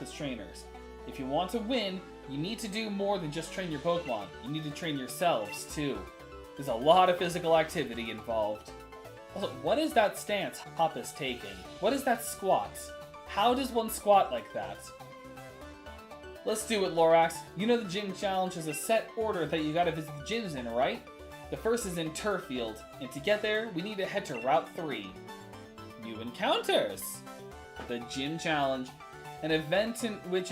as trainers. If you want to win, you need to do more than just train your Pokemon. You need to train yourselves, too. There's a lot of physical activity involved. Also, what is that stance Hop is taking? What is that squat? How does one squat like that? Let's do it, Lorax. You know the gym challenge is a set order that you gotta visit the gyms in, right? The first is in Turffield, and to get there, we need to head to Route 3. New encounters! The gym challenge, an event in which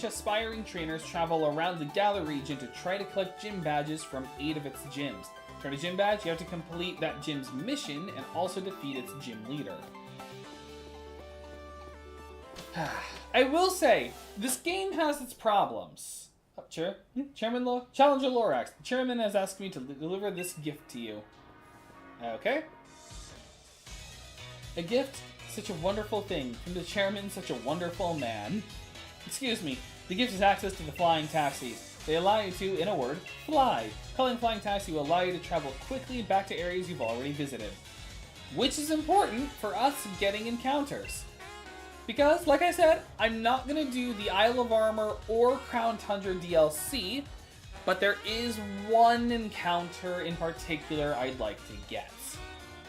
aspiring trainers travel around the Galar region to try to collect gym badges from 8 of its gyms. To earn a gym badge, you have to complete that gym's mission and also defeat its gym leader. I will say, this game has its problems. Oh, Challenger Lorax. The chairman has asked me to deliver this gift to you. Okay. A gift, such a wonderful thing. From the chairman, such a wonderful man. Excuse me. The gift is access to the flying taxis. They allow you to, in a word, fly. Calling flying taxi will allow you to travel quickly back to areas you've already visited. Which is important for us getting encounters. Because, like I said, I'm not going to do the Isle of Armor or Crown Tundra DLC, but there is one encounter in particular I'd like to get.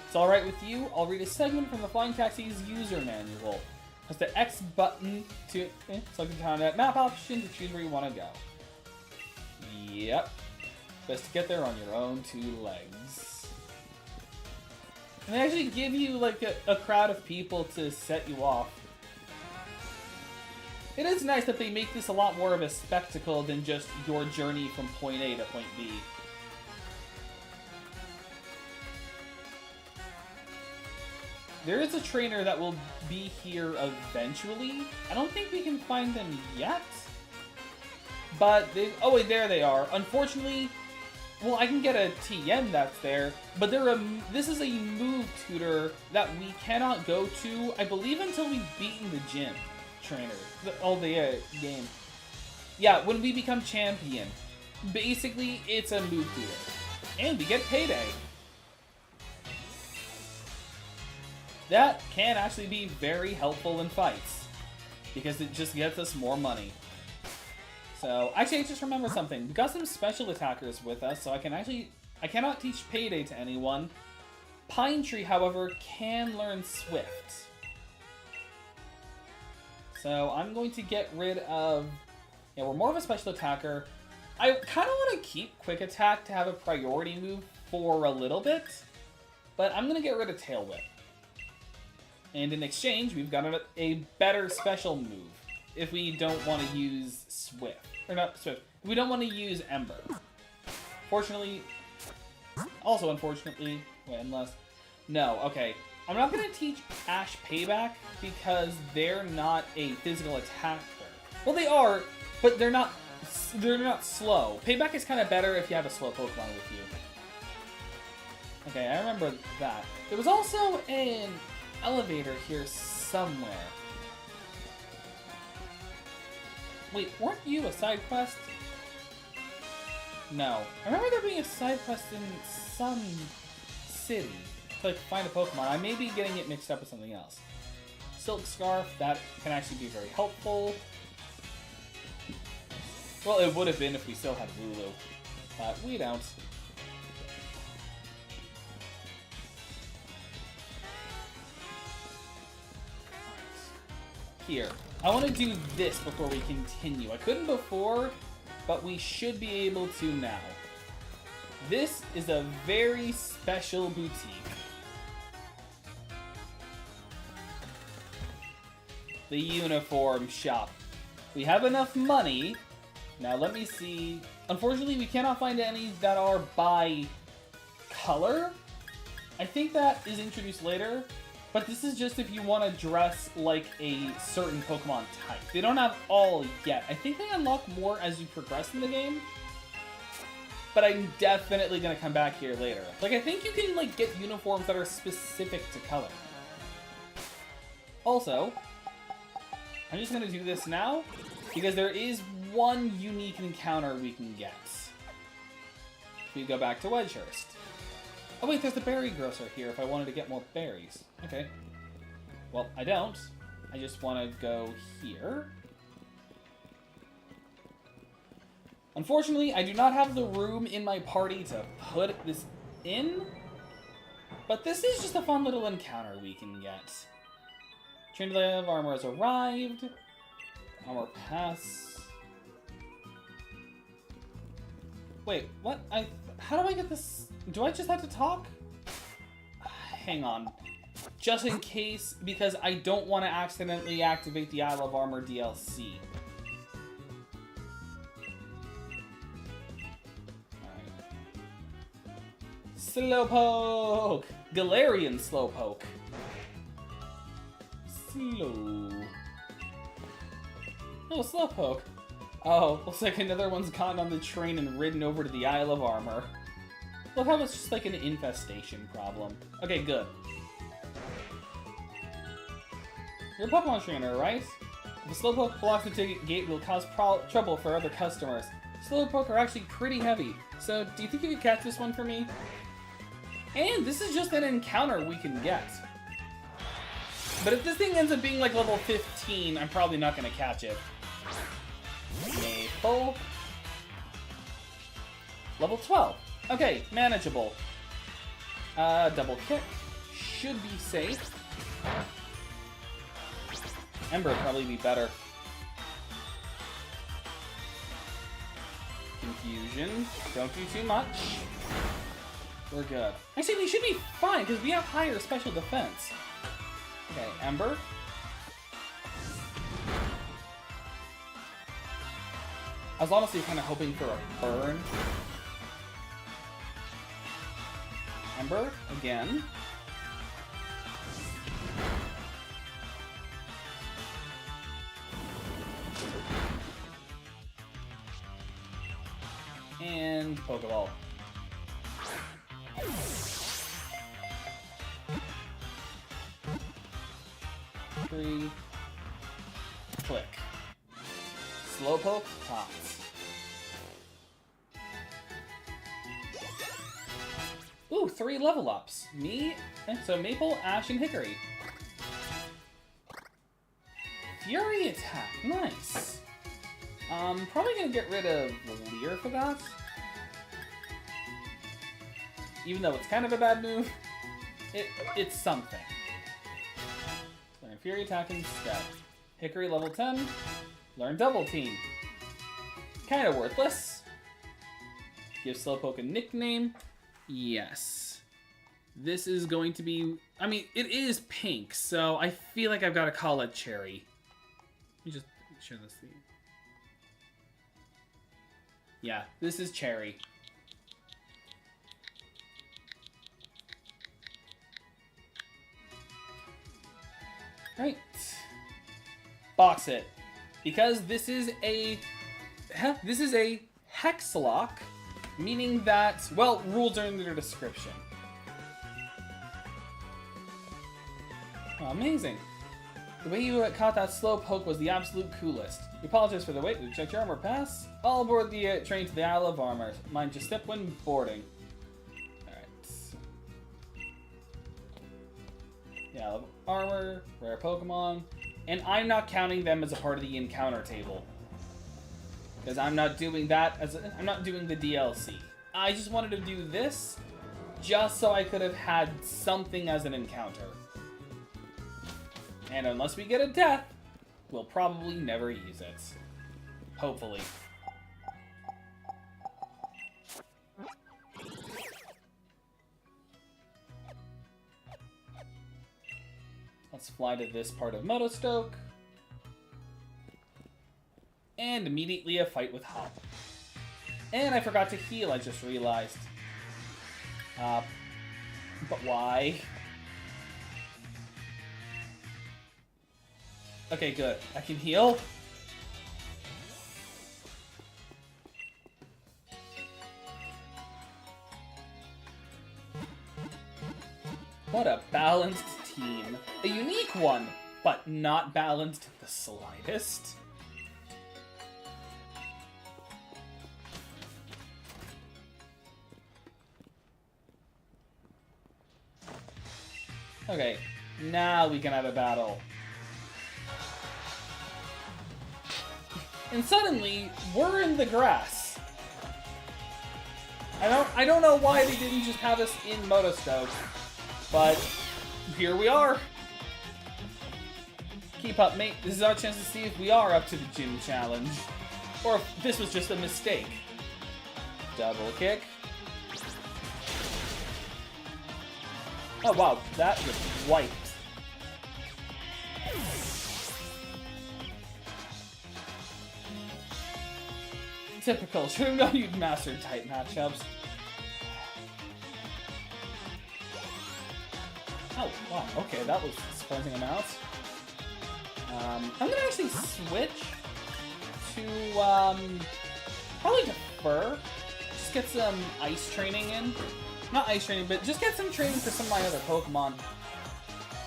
It's alright with you, I'll read a segment from the Flying Taxi's user manual. Press the X button to select the town map option to choose where you want to go. Yep. Best to get there on your own two legs. And they actually give you like a crowd of people to set you off. It is nice that they make this a lot more of a spectacle than just your journey from point A to point B. There is a trainer that will be here eventually. I don't think we can find them yet. But they... Oh, wait, there they are. Unfortunately, well, I can get a TM that's there, but this is a move tutor that we cannot go to, I believe, until we've beaten the gym trainer. The game. Yeah, when we become champion. Basically, it's a move tutor. And we get payday. That can actually be very helpful in fights, because it just gets us more money. So, actually, I just remembered something. We got some special attackers with us, so I cannot teach Payday to anyone. Pine Tree, however, can learn Swift. So, I'm going to get rid of... Yeah, we're more of a special attacker. I kind of want to keep Quick Attack to have a priority move for a little bit, but I'm going to get rid of Tail Whip. And in exchange, we've got a better special move if we don't want to use Swift. Or not Swift. We don't want to use Ember. Fortunately, also unfortunately, wait, unless... No, okay. I'm not going to teach Ash Payback because they're not a physical attacker. Well, they are, but they're not slow. Payback is kind of better if you have a slow Pokemon with you. Okay, I remember that. There was also an elevator here somewhere. Wait, weren't you a side quest? No. I remember there being a side quest in some city to like, find a Pokemon. I may be getting it mixed up with something else. Silk Scarf, that can actually be very helpful. Well, it would have been if we still had Wooloo, but we don't. Here. I want to do this before we continue. I couldn't before, but we should be able to now. This is a very special boutique. The uniform shop. We have enough money. Now let me see. Unfortunately, we cannot find any that are by color. I think that is introduced later. But this is just if you want to dress like a certain Pokemon type. They don't have all yet. I think they unlock more as you progress in the game. But I'm definitely going to come back here later. Like, I think you can, like, get uniforms that are specific to color. Also, I'm just going to do this now, because there is one unique encounter we can get. We go back to Wedgehurst. Oh wait, there's the berry grocer here if I wanted to get more berries. Okay. Well, I don't. I just want to go here. Unfortunately, I do not have the room in my party to put this in. But this is just a fun little encounter we can get. Trainer of Armor has arrived. Armor Pass. Wait, what? How do I get this? Do I just have to talk? Hang on. Just in case, because I don't want to accidentally activate the Isle of Armor DLC. Alright. Slowpoke! Galarian Slowpoke. Slow. Oh, Slowpoke. Oh, looks like another one's gotten on the train and ridden over to the Isle of Armor. Look how it's just like an infestation problem. Okay, good. You're a Pokemon trainer, right? If a Slowpoke blocks the ticket gate, it will cause trouble for other customers. Slowpoke are actually pretty heavy, so do you think you could catch this one for me? And this is just an encounter we can get. But if this thing ends up being like level 15, I'm probably not going to catch it. Maple. Level 12. Okay, manageable. Double kick. Should be safe. Ember would probably be better. Confusion. Don't do too much. We're good. Actually, we should be fine, because we have higher special defense. Okay, Ember. I was honestly kind of hoping for a burn. Ember, again. And Pokeball. Three. Click. Slowpoke pops. Ooh, 3 level ups. So Maple, Ash, and Hickory. Fury attack, nice. Probably gonna get rid of Leer for that. Even though it's kind of a bad move, it's something. Learn Fury attack instead. Hickory level 10. Learn Double Team. Kind of worthless. Give Slowpoke a nickname. Yes. This is going to be... I mean, it is pink, so I feel like I've got to call it Cherry. Let me just share this thing. Yeah, this is Cherry. Right. Box it. Because this is a Hexlocke, meaning that, well, rules are in their description. Oh, amazing. The way you caught that Slowpoke was the absolute coolest. We apologize for the wait. We checked your armor pass. All aboard the train to the Isle of Armor. Mind your step when boarding. Alright. The Isle of Armor, rare Pokemon. And I'm not counting them as a part of the encounter table. Because I'm not doing that I'm not doing the DLC. I just wanted to do this just so I could have had something as an encounter. And unless we get a death, we'll probably never use it. Hopefully. Let's fly to this part of Motostoke. And immediately a fight with Hop. And I forgot to heal, I just realized. But why? Okay, good. I can heal. What a balanced team. A unique one, but not balanced the slightest. Okay, now we can have a battle. And suddenly, we're in the grass. I don't know why they didn't just have us in Motostoke, but here we are. Keep up, mate. This is our chance to see if we are up to the gym challenge. Or if this was just a mistake. Double kick. Oh wow, that just wiped. Typical. Should have known you'd mastered type matchups. Wow, okay, that was a surprising amount. I'm gonna actually switch to, probably defer. Just get some ice training in. Not ice training, but just get some training for some of my other Pokemon.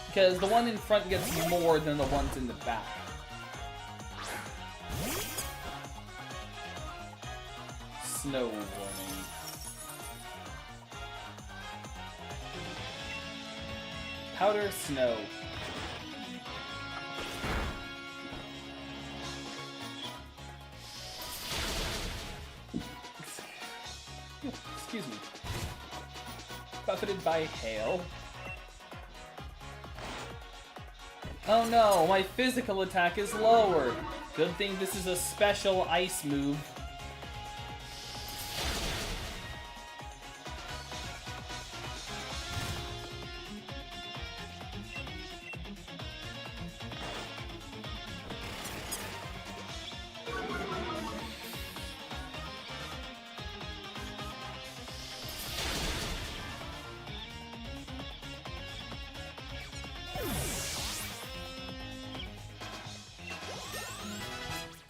Because the one in front gets more than the ones in the back. Snow warning. Powder snow. Excuse me. Buffeted by hail. Oh no, my physical attack is lowered. Good thing this is a special ice move.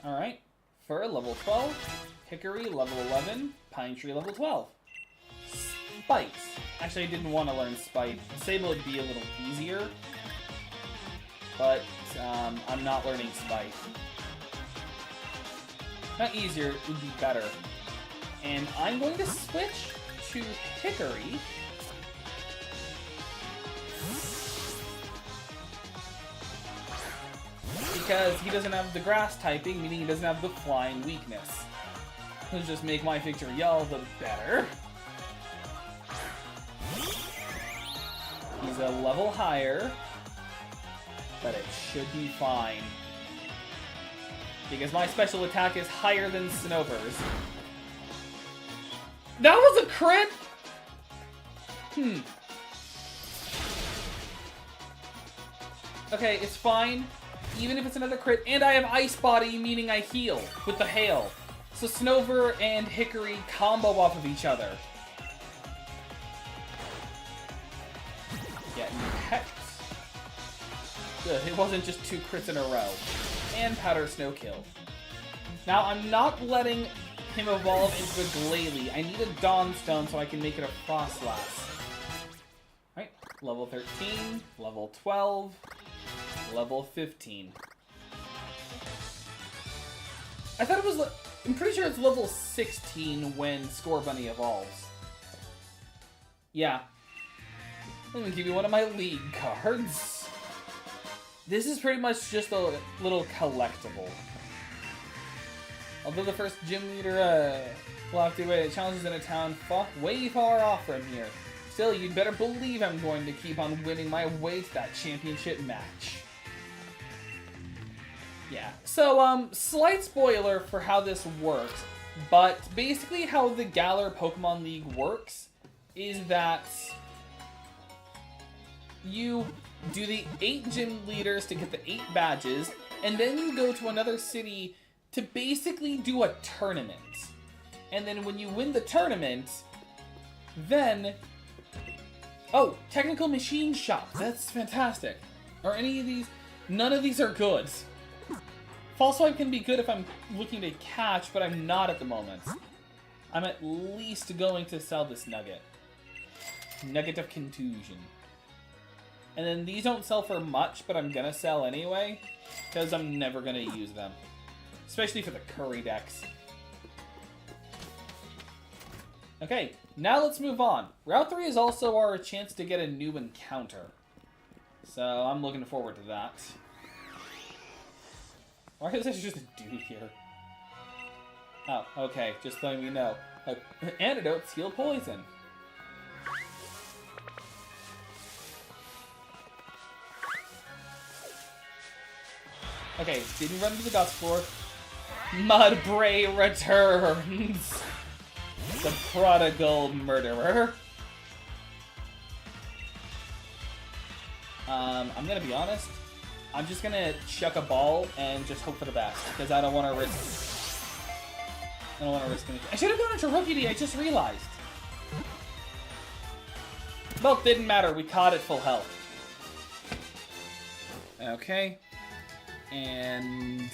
Alright, Fur level 12, Hickory level 11, Pine Tree level 12. Spite. Actually, I didn't want to learn Spite. Sable would be a little easier, but I'm not learning Spite. Not easier, it would be better. And I'm going to switch to Hickory. Because he doesn't have the grass typing, meaning he doesn't have the flying weakness. Let's just make my victory all the better. He's a level higher, but it should be fine. Because my special attack is higher than Snover's. That was a crit? Okay, it's fine. Even if it's another crit, and I have Ice Body, meaning I heal with the hail. So Snover and Hickory combo off of each other. Getting hecked. Good, it wasn't just 2 crits in a row. And Powder Snow kill. Now, I'm not letting him evolve into a Glalie. I need a Dawn Stone so I can make it a Frostlass. Alright, level 13, level 12... level 15. I thought it was... I'm pretty sure it's level 16 when Scorbunny evolves. Yeah. Let me give you one of my league cards. This is pretty much just a little collectible. Although the first gym leader locked away challenges in a town way far off from here. Still, you'd better believe I'm going to keep on winning my way to that championship match. Yeah, so, slight spoiler for how this works, but basically how the Galar Pokemon League works is that you do the 8 gym leaders to get the 8 badges, and then you go to another city to basically do a tournament. And then when you win the tournament, then... Oh, Technical Machine Shop, that's fantastic. Are any of these... None of these are good. False Swipe can be good if I'm looking to catch, but I'm not at the moment. I'm at least going to sell this Nugget. Nugget of Contusion. And then these don't sell for much, but I'm gonna sell anyway, because I'm never gonna use them. Especially for the Curry decks. Okay, now let's move on. Route 3 is also our chance to get a new encounter. So I'm looking forward to that. Why is there just a dude here? Oh, okay, just letting me know. Antidotes heal poison. Okay, didn't run to the dust floor. Mudbray returns! The prodigal murderer. I'm gonna be honest. I'm just gonna chuck a ball and just hope for the best, because I don't want to risk. I don't want to risk anything. I should have gone into Rookie D, I just realized. Well, didn't matter. We caught it full health. Okay. And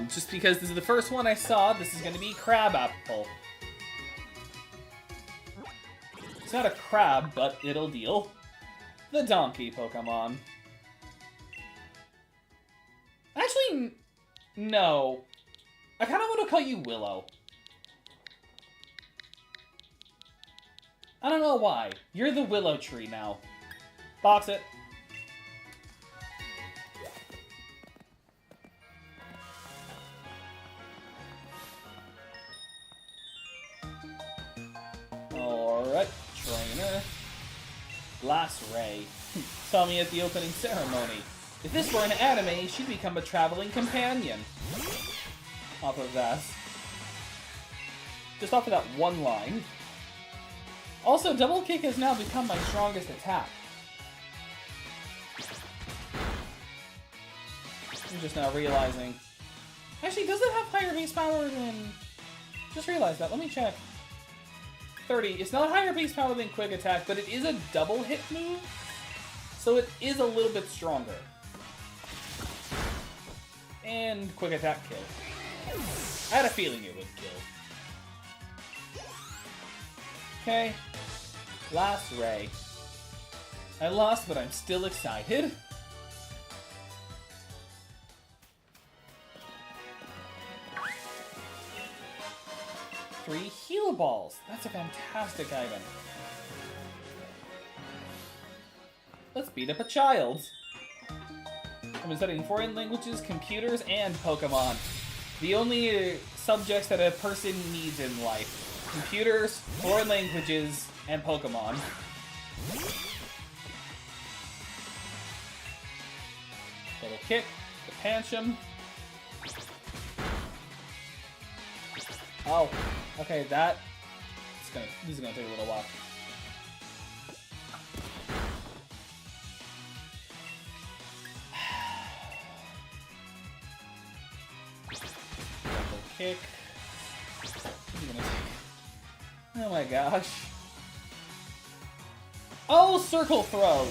just because this is the first one I saw, this is going to be Crabapple. It's not a crab, but it'll deal. The donkey Pokemon. Actually, no. I kind of want to call you Willow. I don't know why. You're the Willow tree now. Box it. Alright, trainer. Glass Ray. Saw me at the opening ceremony. If this were an anime, she'd become a traveling companion. Off of that. Just off of that one line. Also, Double Kick has now become my strongest attack. I'm just now realizing. Actually, does it have higher base power than... Just realized that. Let me check. 30. It's not higher base power than Quick Attack, but it is a double hit move. So it is a little bit stronger. And Quick Attack kill. I had a feeling it would kill. Okay. Last Ray. I lost, but I'm still excited. Three Heal Balls. That's a fantastic item. Let's beat up a child. I've been studying foreign languages, computers, and Pokemon. The only subjects that a person needs in life. Computers, foreign languages, and Pokemon. Double Kick, the Pancham. Oh, okay, this is gonna take a little while. Double Kick. Oh my gosh. Oh, Circle Throw!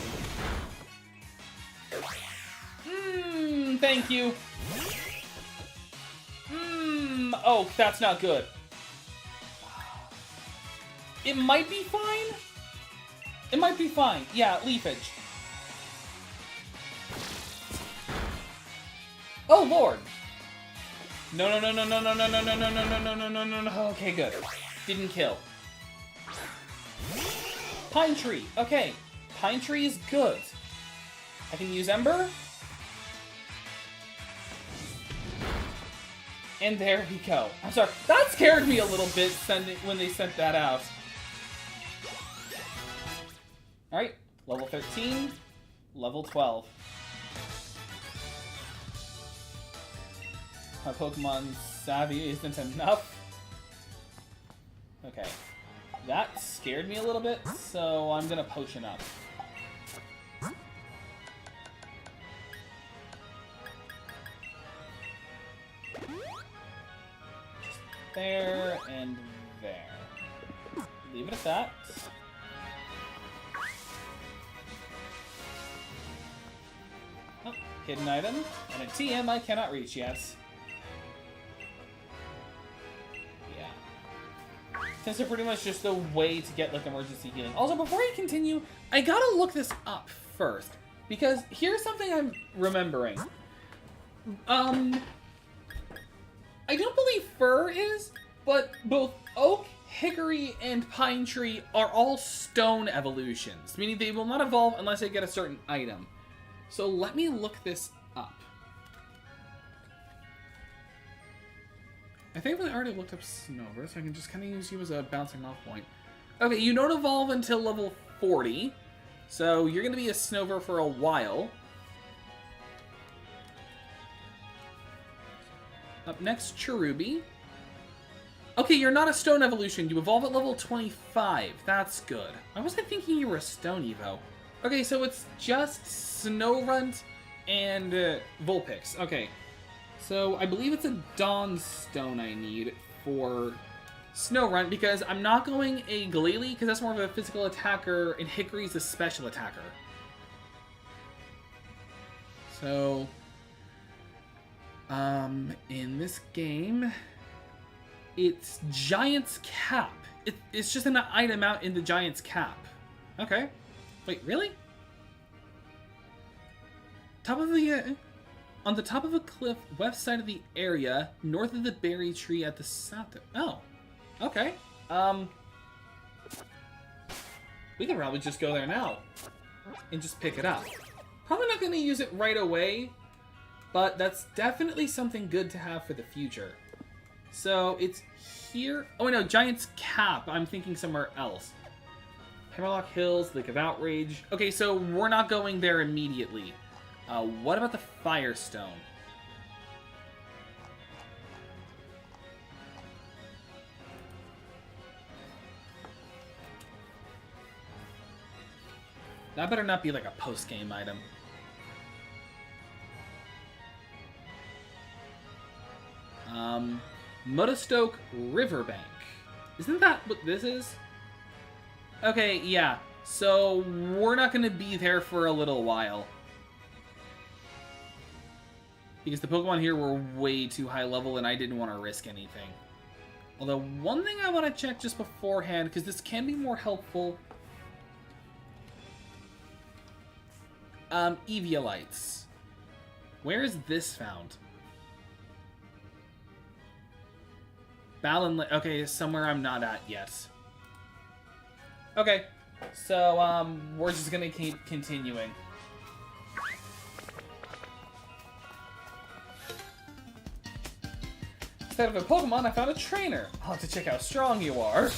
Thank you. Oh, that's not good. It might be fine. It might be fine. Yeah, Leafage. Oh, Lord. No. Okay, good. Didn't kill. Pine Tree. Okay. Pine Tree is good. I can use Ember. And there we go. I'm sorry. That scared me a little bit when they sent that out. Alright. Level 13. Level 12. My Pokemon Savvy isn't enough. Okay. That scared me a little bit, so I'm gonna Potion up. Just there and there. Leave it at that. Oh, hidden item. And a TM I cannot reach yet. Since they're pretty much just a way to get, like, emergency healing. Also, before I continue, I gotta look this up first. Because here's something I'm remembering. I don't believe Fir is, but both Oak, Hickory, and Pine Tree are all stone evolutions. Meaning they will not evolve unless they get a certain item. So let me look this up. I think I already looked up Snover, so I can just kind of use you as a bouncing off point. Okay, you don't evolve until level 40, so you're going to be a Snover for a while. Up next, Cherubi. Okay, you're not a Stone evolution. You evolve at level 25. That's good. Why was I thinking you were a Stone Evo? Okay, so it's just Snorunt and Vulpix. Okay. So, I believe it's a Dawn Stone I need for Snorunt, because I'm not going a Glalie, because that's more of a physical attacker, and Hickory's a special attacker. So, in this game, it's Giant's Cap. It's just an item out in the Giant's Cap. Okay. Wait, really? On the top of a cliff, west side of the area, north of the berry tree at the south. Oh, okay. We could probably just go there now and just pick it up. Probably not going to use it right away, but that's definitely something good to have for the future. So it's here. Oh no, Giant's Cap. I'm thinking somewhere else. Hexlocke Hills, Lake of Outrage. Okay, so we're not going there immediately. What about the Firestone? That better not be like a post-game item. Motostoke Riverbank. Isn't that what this is? Okay, yeah. So we're not going to be there for a little while. Because the Pokemon here were way too high level and I didn't want to risk anything. Although, one thing I want to check just beforehand, because this can be more helpful. Eviolites. Where is this found? Balan, okay, somewhere I'm not at yet. Okay, so, we're just gonna keep continuing. Instead of a Pokemon, I found a trainer. I'll have to check how strong you are.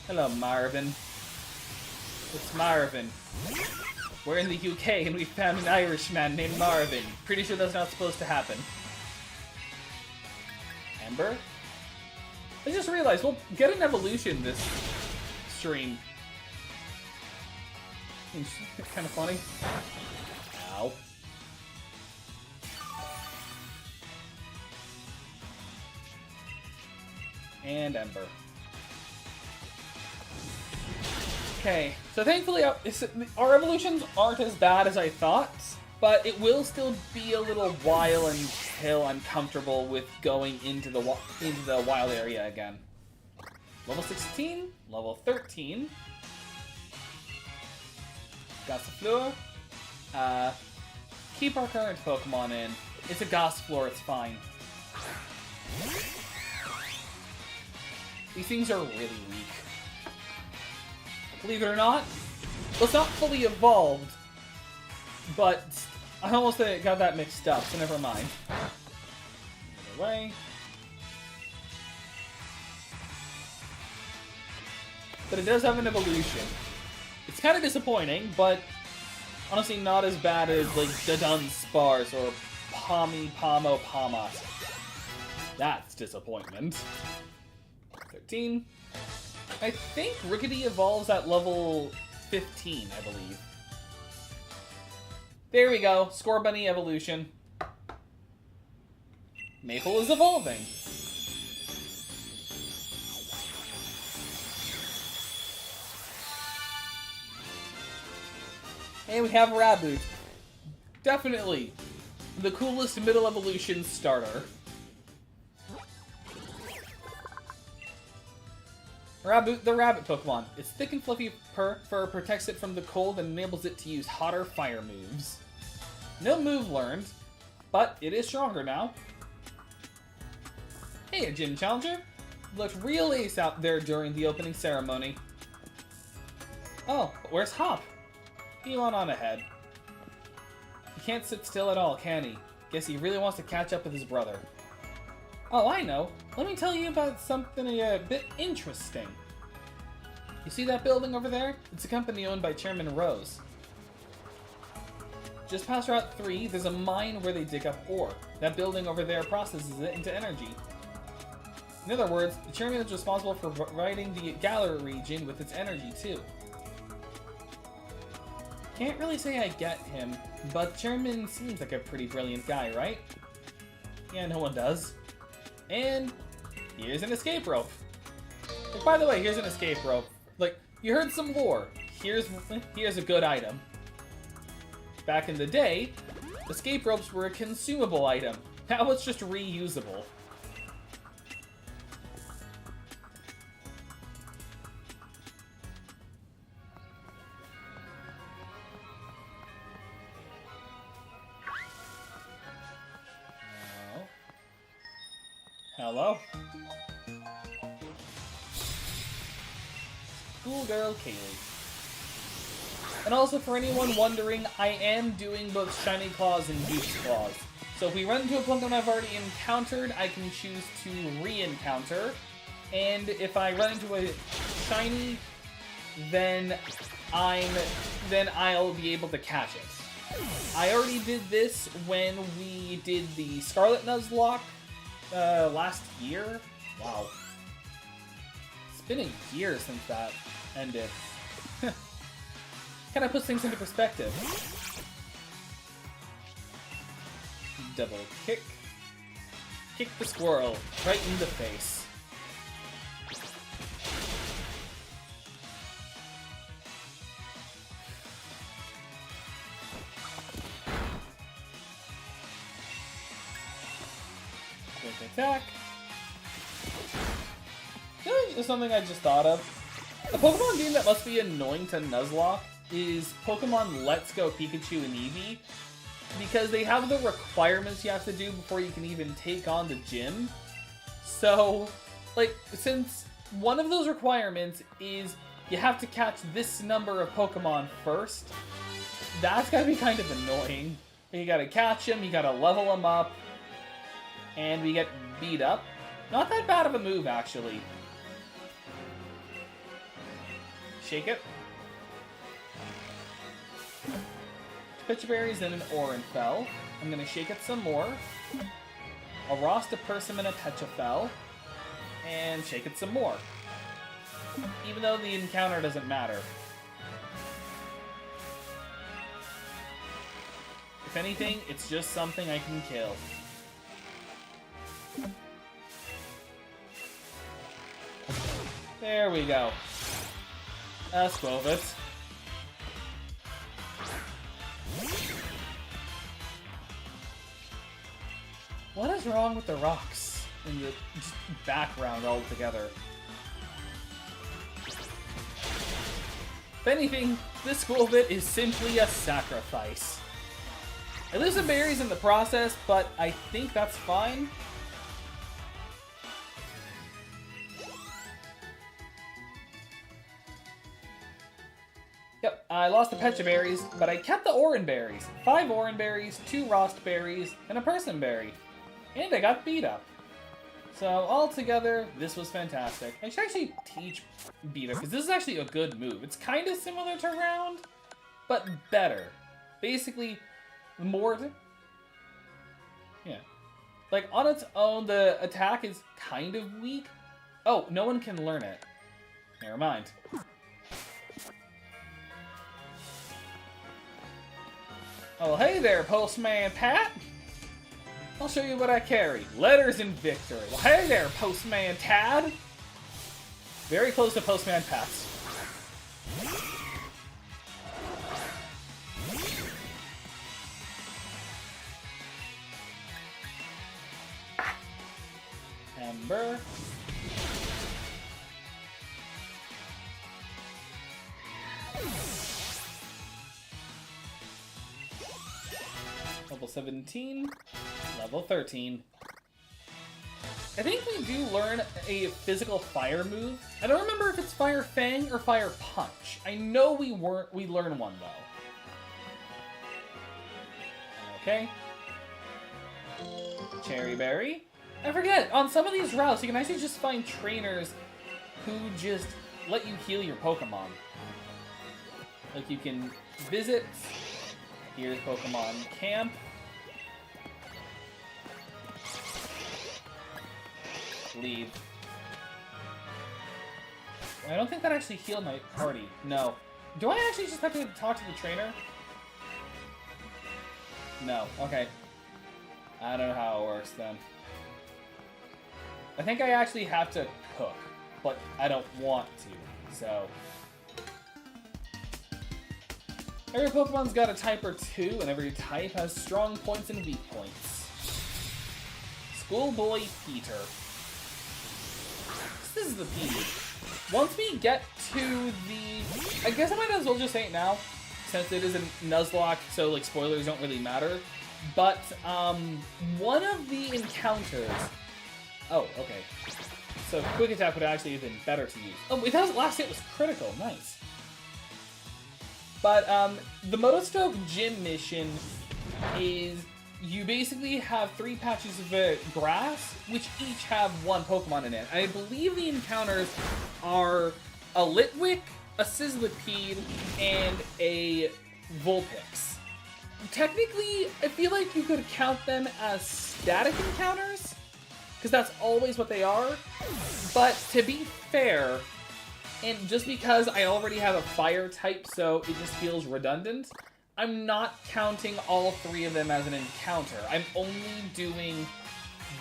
Hello, Marvin. It's Marvin. We're in the UK and we found an Irishman named Marvin. Pretty sure that's not supposed to happen. Ember? I just realized we'll get an evolution this stream. It's kind of funny. Ow. And Ember. Okay, so thankfully our evolutions aren't as bad as I thought, but it will still be a little while until I'm comfortable with going into the wild area again. Level 16, level 13. Gossifleur. Keep our current Pokemon in. It's a Gossifleur, it's fine. These things are really weak. Believe it or not, well, it's not fully evolved, but I almost got that mixed up, so never mind. Other way. But it does have an evolution. It's kind of disappointing, but honestly not as bad as, like, Dunsparce or Pomo-Pama. That's disappointment. 13. I think Rickety evolves at level 15, I believe. There we go. Scorbunny evolution. Maple is evolving. And we have Raboot. Definitely the coolest middle evolution starter. Raboot, the rabbit Pokemon. Its thick and fluffy fur protects it from the cold and enables it to use hotter fire moves. No move learned, but it is stronger now. Hey, a gym challenger. Looked real ace out there during the opening ceremony. Oh, but where's Hop? He went on ahead. He can't sit still at all, can he? Guess he really wants to catch up with his brother. Oh, I know. Let me tell you about something a bit interesting. You see that building over there? It's a company owned by Chairman Rose. Just past Route 3, there's a mine where they dig up ore. That building over there processes it into energy. In other words, the Chairman is responsible for providing the Galar region with its energy, too. Can't really say I get him, but Chairman seems like a pretty brilliant guy, right? Yeah, no one does. And here's an escape rope. Like, by the way, here's an escape rope. Like, you heard some lore. Here's a good item. back in the day, escape ropes were a consumable item. Now it's just reusable. Hello? Schoolgirl Kaylee. And also, for anyone wondering, I am doing both Shiny Claws and Dupes Claws. So if we run into a Pokemon I've already encountered, I can choose to re-encounter. And if I run into a Shiny, then I'll be able to catch it. I already did this when we did the Scarlet Nuzlocke last year. Wow. It's been a year since that ended. Kind of puts things into perspective. Double kick. Kick the squirrel right in the face. Quick attack. There's something I just thought of. A Pokemon game that must be annoying to Nuzlocke is Pokemon Let's Go Pikachu and Eevee, because they have the requirements you have to do before you can even take on the gym. So, like, since one of those requirements is you have to catch this number of Pokemon first, that's gotta be kind of annoying. You gotta catch them, you gotta level them up, and we get beat up. Not that bad of a move, actually. Shake it. Pitch Berries and an Orenfell. I'm gonna shake it some more. A Rost, a Persimmon, a Petrifel. And shake it some more. Even though the encounter doesn't matter. If anything, it's just something I can kill. There we go. Squovit. What is wrong with the rocks in the background altogether? If anything, this Squovit is simply a sacrifice. I lose some berries in the process, but I think that's fine. Yep, I lost the Pecha Berries, but I kept the Oran Berries. 5 Oran Berries, 2 Rost Berries, and a Persimmon Berry. And I got beat up. So, altogether, this was fantastic. I should actually teach beat up, because this is actually a good move. It's kind of similar to Round, but better. Basically, more... Yeah. Like, on its own, the attack is kind of weak. Oh, no one can learn it. Never mind. Oh, hey there, Postman Pat. I'll show you what I carry. Letters in victory. Well, hey there, Postman Tad. Very close to Postman Pat's. Ember. Level 17, level 13. I think we do learn a physical fire move. I don't remember if it's Fire Fang or Fire Punch. I know we learn one though. Okay. Cherry Berry. I forget, on some of these routes you can actually just find trainers who just let you heal your Pokemon. Like you can visit, here's Pokemon Camp. Leave. I don't think that actually healed my party. No. Do I actually just have to talk to the trainer? No. Okay. I don't know how it works then. I think I actually have to cook, but I don't want to, so... Every Pokemon's got a type or two, and every type has strong points and weak points. Schoolboy Peter. This is the P. Once we get to the... I guess I might as well just say it now, since it is a Nuzlocke, so like spoilers don't really matter. But, one of the encounters... Oh, okay. So Quick Attack would actually have been better to use. Oh, it does, last hit was critical, nice. But, the Motostroke Gym mission is... You basically have 3 patches of grass, which each have 1 Pokemon in it. I believe the encounters are a Litwick, a Sizzlipede, and a Vulpix. Technically, I feel like you could count them as static encounters, because that's always what they are. But to be fair, and just because I already have a fire type, so it just feels redundant, I'm not counting all 3 of them as an encounter. I'm only doing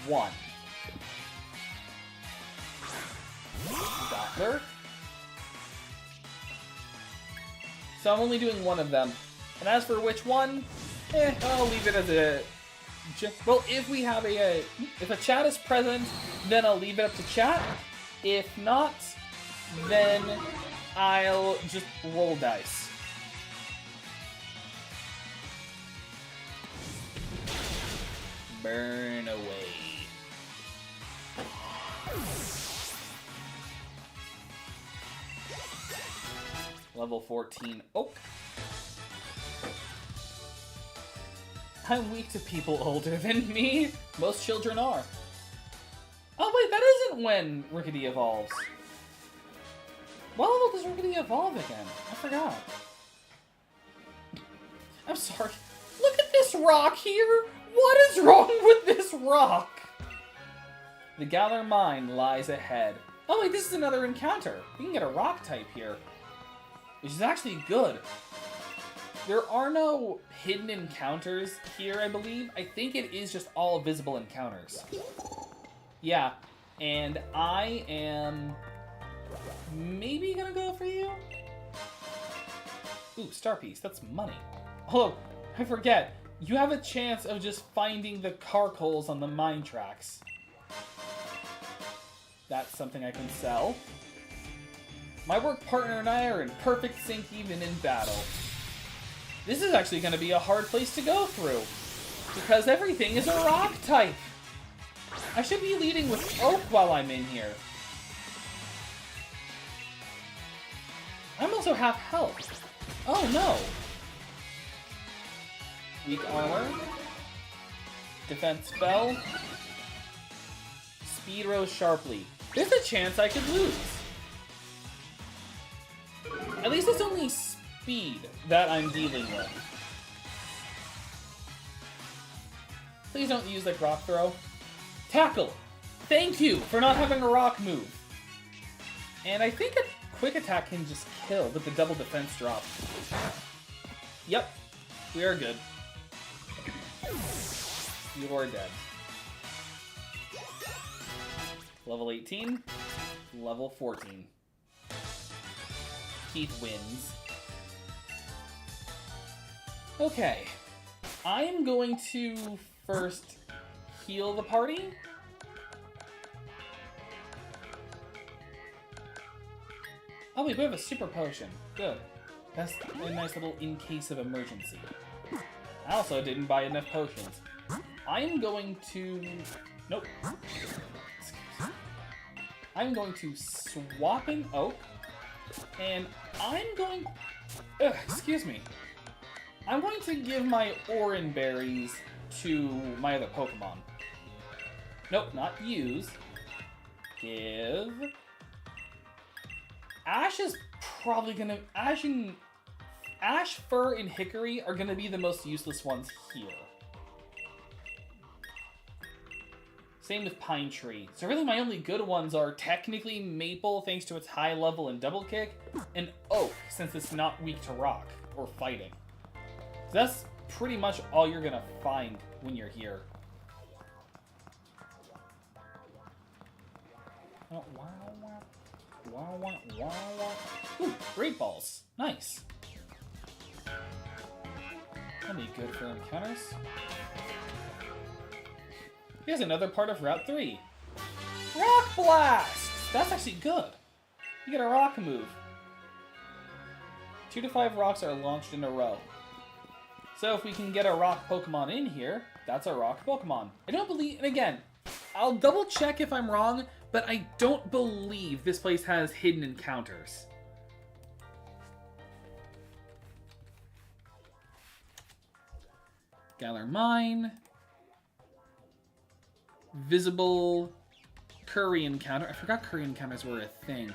1. Doppler. So I'm only doing 1 of them. And as for which one, I'll leave it as a... Well, if we have if a chat is present, then I'll leave it up to chat. If not, then I'll just roll dice. Burn away. Level 14 Oak. I'm weak to people older than me. Most children are. Oh wait, that isn't when Rickety evolves. What level does Rickety evolve again? I forgot. I'm sorry. Look at this rock here! What is wrong with this rock? The Galar Mine lies ahead. Oh wait, this is another encounter. We can get a rock type here, which is actually good. There are no hidden encounters here, I believe. I think it is just all visible encounters. Yeah, and I am maybe gonna go for you. Ooh, Star Piece, that's money. Oh, I forget. You have a chance of just finding the carcoals on the mine tracks. That's something I can sell. My work partner and I are in perfect sync even in battle. This is actually going to be a hard place to go through, because everything is a rock type. I should be leading with Oak while I'm in here. I'm also half health. Oh no. Weak armor. Defense spell. Speed rose sharply. There's a chance I could lose. At least it's only speed that I'm dealing with. Please don't use like rock throw. Tackle! Thank you for not having a rock move. And I think a quick attack can just kill with the double defense drop. Yep, we are good. You are dead. Level 18, level 14. Keith wins. Okay, I am going to first heal the party. Oh wait, we have a super potion. Good. That's a nice little in case of emergency. I also didn't buy enough potions. I'm going to... Nope. I'm going to swap in Oak, and I'm going... excuse me. I'm going to give my Oran Berries to my other Pokemon. Nope, not use. Give... Ash is probably gonna... Ash, Fur, and Hickory are gonna be the most useless ones here. Same with Pine Tree. So really my only good ones are technically Maple, thanks to its high level and double kick, and Oak, since it's not weak to rock or fighting. So that's pretty much all you're gonna find when you're here. Oh, wow, wow. Wow, wow, wow, wow. Ooh, Great Balls. Nice. That'll be good for encounters. Here's another part of Route 3. Rock Blast! That's actually good. You get a rock move. 2 to 5 rocks are launched in a row. So if we can get a rock Pokemon in here, that's a rock Pokemon. I don't believe, and again, I'll double check if I'm wrong, but I don't believe this place has hidden encounters. Galar Mine. Visible Curry encounter. I forgot Curry encounters were a thing.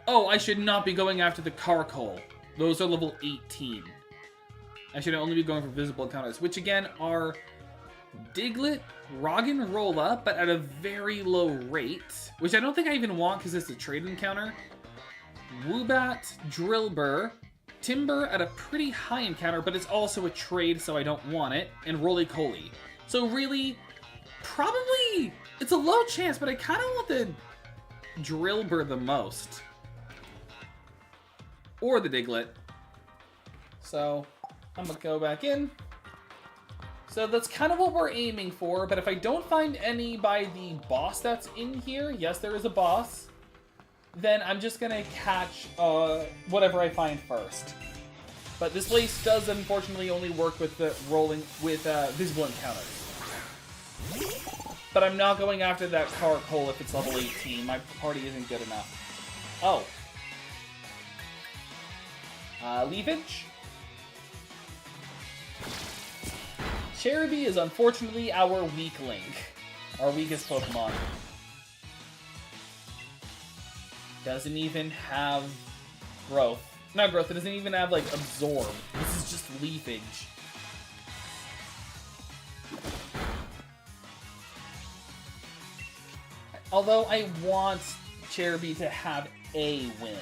Oh, I should not be going after the Carkol. Those are level 18. I should only be going for visible encounters, which again are Diglett, Roggenrola, but at a very low rate, which I don't think I even want because it's a trade encounter. Woobat, Drillbur, Timber at a pretty high encounter, but it's also a trade, so I don't want it, and Roly-Coly. So really, probably, it's a low chance, but I kind of want the Drillbur the most. Or the Diglett. So, I'm gonna go back in. So that's kind of what we're aiming for, but if I don't find any by the boss that's in here, yes, there is a boss, then I'm just gonna catch whatever I find first. But this place does unfortunately only work with the visible encounters. But I'm not going after that Carkol if it's level 18. My party isn't good enough. Oh. Leafage. Cherubi is unfortunately our weak link. Our weakest Pokemon. Doesn't even have growth. Not growth, it doesn't even have, like, absorb. This is just leafage. Although I want Cherubi to have a win.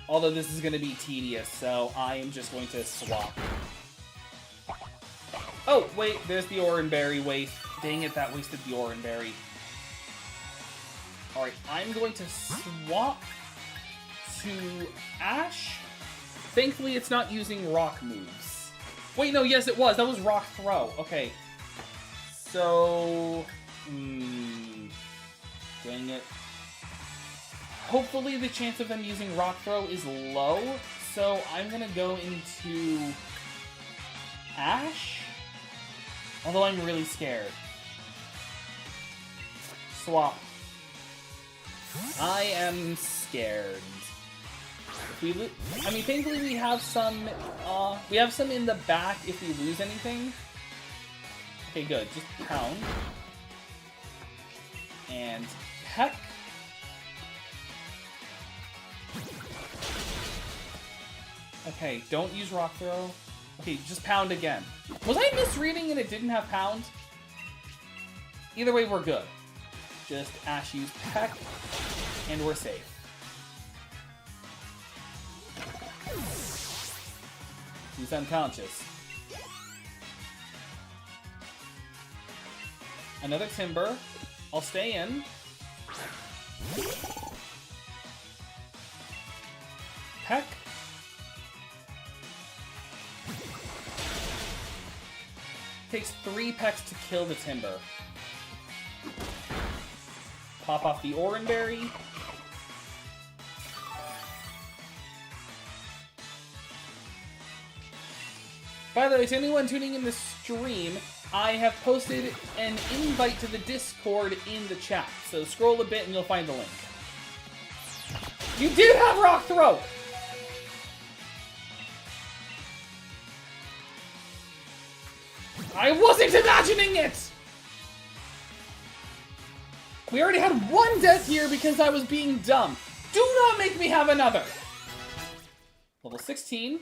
Although this is going to be tedious, so I am just going to swap. Oh, wait, there's the Oranberry waste. Dang it, that wasted the Oranberry. Alright, I'm going to swap to Ash. Thankfully, it's not using rock moves. Wait, no, yes, it was. That was Rock Throw. Okay. So... dang it. Hopefully, the chance of them using Rock Throw is low, so I'm going to go into Ash. Although I'm really scared. Swap. I am scared. I mean, thankfully we have some in the back if we lose anything. Okay, good. Just pound. And peck. Okay, don't use Rock Throw. Okay, just pound again. Was I misreading and it didn't have pound? Either way, we're good. Just Ash use peck, and we're safe. He's unconscious. Another Timber. I'll stay in. Peck. Takes 3 pecks to kill the Timber. Pop off the Oranberry. By the way, to anyone tuning in the stream, I have posted an invite to the Discord in the chat. So scroll a bit and you'll find the link. You did have Rock Throw! I wasn't imagining it! We already had 1 death here because I was being dumb. Do not make me have another! Level 16.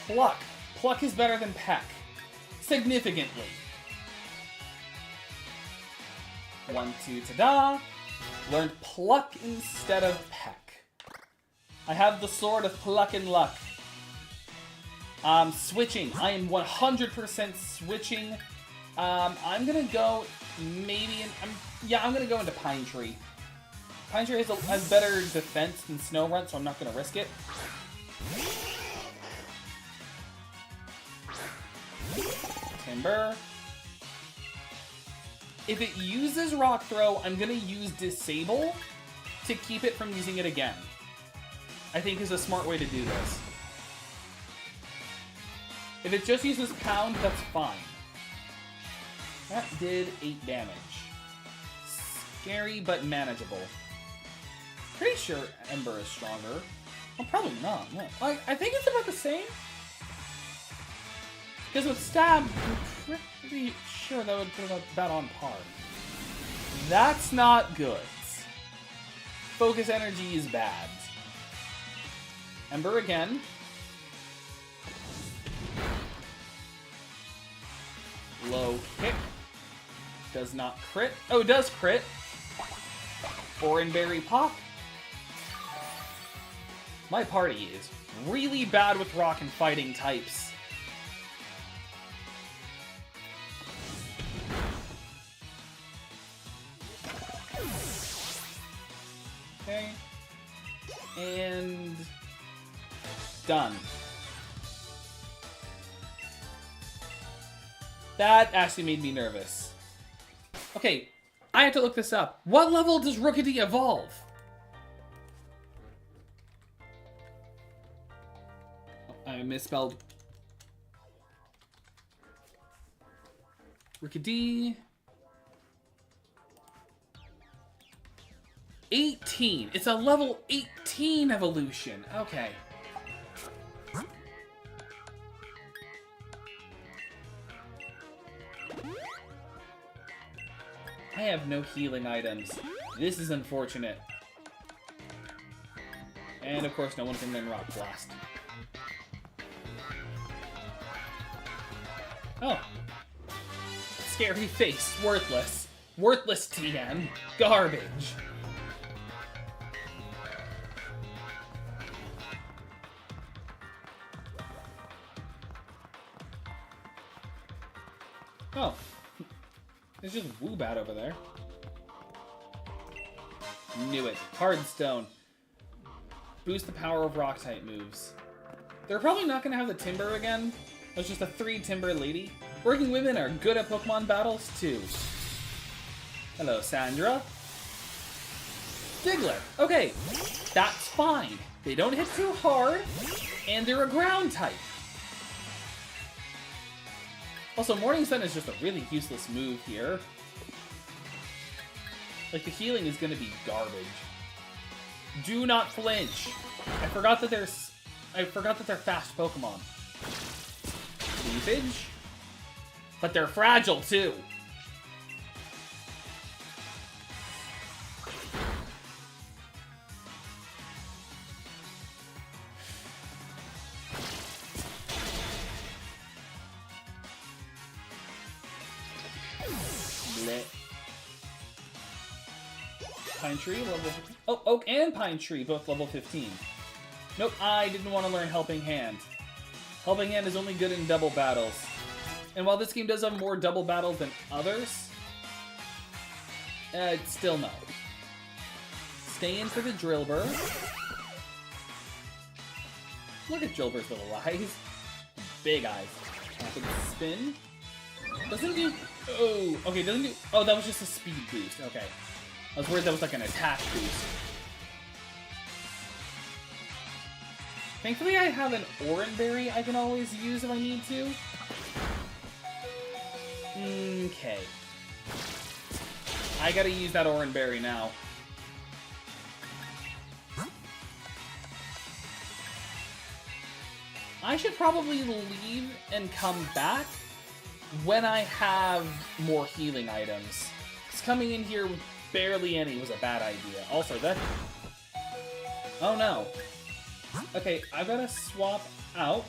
Pluck. Pluck is better than Peck. Significantly. 1, 2, ta-da! Learned Pluck instead of Peck. I have the Sword of Pluck and Luck. Switching. I am 100% switching. I'm gonna go maybe I'm gonna go into Pine Tree. Pine Tree has better defense than Snow Runt, so I'm not gonna risk it. Timber. If it uses Rock Throw, I'm gonna use Disable to keep it from using it again. I think is a smart way to do this. If it just uses Pound, that's fine. That did 8 damage. Scary, but manageable. Pretty sure Ember is stronger. Well, probably not. No. I think it's about the same. Because with Stab, I'm pretty sure that would put about on par. That's not good. Focus Energy is bad. Ember again. Low kick. Does not crit. Oh, it does crit. Oranberry Pop. My party is really bad with rock and fighting types. Okay. And done. That actually made me nervous. Okay, I have to look this up. What level does Rookity evolve? I misspelled. Rookity. 18. It's a level 18 evolution. Okay. I have no healing items. This is unfortunate. And of course, no one can learn Rock Blast. Oh. Scary face. Worthless. Worthless TM. Garbage. Oh. There's just Woobat over there. Knew it. Hardstone. Boost the power of Rock-type moves. They're probably not going to have the Timber again. It's just a 3 Timber lady. Working women are good at Pokemon battles, too. Hello, Sandra. Diglett. Okay, that's fine. They don't hit too hard, and they're a ground type. Also, Morning Sun is just a really useless move here. Like, the healing is going to be garbage. Do not flinch. I forgot that they're fast Pokemon. Leafage. But they're fragile, too. Pine Tree, level... Oh, Oak and Pine Tree, both level 15. Nope, I didn't want to learn Helping Hand. Helping Hand is only good in double battles. And while this game does have more double battles than others, it's still no. Stay in for the Drillbur. Look at Drillbur's little eyes. Big eyes. Rapid Spin. Doesn't do... Oh, okay, doesn't do... Oh, that was just a speed boost. Okay. I was worried that was like an attack boost. Thankfully, I have an Oranberry I can always use if I need to. Okay. I gotta use that Oranberry now. I should probably leave and come back when I have more healing items. Because coming in here with barely any was a bad idea. Also, that... Oh no. Okay, I've got to swap out,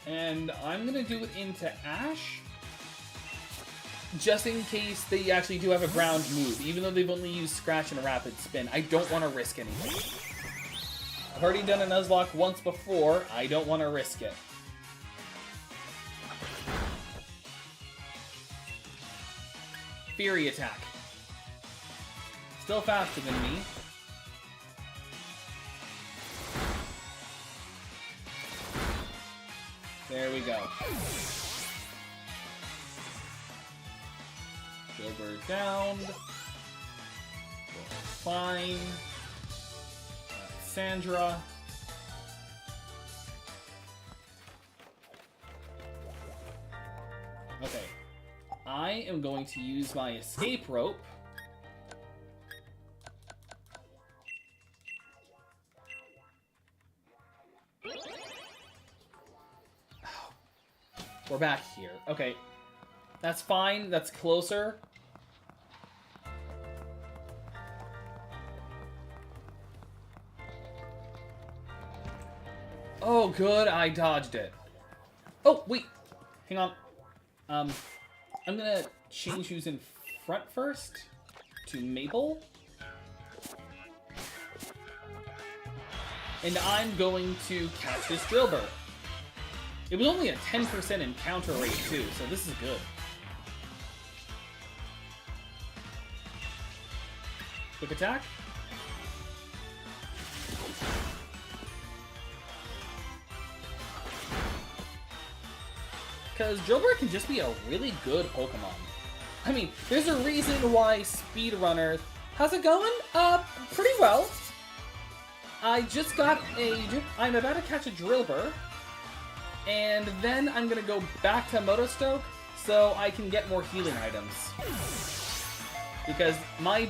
and I'm going to do it into Ash, just in case they actually do have a ground move, even though they've only used Scratch and a Rapid Spin. I don't want to risk anything. I've already done a Nuzlocke once before. I don't want to risk it. Fury Attack. Still faster than me. There we go. Drillbur down. Fine. Sandra. Okay. I am going to use my escape rope. We're back here. Okay. That's fine. That's closer. Oh, good. I dodged it. Oh, wait. Hang on. I'm gonna change who's in front first to Maple. And I'm going to catch this Drillbur. It was only a 10% encounter rate, too, so this is good. Quick attack. Because Drillbur can just be a really good Pokemon. I mean, there's a reason why Speedrunner has it going, pretty well. I'm about to catch a Drillbur. And then I'm gonna go back to Motostoke so I can get more healing items. Because my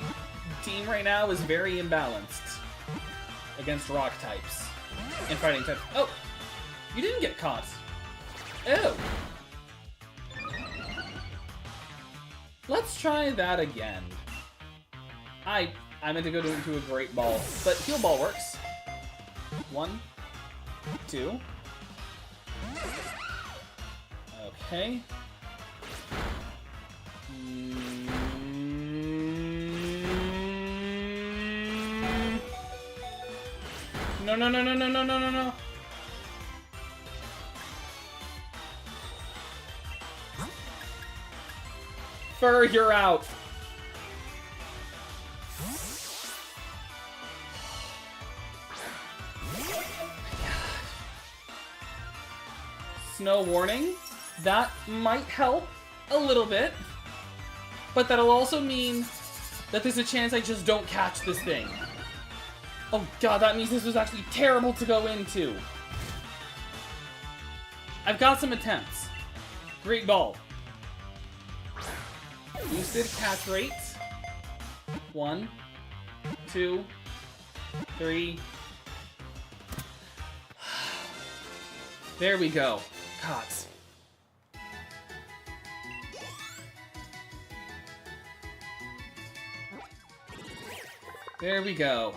team right now is very imbalanced against rock types and fighting types. Oh! You didn't get caught. Oh! Let's try that again. I meant to go into a Great Ball, but Heal Ball works. 1, 2. Okay. No, no, no, no, no, no, no, no, no. Fur, you're out. Snow warning. That might help a little bit, but that'll also mean that there's a chance I just don't catch this thing. Oh god, that means this was actually terrible to go into. I've got some attempts. Great Ball. Boosted catch rate. 1, 2, 3. There we go. Caught. There we go.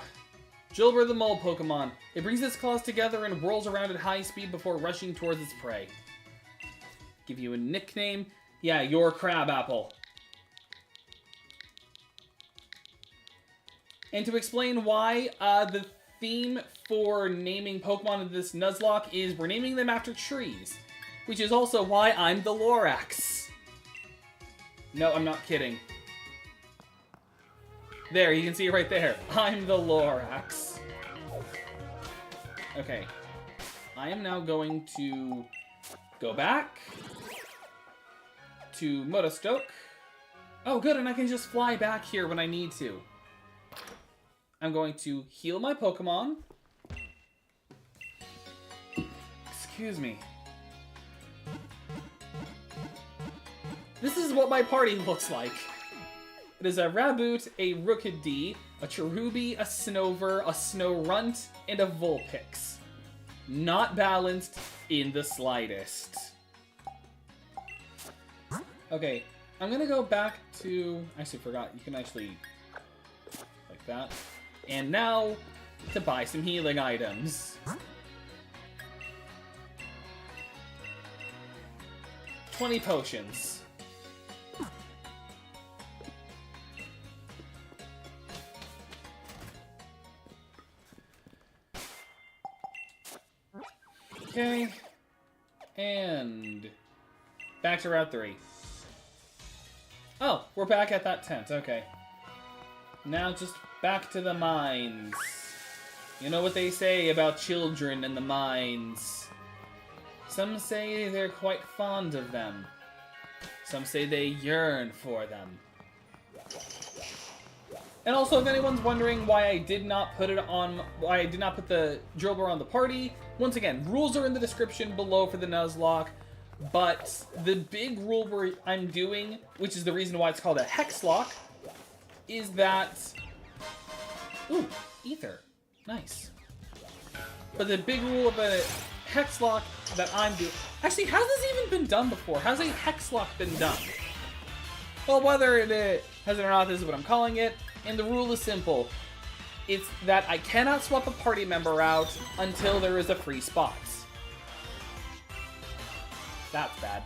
Drillbur the mole Pokemon. It brings its claws together and whirls around at high speed before rushing towards its prey. Give you a nickname. Yeah, you're Crabapple. And to explain why, the theme for naming Pokemon in this Nuzlocke is we're naming them after trees. Which is also why I'm the Lorax. No, I'm not kidding. There, you can see it right there. I'm the Lorax. Okay. I am now going to go back to Motostoke. Oh, good, and I can just fly back here when I need to. I'm going to heal my Pokemon. Excuse me. This is what my party looks like. It is a Raboot, a Rookidee, a Cherubi, a Snover, a Snorunt, and a Vulpix. Not balanced in the slightest. Okay, I'm gonna go back to... Actually, forgot. You can actually... like that. And now, to buy some healing items. 20 potions. Okay, and back to Route 3. Oh, we're back at that tent, okay. Now just back to the mines. You know what they say about children in the mines. Some say they're quite fond of them. Some say they yearn for them. And also, if anyone's wondering why I did not put the drill bore on the party, once again, rules are in the description below for the Nuzlocke, but the big rule where I'm doing, which is the reason why it's called a Hexlocke, is that... Ooh, ether. Nice. But the big rule of a Hexlocke that I'm doing... Actually, has this even been done before? Has a Hexlocke been done? Well, whether it has it or not, this is what I'm calling it. And the rule is simple. It's that I cannot swap a party member out until there is a free spot. That's bad.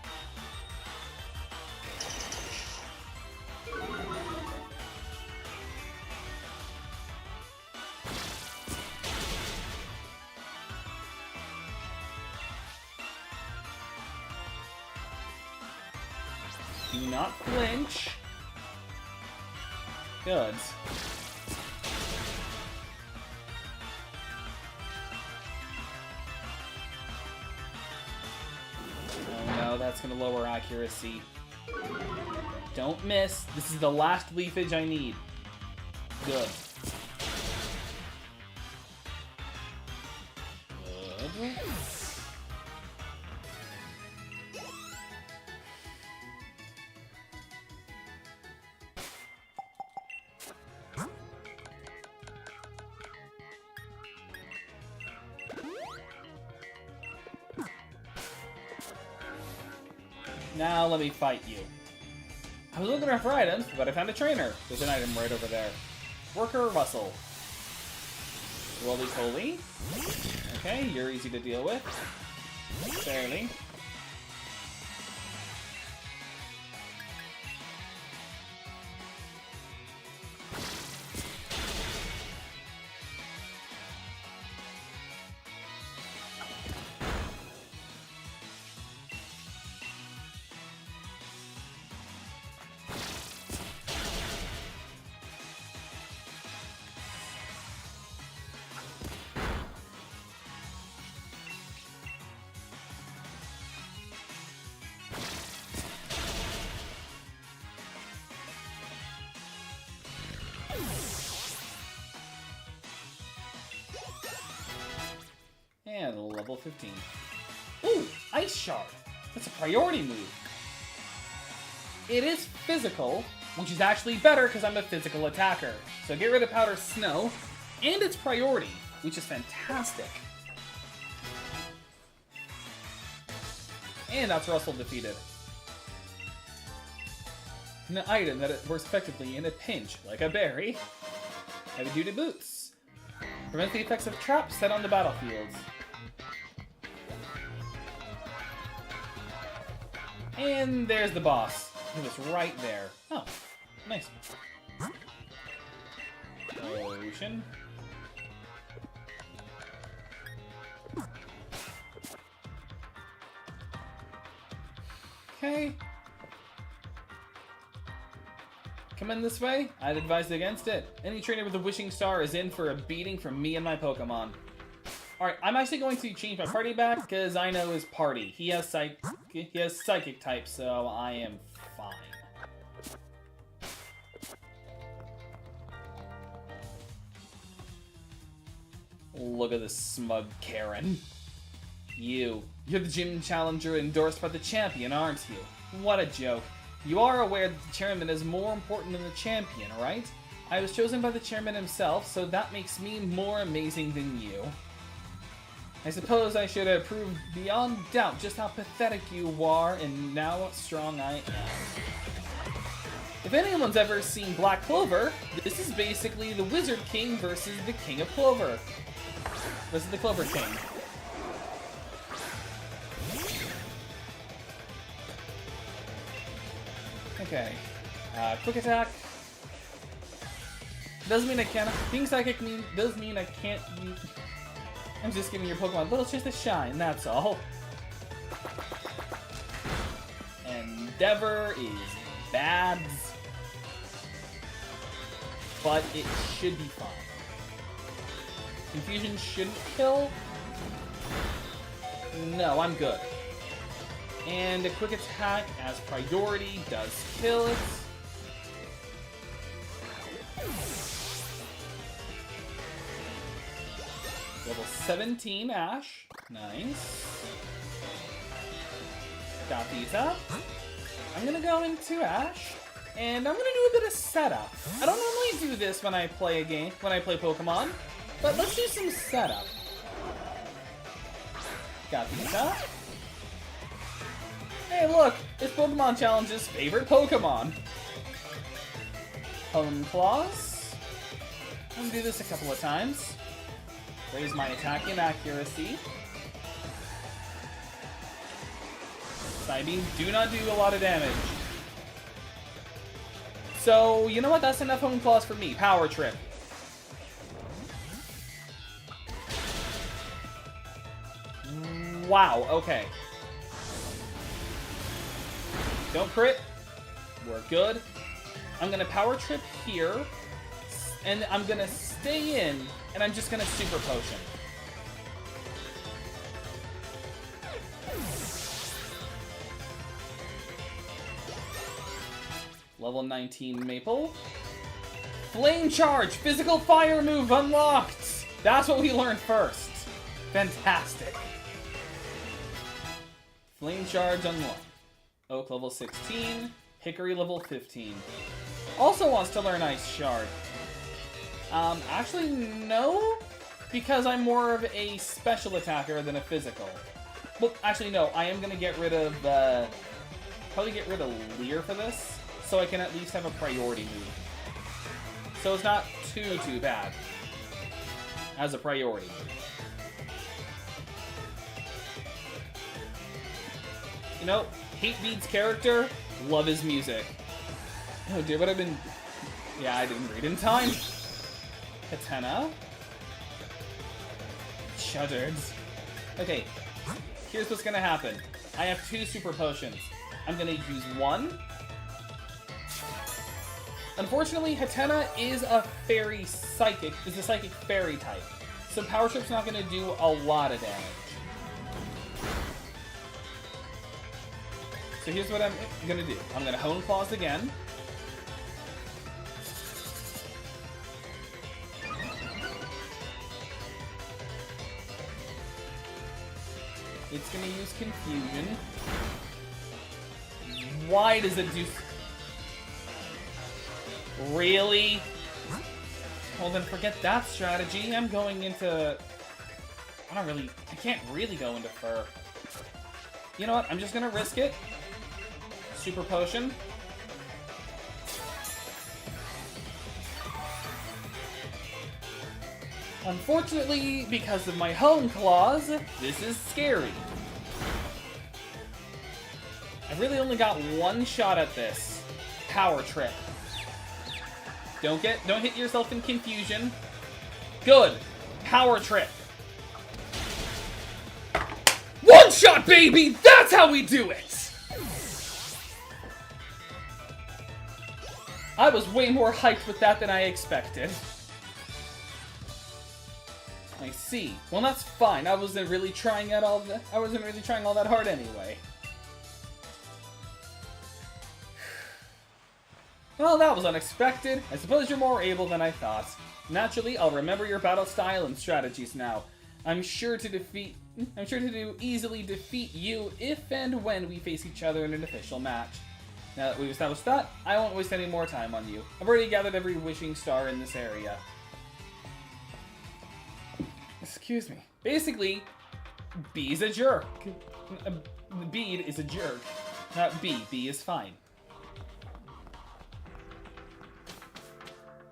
Do not flinch. Good. Oh no, that's gonna lower accuracy. Don't miss. This is the last leafage I need. Good. Good. Now let me fight you. I was looking around for items, but I found a trainer. There's an item right over there. Worker Russell. Roly-poly. Okay, you're easy to deal with. Fairly. And level 15. Ooh, Ice Shard. That's a priority move. It is physical, which is actually better because I'm a physical attacker. So get rid of Powder Snow, and it's priority, which is fantastic. And that's Russell defeated. An item that works effectively in a pinch, like a berry. Heavy-duty boots. Prevents the effects of traps set on the battlefield. And there's the boss. He was right there. Oh, nice. Potion. Okay. Come in this way? I'd advise against it. Any trainer with a wishing star is in for a beating from me and my Pokemon. Alright, I'm actually going to change my party back because I know his party. He has psychic type, so I am fine. Look at this smug Karen. You're the gym challenger endorsed by the champion, aren't you? What a joke. You are aware that the chairman is more important than the champion, right? I was chosen by the chairman himself, so that makes me more amazing than you. I suppose I should have proved beyond doubt just how pathetic you are and now how strong I am. If anyone's ever seen Black Clover, this is basically the Wizard King versus the King of Clover. This is the Clover King. Okay. Quick attack. Doesn't mean I can't. Being psychic does mean I can't use... I'm just giving your Pokemon a little chance to shine, that's all. Endeavor is bad, but it should be fine. Confusion shouldn't kill. No, I'm good. And a quick attack as priority does kill it. Level 17 Ash. Nice. Got these up. I'm gonna go into Ash, and I'm gonna do a bit of setup. I don't normally do this when I play Pokemon, but let's do some setup. Got these up. Hey look, it's Pokemon Challenge's favorite Pokemon. Hone Claws. I'm gonna do this a couple of times. Raise my attack and accuracy. Psybeam do not do a lot of damage. So, you know what? That's enough Hone Claws for me. Power Trip. Wow, okay. Don't crit. We're good. I'm gonna Power Trip here, and I'm gonna stay in, and I'm just gonna Super Potion. Level 19 Maple. Flame Charge! Physical Fire move unlocked! That's what we learned first. Fantastic. Flame Charge unlocked. Oak level 16. Hickory level 15. Also wants to learn Ice Shard. Actually, no. Because I'm more of a special attacker than a physical. Well, actually, no. I am going to get rid of, probably get rid of Leer for this. So I can at least have a priority move. So it's not too bad. As a priority move. You know, hate Bede's character, love his music. Oh dear, what I've been... Yeah, I didn't read in time. Katana. Shuddered. Okay, here's what's gonna happen. I have 2 Super Potions. I'm gonna use one. Unfortunately, Hatena is a fairy psychic, is a psychic fairy type. So Power Trip's not gonna do a lot of damage. So here's what I'm gonna do. I'm gonna Hone Claws again. It's gonna use Confusion. Why does it do... Really? Well then forget that strategy. I'm going into... I can't really go into Fur. You know what? I'm just gonna risk it. Super Potion. Unfortunately, because of my Hone Claws, this is scary. I've really only got one shot at this. Power Trip. Don't hit yourself in confusion. Good. Power Trip. One shot, baby! That's how we do it! I was way more hyped with that than I expected. I see. Well, that's fine. I wasn't really trying all that hard anyway. Well, that was unexpected. I suppose you're more able than I thought. Naturally, I'll remember your battle style and strategies now. I'm sure to easily defeat you if and when we face each other in an official match. Now that we've established that, I won't waste any more time on you. I've already gathered every wishing star in this area. Excuse me. Basically, B's a jerk. Bede is a jerk. Not B. B is fine.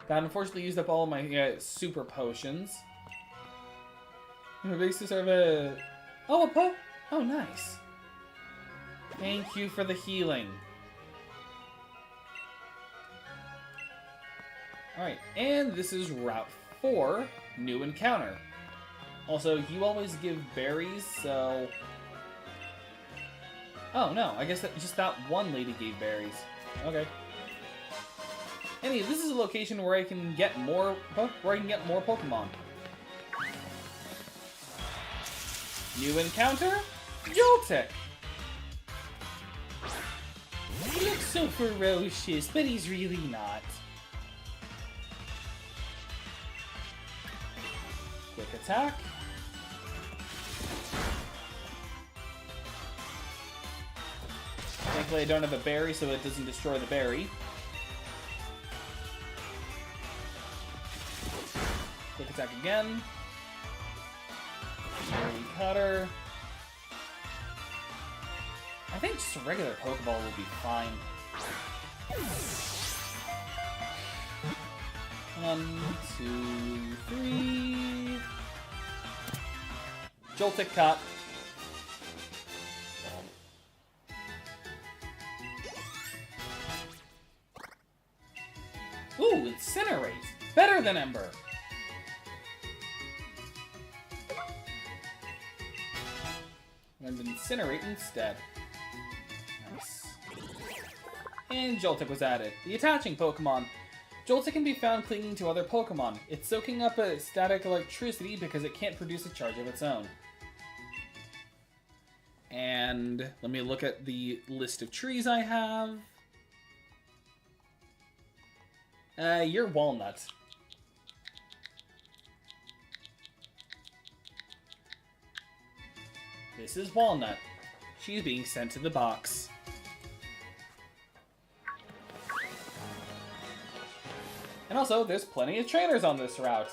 God, unfortunately used up all of my Super Potions. Basis of a... Oh, oh, nice. Thank you for the healing. Alright, and this is Route 4, New Encounter. Also, you always give berries, so... Oh, no, I guess just that one lady gave berries. Okay. Anyway, this is a location where I can get more Pokemon. New encounter, Joltik. He looks so ferocious, but he's really not. attack. Thankfully I don't have a berry, so it doesn't destroy the berry. Quick attack again. Berry cutter. I think just a regular Pokeball will be fine. 1, 2, 3. Joltik cut. Ooh, Incinerate. Better than Ember. And Incinerate instead. Nice. And Joltik was added. The attaching Pokemon. Joltik can be found clinging to other Pokemon. It's soaking up a static electricity because it can't produce a charge of its own. And let me look at the list of trees I have. You're Walnut. This is Walnut. She's being sent to the box. And also, there's plenty of trainers on this route.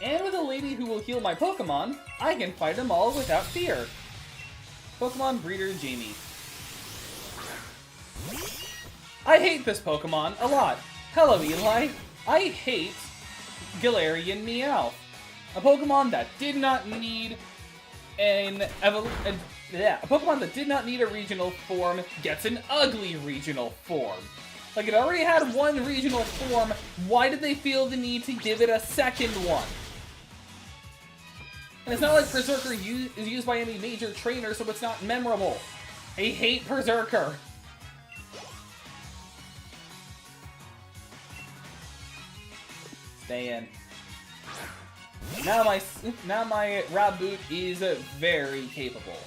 And with a lady who will heal my Pokemon, I can fight them all without fear. Pokemon Breeder Jamie. I hate this Pokemon a lot. Hello, Eli. I hate Galarian Meowth. A Pokemon that did not need a Pokemon that did not need a regional form gets an ugly regional form. Like, it already had one regional form, why did they feel the need to give it a second one? And it's not like Berserker is used by any major trainer, so it's not memorable. I hate Berserker. Stay in. Now my Raboot is very capable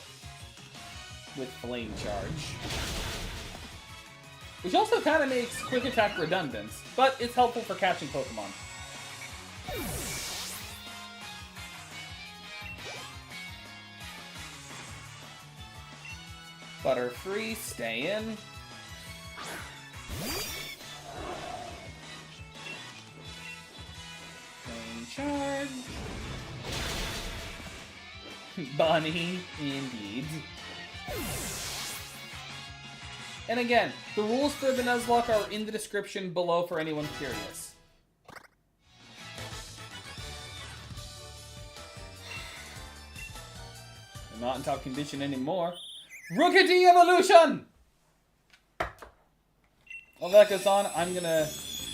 with Flame Charge. Which also kind of makes Quick Attack redundant, but it's helpful for catching Pokemon. Butterfree, stay in. Flame Charge. Bunny, indeed. And again, the rules for the Nuzlocke are in the description below for anyone curious. I'm not in top condition anymore. Rookity Evolution! While that goes on, I'm gonna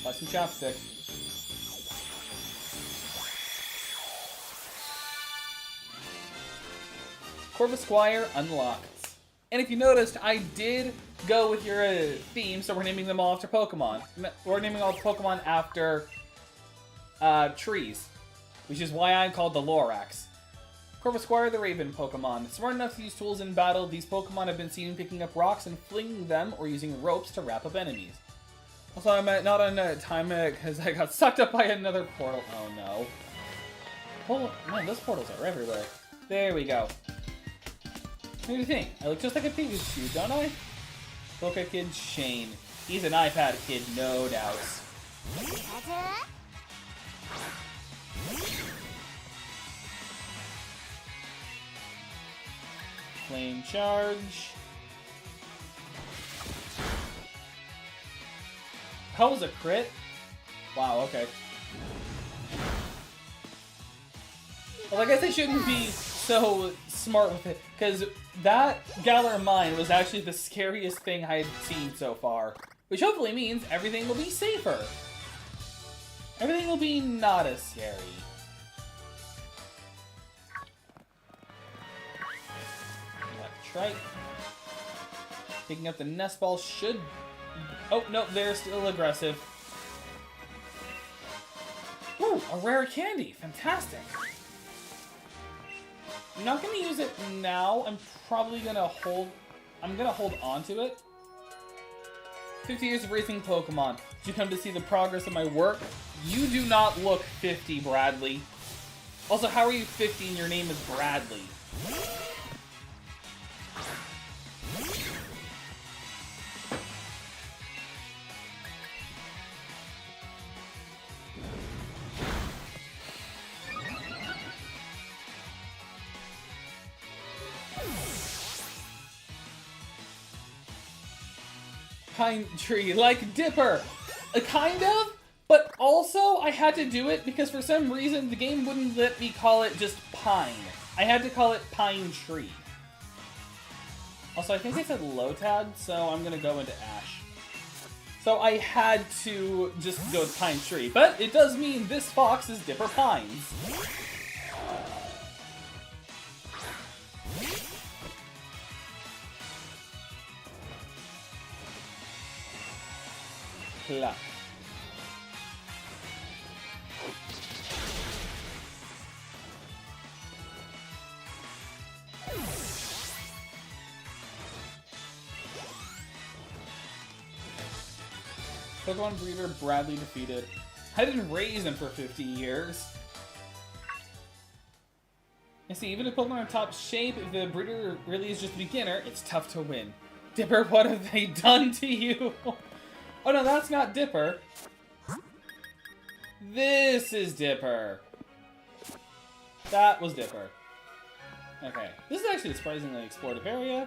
buy some chapstick. Corvisquire unlocked. And if you noticed, I did go with your theme, so we're naming them all after Pokemon. We're naming all the Pokemon after trees, which is why I'm called the Lorax. Corvisquire, the Raven Pokemon. Smart enough to use tools in battle, these Pokemon have been seen picking up rocks and flinging them or using ropes to wrap up enemies. Also, I'm not on time because I got sucked up by another portal. Oh no. Oh man, those portals are everywhere. There we go. What do you think? I look just like a Pikachu, don't I? Poke Kid Shane. He's an iPad kid, no doubts. Flame Charge. That was a crit? Wow, okay. Well, I guess I shouldn't be so smart with it, because that Galar Mine was actually the scariest thing I had seen so far. Which hopefully means everything will be safer. Everything will be not as scary. Electrike. Picking up the nest ball should... Oh, no, they're still aggressive. Ooh, a rare candy. Fantastic. I'm not going to use it now. I'm probably going to hold... I'm going to hold on to it. 50 years of racing Pokemon. Did you come to see the progress of my work? You do not look 50, Bradley. Also, how are you 50 and your name is Bradley? Pine tree, like Dipper. Kind of, but also I had to do it because for some reason the game wouldn't let me call it just Pine. I had to call it Pine Tree. Also, I think I said Lotad, so I'm gonna go into Ash. So I had to just go with Pine Tree, but it does mean this fox is Dipper Pines. Pluck. Pokemon breeder Bradley defeated. I didn't raise him for 50 years. I see, even if Pokemon are top shape, if the breeder really is just a beginner, it's tough to win. Dipper, what have they done to you? Oh no, that's not Dipper. This is Dipper. That was Dipper. Okay, this is actually a surprisingly explorative area.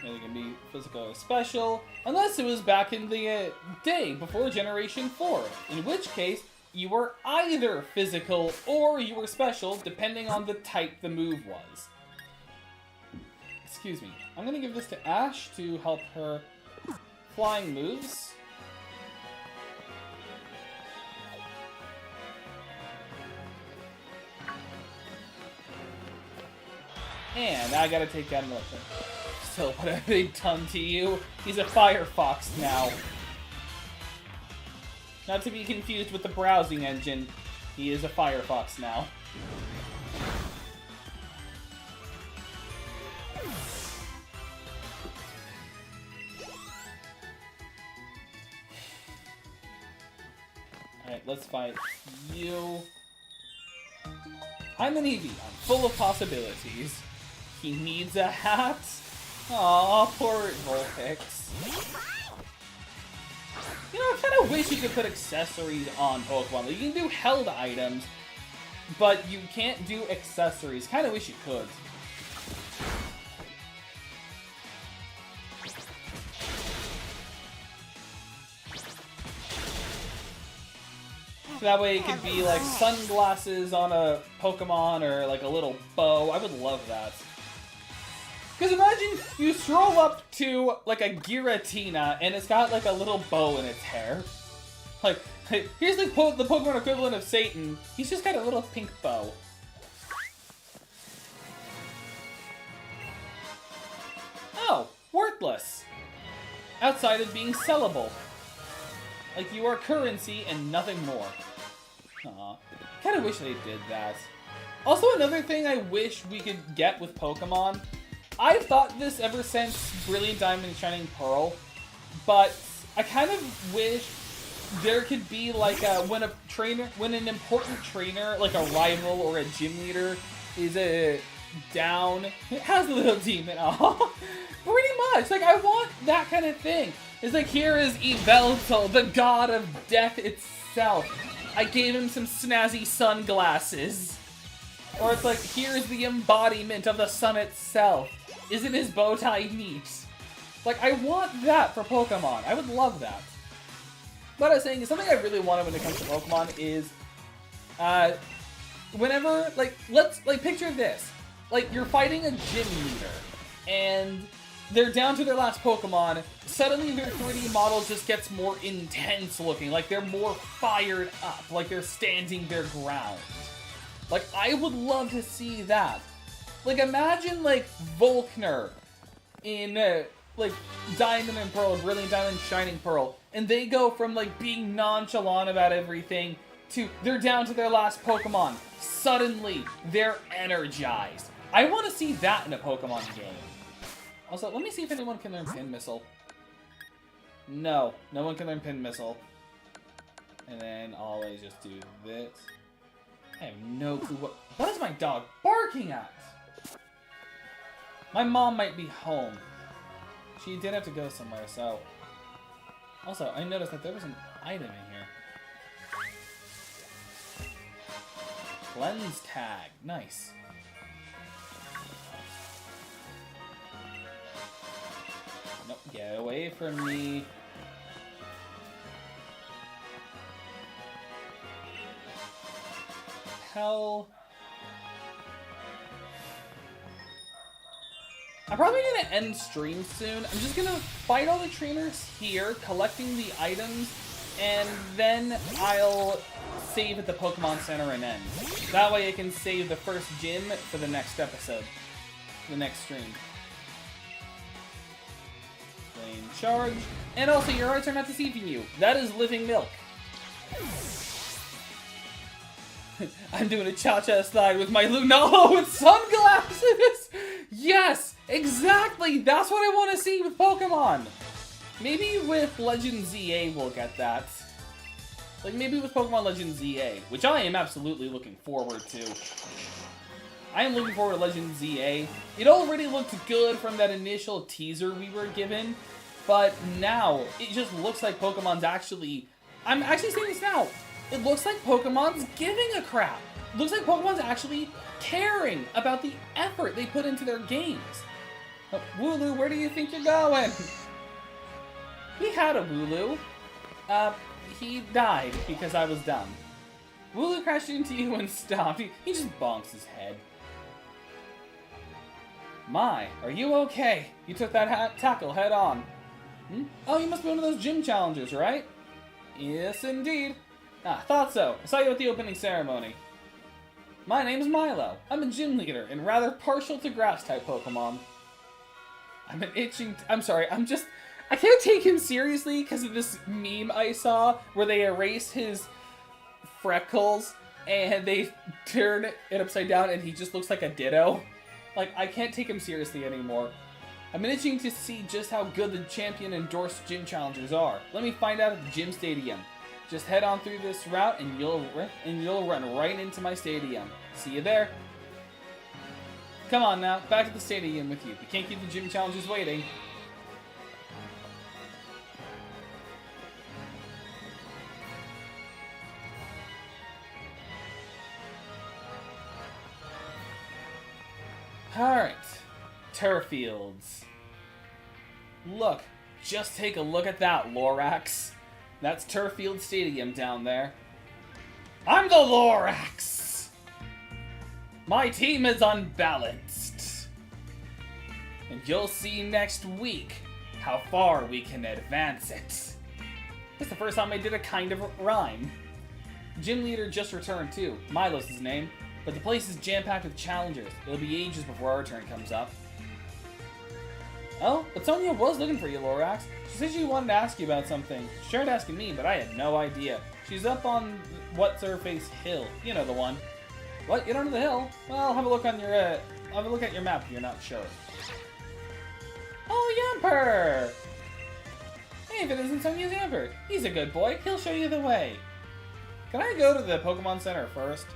Maybe it can be physical or special, unless it was back in the day before Generation 4, in which case you were either physical or you were special, depending on the type the move was. Excuse me. I'm gonna give this to Ash to help her flying moves. And I gotta take that another thing. So what have they done to you? He's a Firefox now. Not to be confused with the browsing engine. He is a Firefox now. Alright, let's fight you. I'm an Eevee. I'm full of possibilities. He needs a hat? Aw, poor Vulpix. You know, I kind of wish you could put accessories on Pokemon. Like, you can do held items, but you can't do accessories. Kind of wish you could. So that way it could be like sunglasses on a Pokemon or like a little bow. I would love that. Because imagine you stroll up to, like, a Giratina, and it's got, like, a little bow in its hair. Like, here's the Pokemon equivalent of Satan. He's just got a little pink bow. Oh, worthless. Outside of being sellable. Like, you are currency and nothing more. Aw. Kinda wish they did that. Also, another thing I wish we could get with Pokemon... I've thought this ever since Brilliant Diamond and Shining Pearl, but I kind of wish there could be like when an important trainer, like a rival or a gym leader, is down, it has a little demon. Oh, pretty much. Like I want that kind of thing. It's like here is Yveltal, the god of death itself. I gave him some snazzy sunglasses. Or it's like here's the embodiment of the sun itself. Isn't his bow tie neat? Like, I want that for Pokemon. I would love that. What I was saying is something I really wanted when it comes to Pokemon is, whenever, like, picture this. Like, you're fighting a gym leader, and they're down to their last Pokemon. Suddenly their 3D model just gets more intense looking. Like, they're more fired up. Like, they're standing their ground. Like, I would love to see that. Like, imagine, like, Volkner in, like, Diamond and Pearl, Brilliant Diamond, Shining Pearl, and they go from, like, being nonchalant about everything to they're down to their last Pokemon. Suddenly, they're energized. I want to see that in a Pokemon game. Also, let me see if anyone can learn Pin Missile. No, no one can learn Pin Missile. And then always just do this. I have no clue what is my dog barking at? My mom might be home. She did have to go somewhere, so... Also, I noticed that there was an item in here. Cleanse tag. Nice. Nope, get away from me. Hell. I'm probably gonna end stream soon. I'm just gonna fight all the trainers here, collecting the items, and then I'll save at the Pokemon Center and end. That way I can save the first gym for the next episode, the next stream. Flame charge, and also your hearts are not deceiving you. That is living milk. I'm doing a cha-cha slide with my Lunala with sunglasses! Yes! Exactly! That's what I want to see with Pokemon! Maybe with Legend ZA we'll get that. Like, maybe with Pokemon Legend ZA, which I am absolutely looking forward to. I am looking forward to Legend ZA. It already looked good from that initial teaser we were given, but now it just looks like Pokemon's actually... I'm actually saying this now. It looks like Pokemon's giving a crap. It looks like Pokemon's actually caring about the effort they put into their games. Oh, Wooloo, where do you think you're going? We had a Wooloo. He died because I was dumb. Wooloo crashed into you and stopped. He just bonks his head. My, are you okay? You took that tackle head on. Hmm? Oh, you must be one of those gym challengers, right? Yes, indeed. Ah, thought so. I saw you at the opening ceremony. My name's Milo. I'm a gym leader and rather partial to grass-type Pokemon. I can't take him seriously because of this meme I saw where they erase his freckles and they turn it upside down and he just looks like a Ditto. Like, I can't take him seriously anymore. I'm itching to see just how good the champion-endorsed gym challengers are. Let me find out at the gym stadium. Just head on through this route and you'll run right into my stadium. See you there. Come on now, back to the stadium with you. We can't keep the gym challengers waiting. Alright, turf fields. Look, just take a look at that, Lorax. That's Turffield Stadium down there. I'm the Lorax! My team is unbalanced. And you'll see next week how far we can advance it. That's the first time I did a kind of rhyme. Gym leader just returned too. Milo's his name. But the place is jam-packed with challengers. It'll be ages before our turn comes up. Oh, but Sonia was looking for you, Lorax. She said she wanted to ask you about something. She tried asking me, but I had no idea. She's up on What's-Her-Face Hill. You know the one. What? You don't know the hill? Well, have a look on your, have a look at your map if you're not sure. Oh, Yamper! Hey, if it isn't Sonia's Yamper. He's a good boy. He'll show you the way. Can I go to the Pokemon Center first?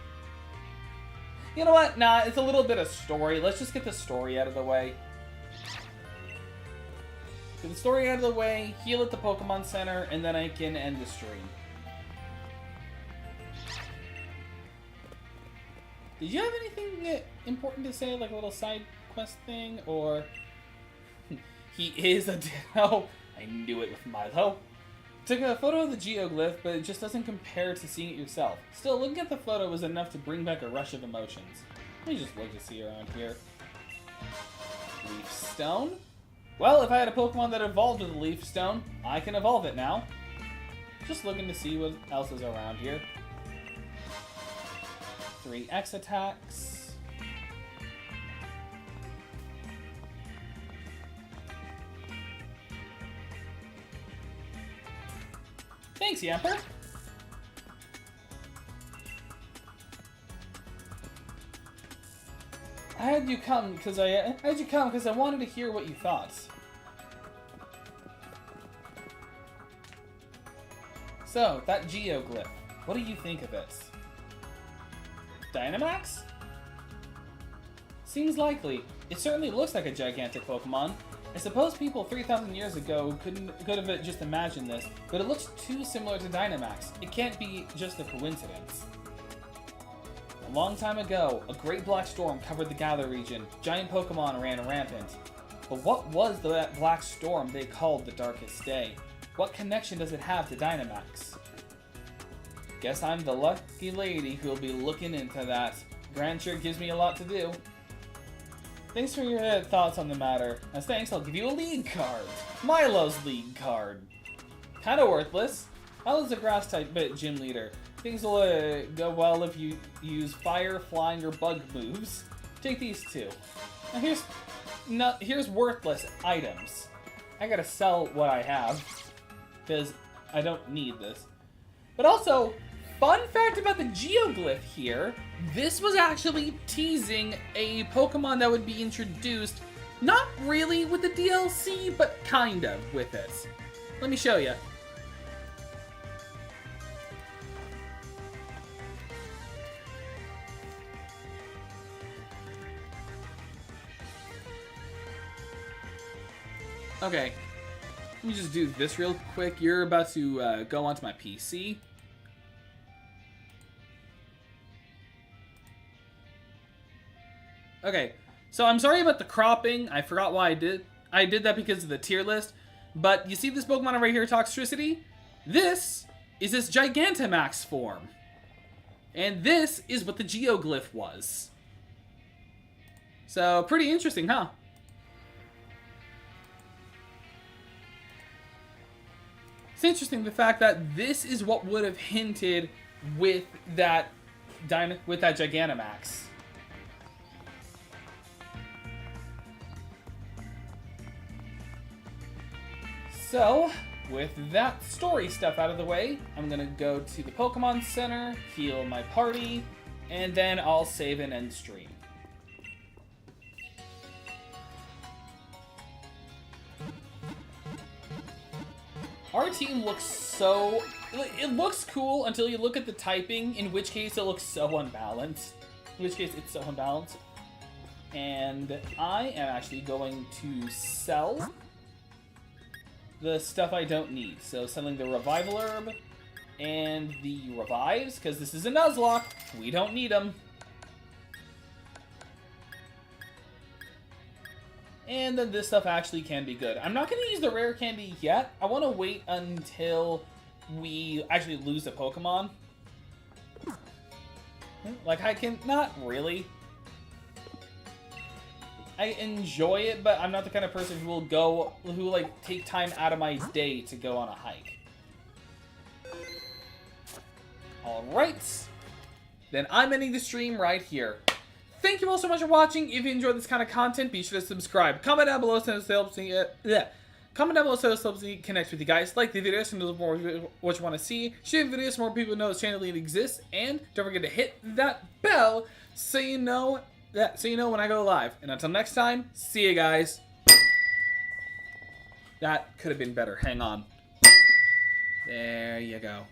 You know what? Nah, it's a little bit of story. Let's just get the story out of the way. Get the story out of the way, heal at the Pokemon Center, and then I can end the stream. Did you have anything important to say, like a little side quest thing, or... He is a Ditto. I knew it with Milo. Took a photo of the geoglyph, but it just doesn't compare to seeing it yourself. Still, looking at the photo was enough to bring back a rush of emotions. Let me just look to see around here. Leaf Stone? Well, if I had a Pokemon that evolved with a Leaf Stone, I can evolve it now. Just looking to see what else is around here. 3 X attacks. Thanks, Yamper. I had you come because I wanted to hear what you thought. So, that geoglyph. What do you think of it? Dynamax? Seems likely. It certainly looks like a gigantic Pokemon. I suppose people 3,000 years ago could have just imagined this, but it looks too similar to Dynamax. It can't be just a coincidence. A long time ago, a great black storm covered the Galar region. Giant Pokemon ran rampant. But what was that black storm they called the Darkest Day? What connection does it have to Dynamax? Guess I'm the lucky lady who'll be looking into that. Grand sure gives me a lot to do. Thanks for your thoughts on the matter. As thanks, I'll give you a league card. Milo's league card. Kinda worthless. Milo's a grass-type gym leader. Things will go well if you use fire, flying, or bug moves. Take these two. Now here's worthless items. I gotta sell what I have, because I don't need this. But also, fun fact about the Geoglyph here, this was actually teasing a Pokemon that would be introduced, not really with the DLC, but kind of with it. Let me show you. Okay, let me just do this real quick. You're about to go onto my PC. Okay, so I'm sorry about the cropping. I forgot why I did. I did that because of the tier list. But you see this Pokemon right here, Toxtricity? This is its Gigantamax form. And this is what the Geoglyph was. So, pretty interesting, huh? It's interesting the fact that this is what would have hinted with that Gigantamax. So, with that story stuff out of the way, I'm gonna go to the Pokemon Center, heal my party, and then I'll save and end stream. Our team looks so... It looks cool until you look at the typing, in which case it looks so unbalanced. In which case it's so unbalanced. And I am actually going to sell the stuff I don't need. So selling the Revival Herb and the Revives, because this is a Nuzlocke. We don't need them. And then this stuff actually can be good. I'm not going to use the rare candy yet. I want to wait until we actually lose a Pokemon. Like, I can... Not really. I enjoy it, but I'm not the kind of person who will like, take time out of my day to go on a hike. Alright. Then I'm ending the stream right here. Thank you all so much for watching. If you enjoyed this kind of content, be sure to subscribe. Comment down below so it helps me, comment down below so it helps me connect with you guys. Like the video so you know more what you want to see. Share the video so more people know this channel exists. And don't forget to hit that bell so you know when I go live. And until next time, see you guys. That could have been better. Hang on. There you go.